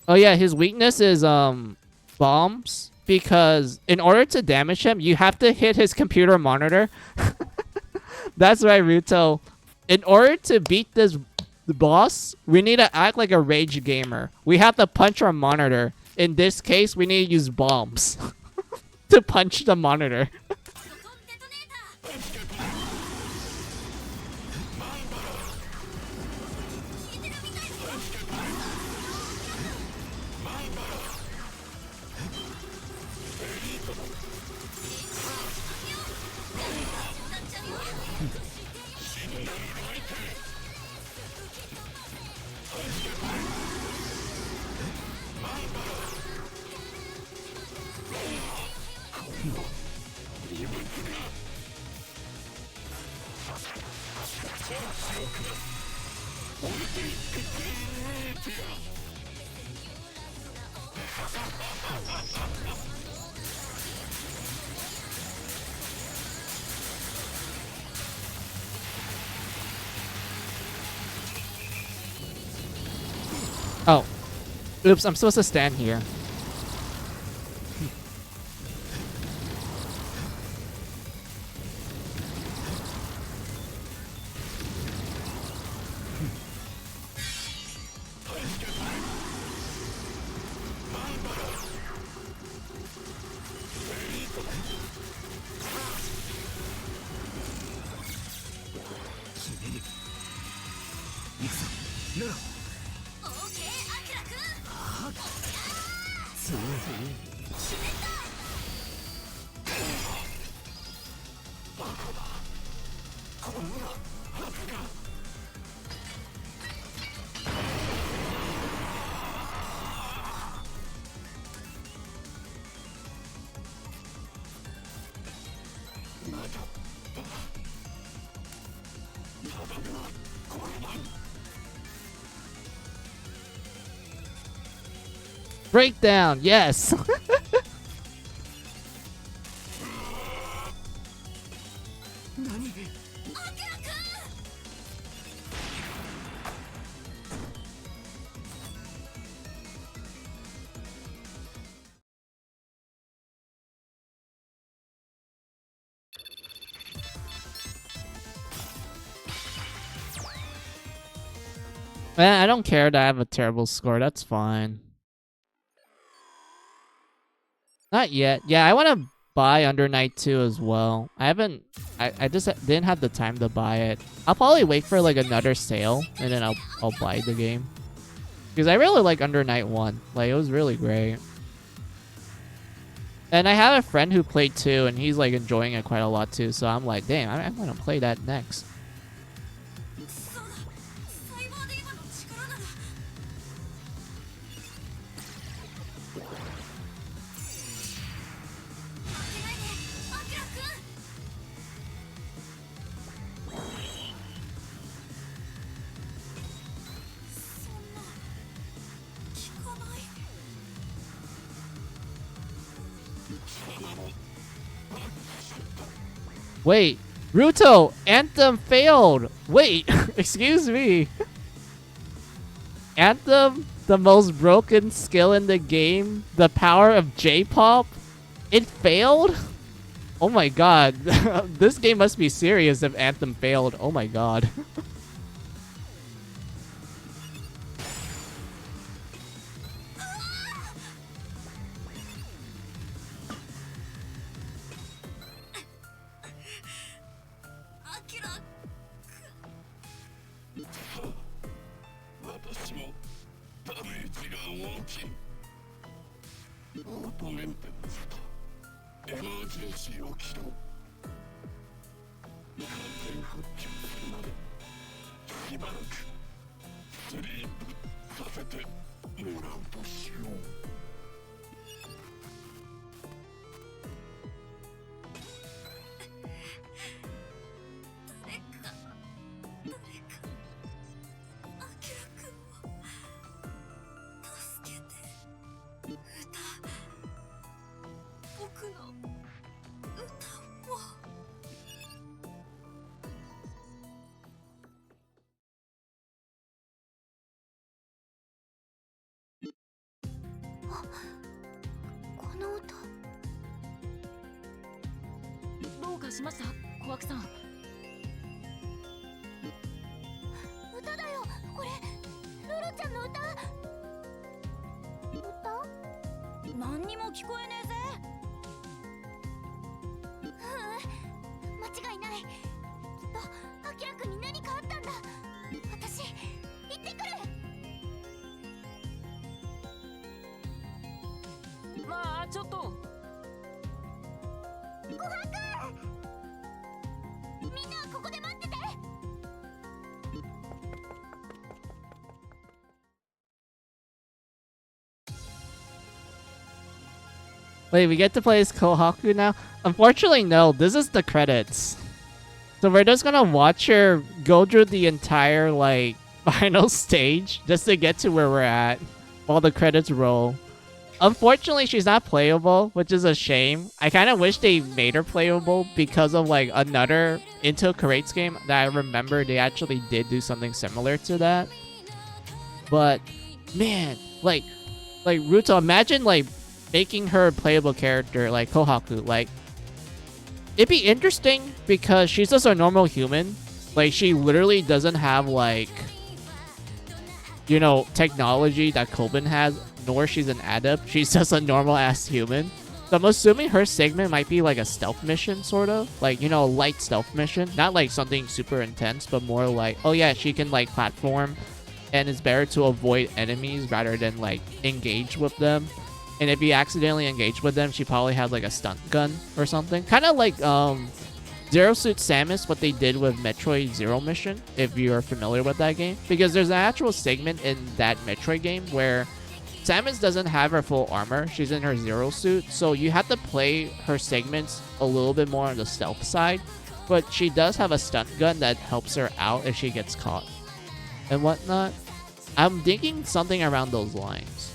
Oh yeah, his weakness is bombs, because in order to damage him, you have to hit his computer monitor. That's right, Ruto. In order to beat this boss, we need to act like a rage gamer. We have to punch our monitor. In this case, we need to use bombs to punch the monitor. Oh. Oops, I'm supposed to stand here. Breakdown, yes. Man, I don't care that I have a terrible score. That's fine. Not yet. Yeah, I want to buy Under Night 2 as well. I just didn't have the time to buy it. I'll probably wait for like another sale and then I'll buy the game. Because I really like Under Night 1. Like, it was really great. And I have a friend who played 2 and he's like enjoying it quite a lot too. So I'm like, damn, I'm gonna play that next. Wait, Ruto, Anthem failed. Wait, excuse me. Anthem, the most broken skill in the game, the power of J-pop, it failed? Oh my god. This game must be serious if Anthem failed. Oh my god. Wait, we get to play as Kohaku now? Unfortunately, no. This is the credits. So we're just gonna watch her go through the entire, like, final stage just to get to where we're at while the credits roll. Unfortunately, she's not playable, which is a shame. I kind of wish they made her playable because of, like, another Into Crates game that I remember they actually did do something similar to that. But, man, like Ruto, imagine, like, making her a playable character like Kohaku. Like, it'd be interesting because she's just a normal human. Like, she literally doesn't have, like, you know, technology that Kobin has, nor she's an adept. She's just a normal ass human. So I'm assuming her segment might be like a stealth mission, sort of, like, you know, a light stealth mission, not like something super intense, but more like, oh yeah, she can like platform and it's better to avoid enemies rather than like engage with them. And if you accidentally engage with them, she probably has like a stunt gun or something. Kind of like Zero Suit Samus, what they did with Metroid Zero Mission, if you're familiar with that game. Because there's an actual segment in that Metroid game where Samus doesn't have her full armor. She's in her Zero Suit. So you have to play her segments a little bit more on the stealth side. But she does have a stunt gun that helps her out if she gets caught and whatnot. I'm thinking something around those lines.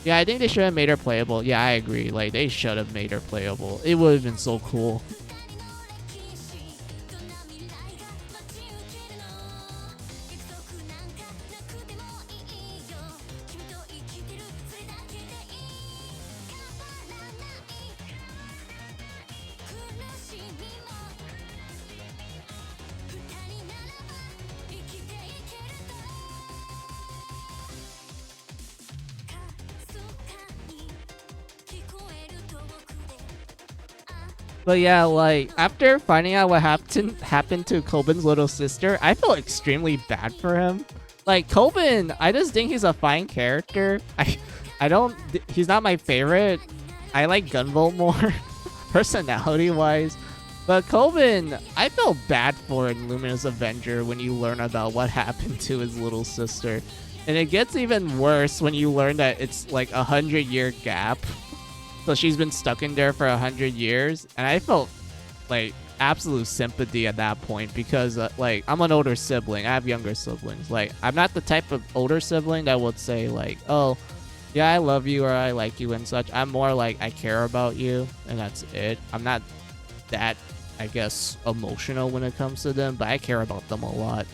Yeah, I think they should have made her playable. Yeah, I agree. Like, they should have made her playable. It would have been so cool. But yeah, like, after finding out what happened to Kobin's little sister, I felt extremely bad for him. Like, Kobin, I just think he's a fine character. He's not my favorite. I like Gunvolt more, personality-wise. But Kobin, I felt bad for in Luminous Avenger when you learn about what happened to his little sister. And it gets even worse when you learn that it's like a 100-year gap. So she's been stuck in there for 100 years. And I felt like absolute sympathy at that point because like, I'm an older sibling. I have younger siblings. Like, I'm not the type of older sibling that would say like, oh, Yeah, I love you or I like you and such. I'm more like I care about you and that's it. I'm not that, I guess, emotional when it comes to them, but I care about them a lot.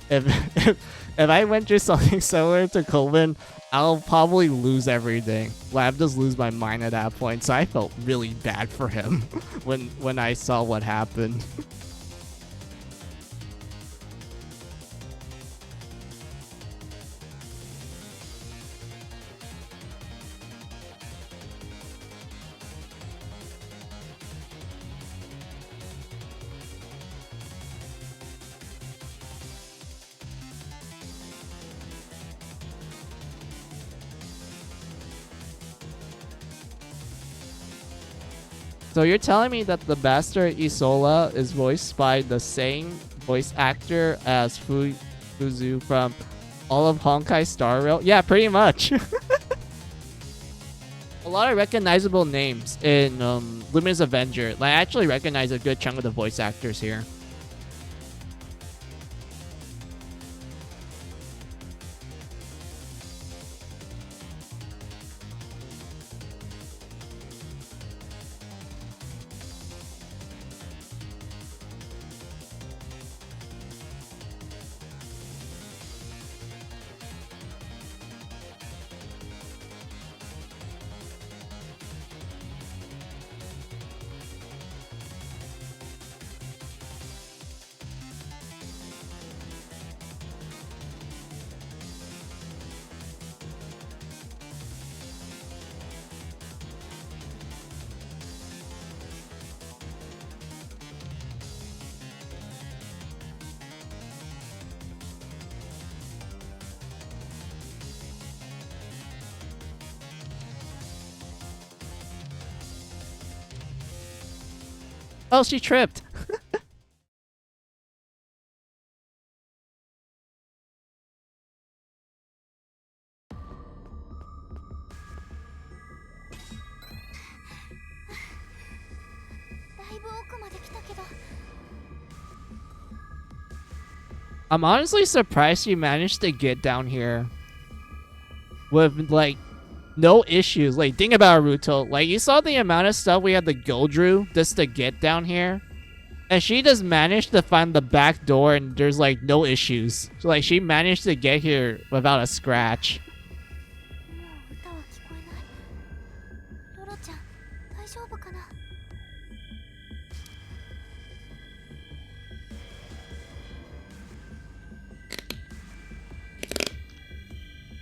If if I went through something similar to Colvin, I'll probably lose everything. Like, I'd just lose my mind at that point. So I felt really bad for him when I saw what happened. So you're telling me that the bastard Isola is voiced by the same voice actor as Fuzu from all of Honkai Star Rail? Yeah, pretty much. A lot of recognizable names in Luminous Avenger. Like, I actually recognize a good chunk of the voice actors here. Oh, she tripped. I'm honestly surprised you managed to get down here with, like, no issues. Like, think about it, Ruto. Like, you saw the amount of stuff we had to go through just to get down here? And she just managed to find the back door and there's, like, no issues. So, like, she managed to get here without a scratch.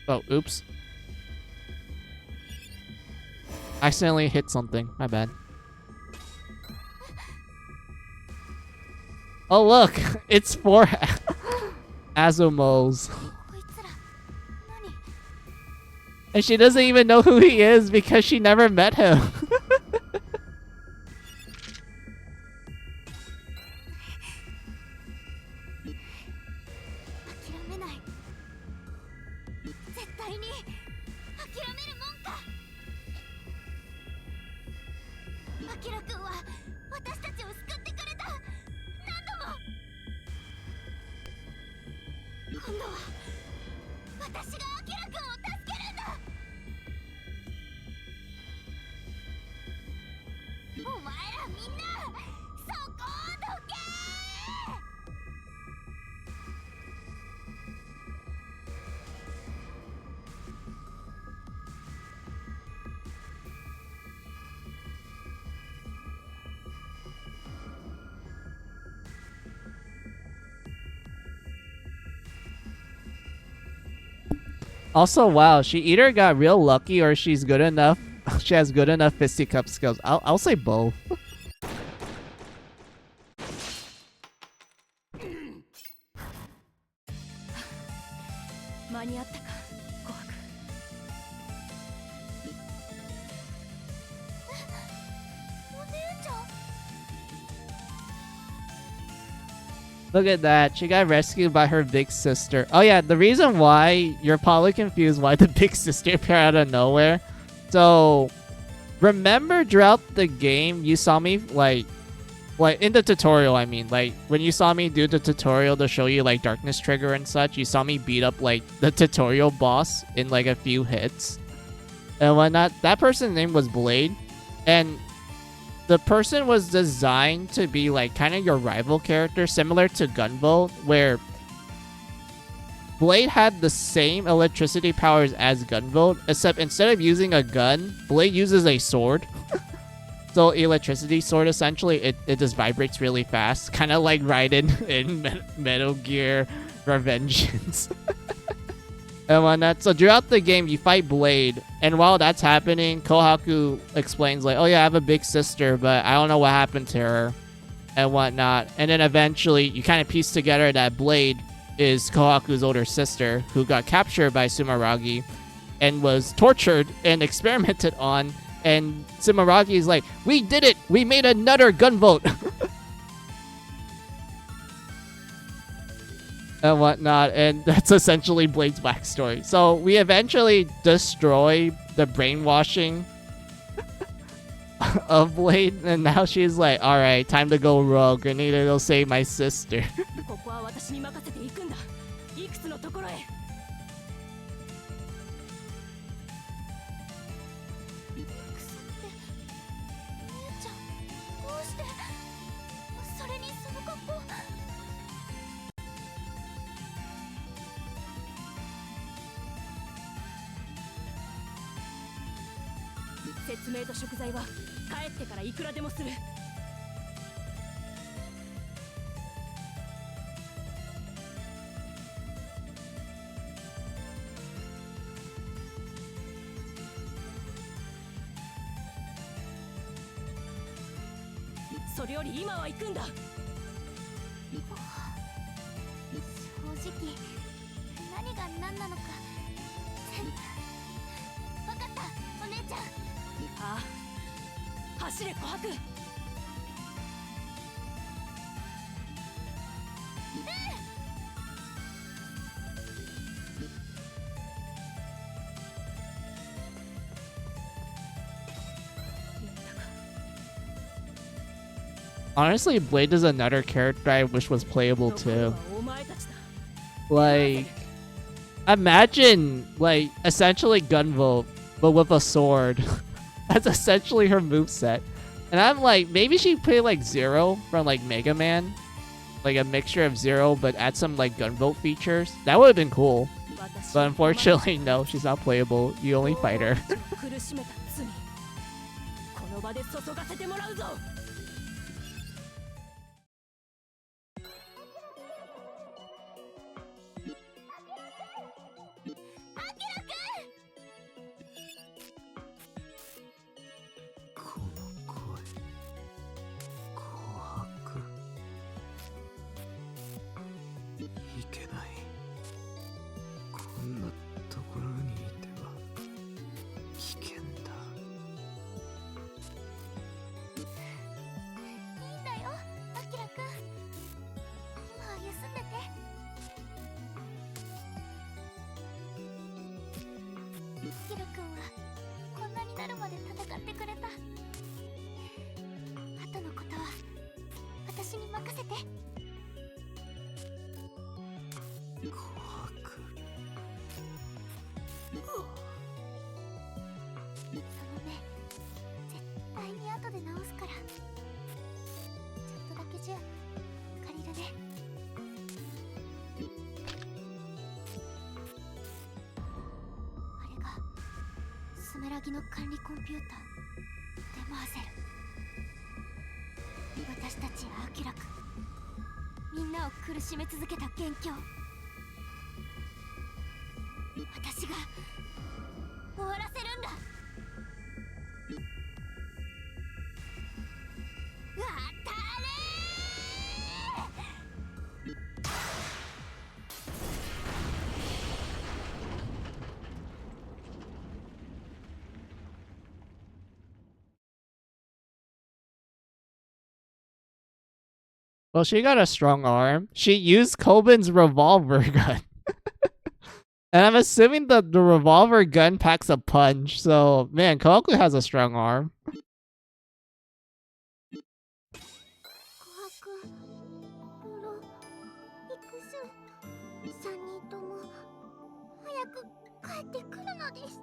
Oh, oops. Accidentally hit something. My bad. Oh, look! It's for Azumos. And she doesn't even know who he is because she never met him. Also, wow, she either got real lucky or she's good enough. She has good enough fisticuff skills. I'll say both. Look at that. She got rescued by her big sister. Oh yeah, the reason why you're probably confused why the big sister appeared out of nowhere. So, remember throughout the game, you saw me like in the tutorial, I mean, like when you saw me do the tutorial to show you like darkness trigger and such, you saw me beat up like the tutorial boss in like a few hits. and whatnot. That person's name was Blade, and the person was designed to be like kind of your rival character, similar to Gunvolt, where Blade had the same electricity powers as Gunvolt, except instead of using a gun, Blade uses a sword. So electricity sword, essentially, it just vibrates really fast, kind of like Raiden in Metal Gear Revengeance. And whatnot. So throughout the game, you fight Blade, and while that's happening, Kohaku explains like, "Oh yeah, I have a big sister, but I don't know what happened to her," and whatnot. And then eventually, you kind of piece together that Blade is Kohaku's older sister, who got captured by Sumeragi, and was tortured and experimented on. And Sumeragi is like, "We did it! We made another Gunvolt!" and whatnot, and that's essentially Blade's backstory. So we eventually destroy the brainwashing of Blade, and now she's like, "Alright, time to go rogue. I need to go save my sister."
ここは私に任せていくんだ。いくつのところへ。
クスってみゆちゃん、どうして？それにその格好。
説明と食材は帰ってからいくらでもする。それより今は行くんだ。
正直何が何なのか全部分かった。お姉ちゃん、
ああ、走れ琥珀。
Honestly, Blade is another character I wish was playable too. Like, imagine, like, essentially Gunvolt, but with a sword. That's essentially her moveset. And I'm like, maybe she play like Zero from like Mega Man. Like a mixture of Zero, but add some like Gunvolt features. That would have been cool. But unfortunately, no, she's not playable. You only fight her.
この場で注がせてもらうぞ。
この声、紅白。いけない。こんなところにいては危険だ。
いいんだよ、アキラくん。今は休んでて。アキラくんはこんなになるまで戦ってくれた。後のことは私に任せて。
紅白。
その目絶対に後で直すから。ちょっとだけじゃ借りるね。あれがスメラギの管理コンピューターデマーゼル。私たちアキラくん、みんなを苦しめ続けた元凶。私が終わらせるんだ。当たれー。
Well, she got a strong arm. She used Kobin's revolver gun. And I'm assuming that the revolver gun packs a punch. So, man, Kohaku has a strong arm.
3人とも早く帰ってくるのです。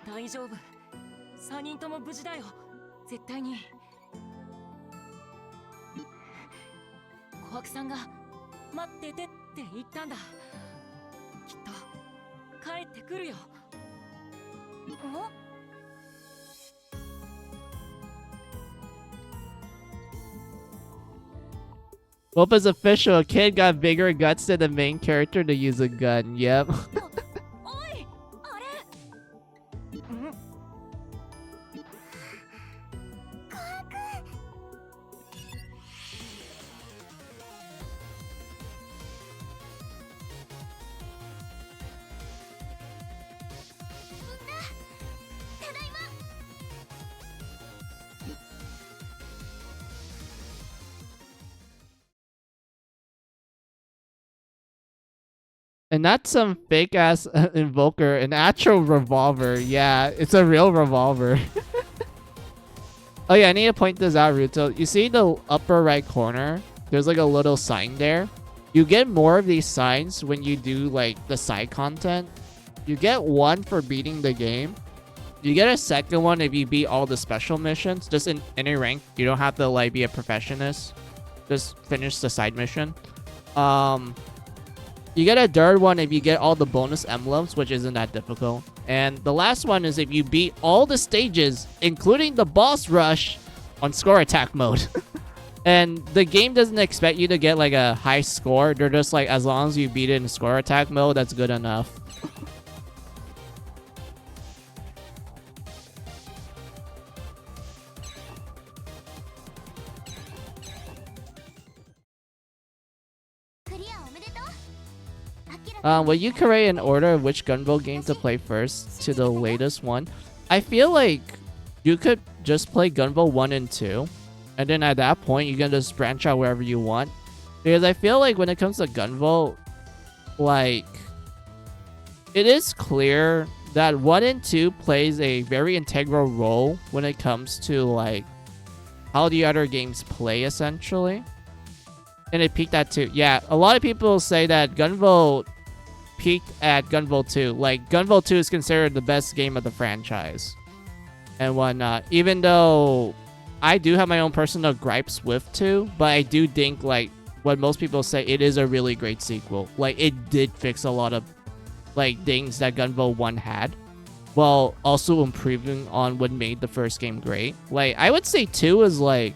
大丈夫。3人とも無事だよ。絶対に。琥珀さんが待っててって言ったんだ。きっと帰ってくるよ。
Well, it's official. A kid got bigger guts than the main character to use a gun. Yep.
おい、あれ。ただいま。
And not some fake ass invoker, an actual revolver. Yeah, it's a real revolver. Oh yeah, I need to point this out, Ruto. You see the upper right corner? There's like a little sign there. You get more of these signs when you do like the side content. You get one for beating the game. You get a second one if you beat all the special missions. Just in any rank. You don't have to like be a perfectionist. Just finish the side mission. You get a third one if you get all the bonus emblems, which isn't that difficult. And the last one is if you beat all the stages, including the boss rush, on score attack mode. And the game doesn't expect you to get like a high score. They're just like, as long as you beat it in score attack mode, that's good enough. Will you create an order of which Gunvolt game to play first to the latest one? I feel like you could just play Gunvolt 1 and 2. And then at that point, you can just branch out wherever you want. Because I feel like when it comes to Gunvolt, like, it is clear that 1 and 2 plays a very integral role when it comes to, like, how the other games play, essentially. And it peaked at 2. Yeah, a lot of people say that Gunvolt peaked at Gunvolt 2. Like, Gunvolt 2 is considered the best game of the franchise and whatnot. Even though I do have my own personal gripes with 2, but I do think, like, what most people say, it is a really great sequel. Like, it did fix a lot of, like, things that Gunvolt 1 had, while also improving on what made the first game great. Like, I would say 2 is, like,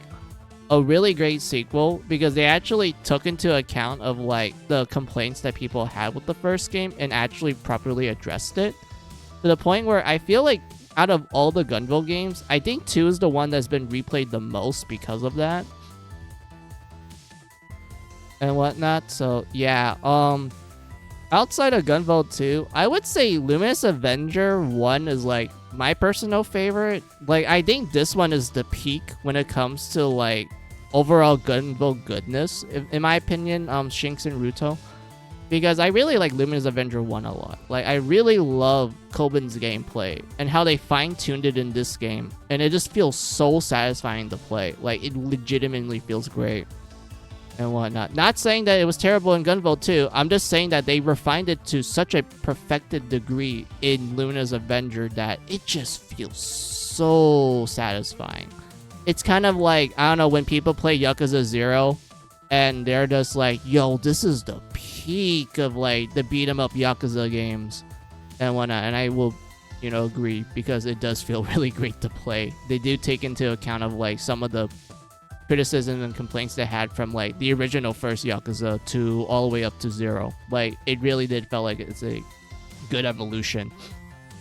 a really great sequel because they actually took into account of like the complaints that people had with the first game and actually properly addressed it to the point where I feel like out of all the Gunvolt games, I think 2 is the one that's been replayed the most because of that and whatnot. So yeah, outside of Gunvolt 2, I would say Luminous Avenger 1 is like my personal favorite. Like, I think this one is the peak when it comes to like overall Gunvolt goodness, in my opinion, Shinx and Ruto. Because I really like Luminous Avenger 1 a lot. Like, I really love Kobin's gameplay and how they fine-tuned it in this game. And it just feels so satisfying to play. Like, it legitimately feels great and whatnot. Not saying that it was terrible in Gunvolt 2. I'm just saying that they refined it to such a perfected degree in Luminous Avenger that it just feels so satisfying. It's kind of like, I don't know, when people play Yakuza 0 and they're just like, yo, this is the peak of like the beat 'em up Yakuza games and whatnot. And I will, you know, agree because it does feel really great to play. They do take into account of like some of the criticism and complaints they had from like the original first Yakuza to all the way up to 0. Like, it really did feel like it's a good evolution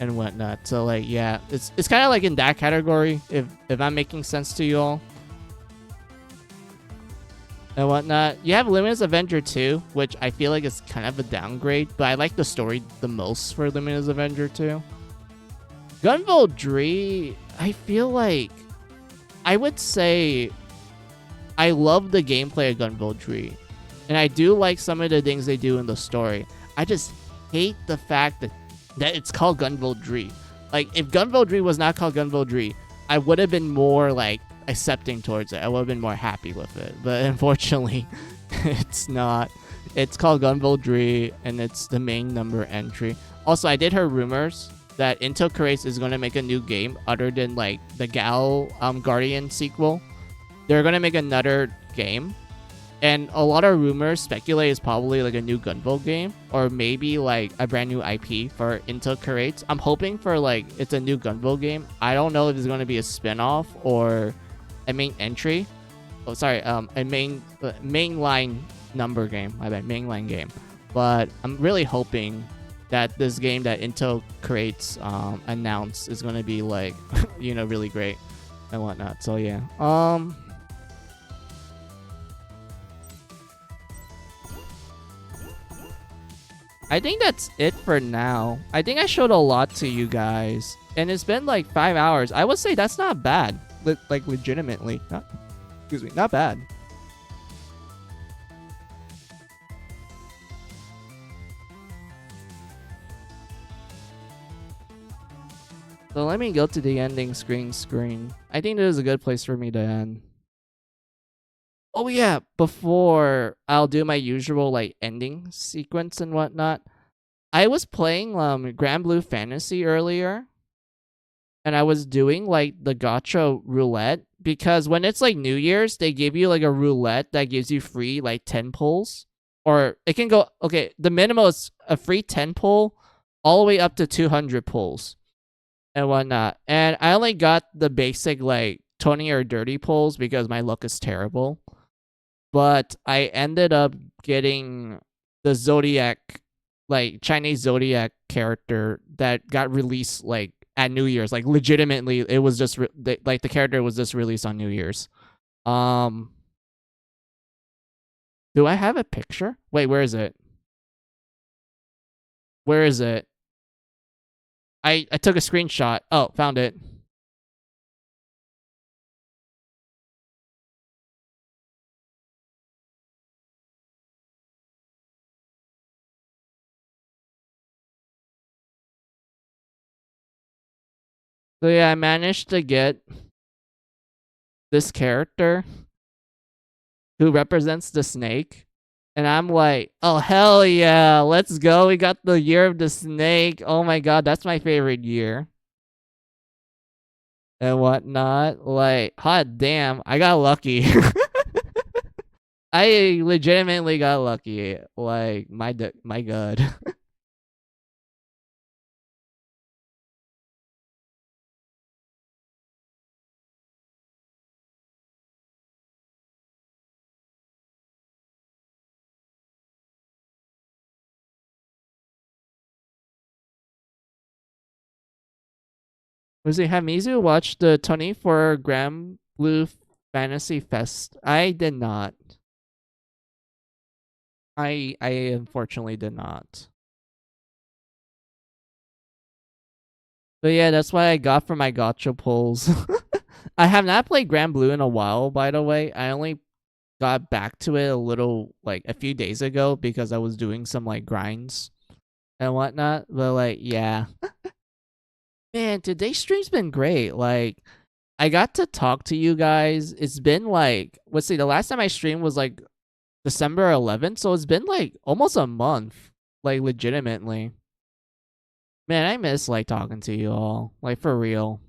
and whatnot. So like, yeah, it's kind of like in that category, if I'm making sense to you all and whatnot. You have Luminous Avenger 2, which I feel like is kind of a downgrade, but I like the story the most for Luminous Avenger 2. Gunvolt 3, I feel like I would say I love the gameplay of Gunvolt 3, and I do like some of the things they do in the story. I just hate the fact that it's called Gunvolt 3. Like, if Gunvolt 3 was not called Gunvolt 3, I would have been more, like, accepting towards it. I would have been more happy with it. But unfortunately, it's not. It's called Gunvolt 3, and it's the main number entry. Also, I did hear rumors that Intel Creates is gonna make a new game other than like the Gal Guardian sequel. They're gonna make another game, and a lot of rumors speculate it's probably like a new Gunvolt game, or maybe like a brand new IP for Intel Creates. I'm hoping for like it's a new Gunvolt game. I don't know if it's gonna be a spin-off or a main entry. Oh, sorry, a mainline number game. My bad, mainline game. But I'm really hoping that this game that Intel Creates announced is gonna be like, you know, really great and whatnot. So yeah. I think that's it for now. I think I showed a lot to you guys, and it's been like 5 hours. I would say that's not bad. Like legitimately, not bad. So let me go to the ending screen. I think this is a good place for me to end. Oh yeah, before I'll do my usual like ending sequence and whatnot, I was playing Grand Blue Fantasy earlier, and I was doing like the gacha roulette, because when it's like New Year's, they give you like a roulette that gives you free like 10 pulls, or it can go, okay, the minimum is a free 10 pull all the way up to 200 pulls and whatnot. And I only got the basic like 20 or dirty pulls because my luck is terrible. But I ended up getting the Zodiac, like Chinese Zodiac character that got released like at New Year's. Like legitimately, it was just like the character was just released on New Year's. Do I have a picture? Wait, where is it? Where is it? I took a screenshot. Oh, found it. So yeah, I managed to get this character who represents the snake. And I'm like, oh, hell yeah, let's go. We got the year of the snake. Oh my god, that's my favorite year. And whatnot. Like, hot damn, I got lucky. I legitimately got lucky. Like, my god. Was it Hamizu watched the 24 Gram Blue Fantasy Fest? I did not. I unfortunately did not. But yeah, that's what I got for my gacha pulls. I have not played Grand Blue in a while, by the way. I only got back to it a little, like, a few days ago because I was doing some, like, grinds and whatnot. But, like, yeah. Man, today's stream's been great. Like, I got to talk to you guys. It's been, like, let's see, the last time I streamed was, like, December 11th. So it's been, like, almost a month. Like, legitimately. Man, I miss, like, talking to you all. Like, for real.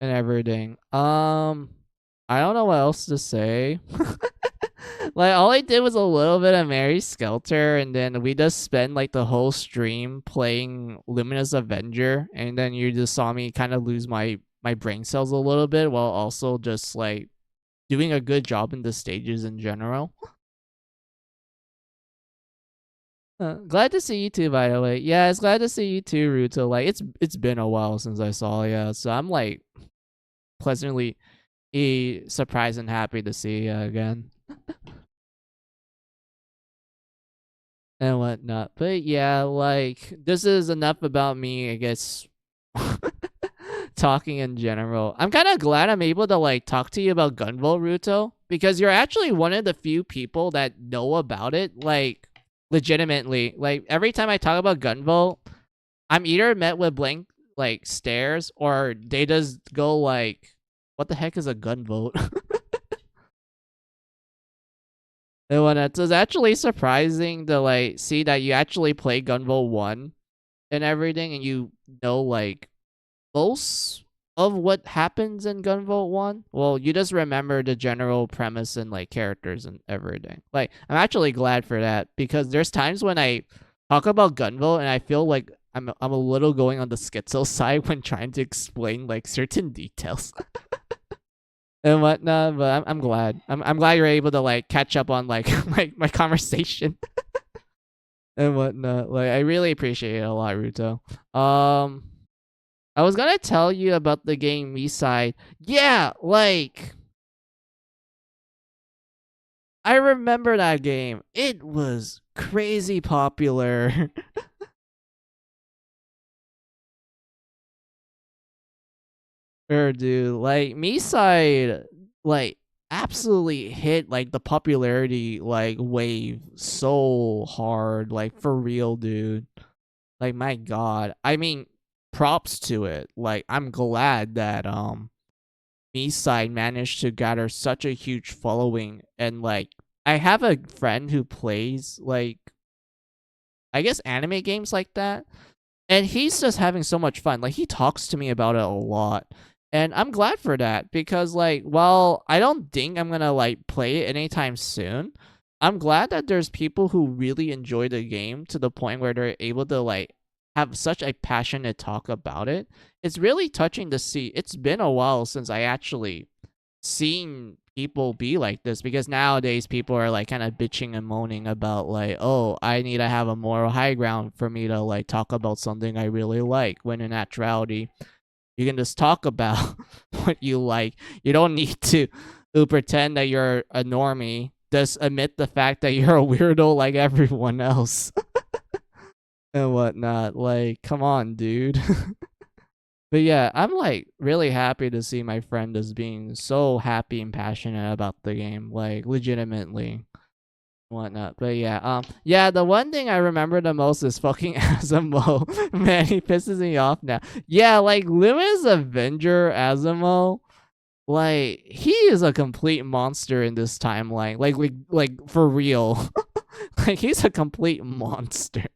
And everything. I don't know what else to say. Like, all I did was a little bit of Mary Skelter, and then we just spent, like, the whole stream playing Luminous Avenger, and then you just saw me kind of lose my brain cells a little bit, while also just, like, doing a good job in the stages in general. Glad to see you too, by the way. Yeah, it's glad to see you too, Ruto. Like, it's been a while since I saw you, so I'm, like, pleasantly surprised and happy to see you again. And whatnot. But yeah, like, this is enough about me, I guess. Talking in general. I'm kind of glad I'm able to, like, talk to you about Gunvolt, Ruto, because you're actually one of the few people that know about it, like, legitimately. Like, every time I talk about Gunvolt, I'm either met with blank, like, stares, or they just go like, what the heck is a Gunvolt? And when it's actually surprising to like see that you actually play Gunvolt 1 and everything, and you know like most of what happens in Gunvolt 1. Well, you just remember the general premise and like characters and everything. Like, I'm actually glad for that, because there's times when I talk about Gunvolt and I feel like I'm a little going on the schizo side when trying to explain like certain details and whatnot. But I'm glad. I'm glad you're able to like catch up on like my conversation and whatnot. Like, I really appreciate it a lot, Ruto. I was gonna tell you about the game Side. Yeah, like, I remember that game. It was crazy popular. Dude, like, Side, like, absolutely hit like the popularity like wave so hard, like, for real, dude. Like, my god. I mean, props to it. Like, I'm glad that Side managed to gather such a huge following. And like, I have a friend who plays like, I guess, anime games like that, and he's just having so much fun. Like, he talks to me about it a lot, and I'm glad for that, because like, while I don't think I'm gonna like play it anytime soon, I'm glad that there's people who really enjoy the game to the point where they're able to like have such a passionate talk about it. It's really touching to see. It's been a while since I actually seen people be like this, because nowadays people are like kind of bitching and moaning about like, oh, I need to have a moral high ground for me to like talk about something I really like, when in actuality you can just talk about what you like. You don't need to pretend that you're a normie. Just admit the fact that you're a weirdo like everyone else and whatnot. Like, come on, dude. But yeah, I'm like really happy to see my friend as being so happy and passionate about the game, like, legitimately, whatnot. But yeah, the one thing I remember the most is fucking Asimo. Man, he pisses me off now. Yeah, like, Luminous Avenger Asimo, like, he is a complete monster in this timeline. Like for real. Like, he's a complete monster.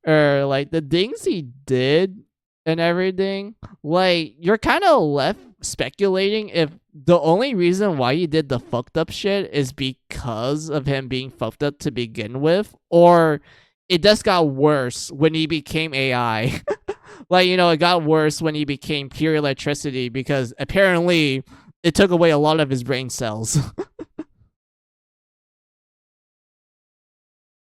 Or like the things he did and everything, like, you're kind of left speculating if the only reason why he did the fucked up shit is because of him being fucked up to begin with, or it just got worse when he became AI. Like, you know, it got worse when he became pure electricity, because apparently it took away a lot of his brain cells.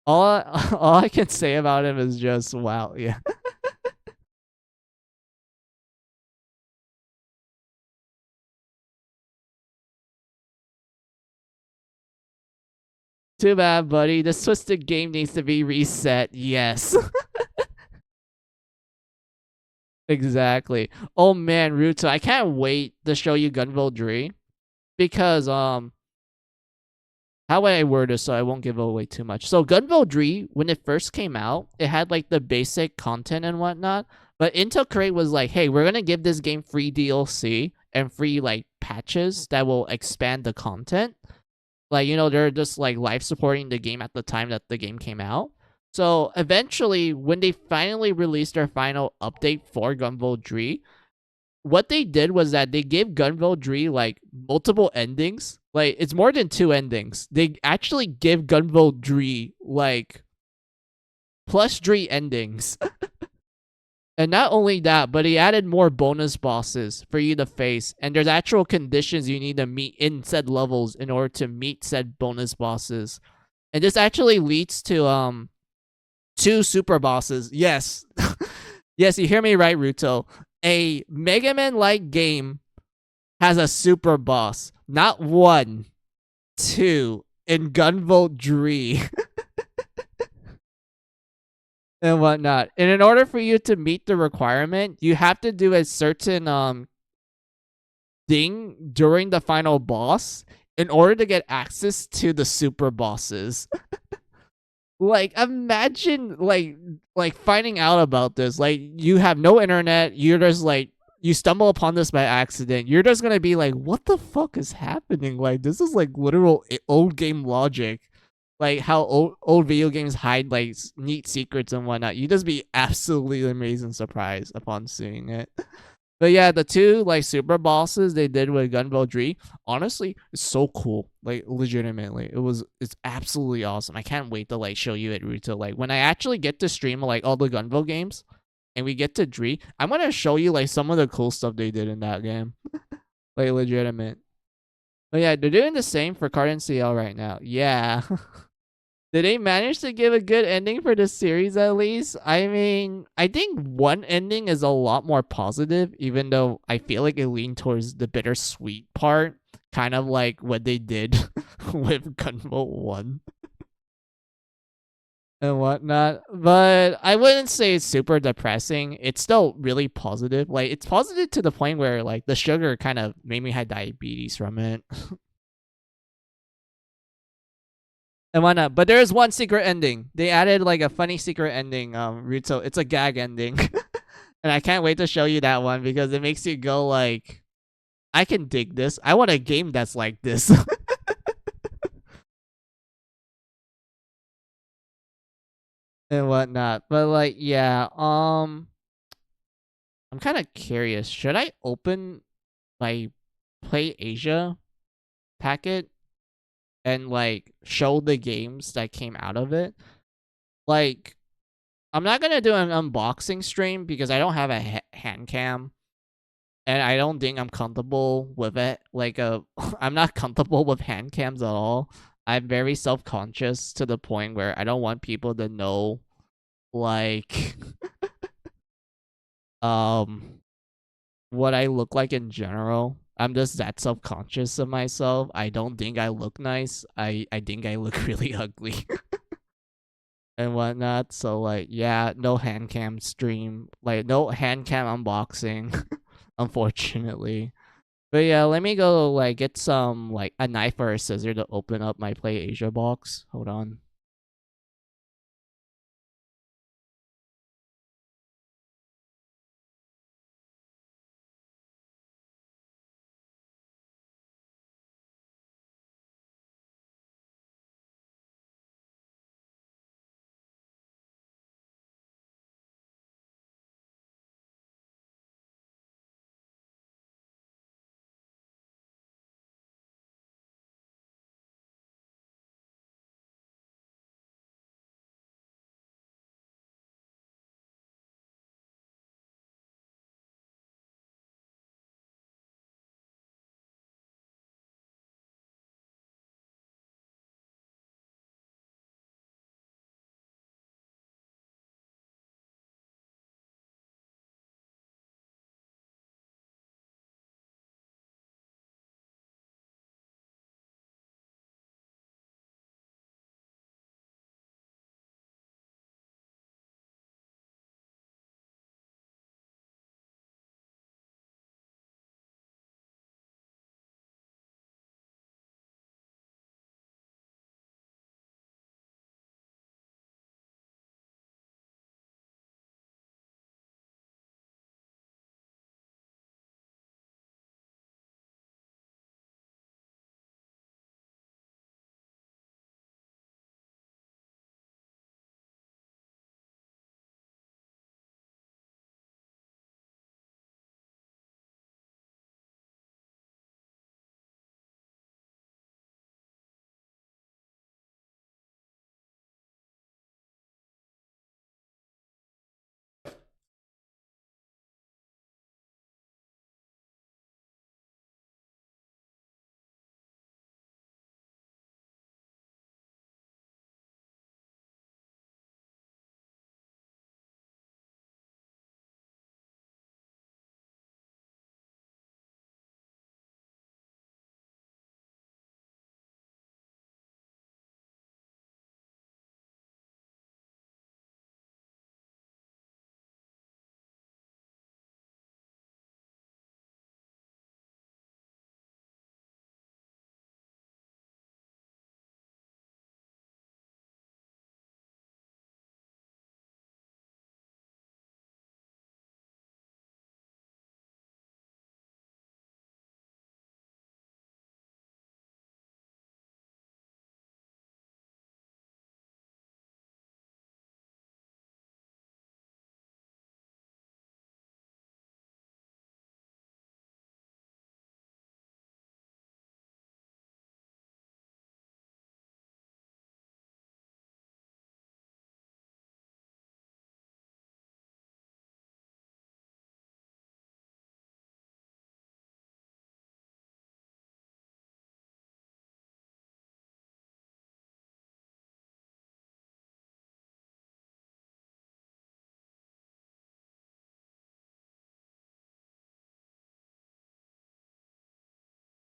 all I can say about him is just wow, yeah. Too bad, buddy. This twisted game needs to be reset. Yes. Exactly. Oh man, Ruto, I can't wait to show you Gunvolt Dree, because how would I word this so I won't give away too much? So Gunvolt Dree, when it first came out, it had like the basic content and whatnot, but Intel Create was like, hey, we're gonna give this game free DLC and free like patches that will expand the content. Like, you know, they're just like live supporting the game at the time that the game came out. So eventually, when they finally released their final update for Gunvolt Dree, what they did was that they gave Gunvolt Dree like multiple endings. Like, it's more than 2 endings. They actually give Gunvolt Dree like plus Dree endings. And not only that, but he added more bonus bosses for you to face, and there's actual conditions you need to meet in said levels in order to meet said bonus bosses. And this actually leads to 2 super bosses. Yes. Yes, you hear me right, Ruto. A Mega Man-like game has a super boss. Not 1, 2, in Gunvolt Dree. And whatnot. And in order for you to meet the requirement, you have to do a certain thing during the final boss in order to get access to the super bosses. Like, imagine like finding out about this. Like, you have no internet, you're just like you stumble upon this by accident, you're just gonna be like, what the fuck is happening? Like, this is like literal old game logic. Like how old video games hide like neat secrets and whatnot. You just be absolutely amazed and surprised upon seeing it. But yeah, the two like super bosses they did with Gunvolt 3, honestly, it's so cool. Like legitimately, it's absolutely awesome. I can't wait to like show you it retail. Like when I actually get to stream like all the Gunvolt games, and we get to Dree, I'm gonna show you like some of the cool stuff they did in that game. Like legitimate. But yeah, they're doing the same for Card CL right now. Yeah. Did they manage to give a good ending for the series at least? I mean, I think one ending is a lot more positive, even though I feel like it leaned towards the bittersweet part, kind of like what they did with Gunvolt 1 and whatnot. But I wouldn't say it's super depressing. It's still really positive. Like, it's positive to the point where, like, the sugar kind of made me have diabetes from it. And whatnot. But there is one secret ending. They added like a funny secret ending. Ruto, it's a gag ending, and I can't wait to show you that one because it makes you go like, I can dig this. I want a game that's like this. And whatnot. But like, yeah. I'm kind of curious. Should I open my Play Asia packet and like show the games that came out of it? Like, I'm not gonna do an unboxing stream because I don't have a hand cam, and I don't think I'm comfortable with it. Like, I'm not comfortable with hand cams at all. I'm very self conscious to the point where I don't want people to know, like, um, what I look like in general. I'm just that self conscious of myself. I don't think I look nice. I think I look really ugly. And whatnot. So like, yeah, no hand cam stream, like no hand cam unboxing, unfortunately. But yeah, let me go like get some like a knife or a scissor to open up my Play Asia box. Hold on.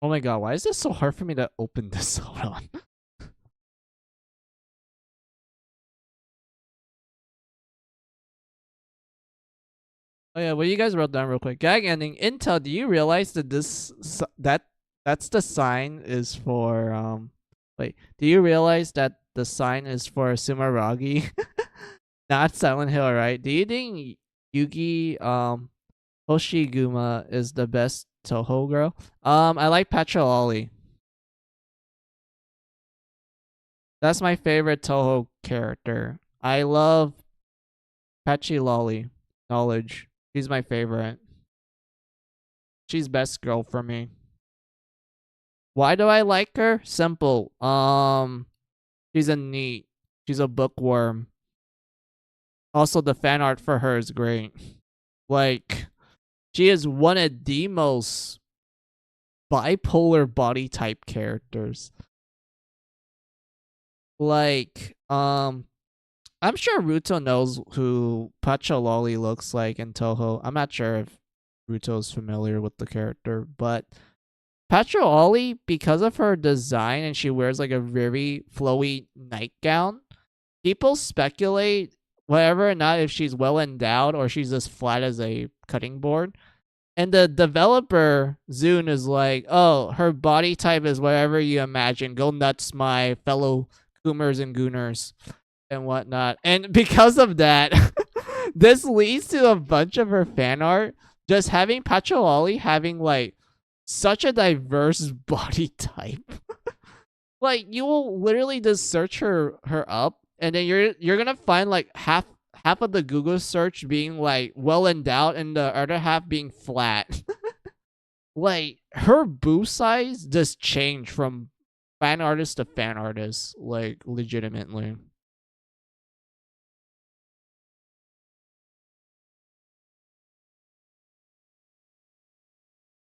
Oh my god, why is this so hard for me to open this? Hold on. Oh yeah, what you guys wrote down real quick. Gag ending. Intel, do you realize that that's the sign is for wait, do you realize that the sign is for Sumeragi? Not Silent Hill, right? Do you think Yugi Hoshiguma is the best Toho girl? I like Petrololi. That's my favorite Toho character. I love Lolly. Knowledge. She's my favorite. She's best girl for me. Why do I like her? Simple. She's a neat. She's a bookworm. Also, the fan art for her is great. Like, she is one of the most bipolar body type characters. Like, I'm sure Ruto knows who Pachaloli looks like in Toho. I'm not sure if Ruto's familiar with the character, but Pachaloli, because of her design and she wears like a very flowy nightgown, people speculate whether or not if she's well endowed or she's as flat as a cutting board. And the developer, Zune, is like, oh, her body type is whatever you imagine. Go nuts, my fellow Goomers and Gooners and whatnot. And because of that, this leads to a bunch of her fan art just having Pachaloli having like such a diverse body type. Like, you will literally just search her up, and then you're gonna find like half of the Google search being like well endowed and the other half being flat. Like, her boob size just changed from fan artist to fan artist, like legitimately.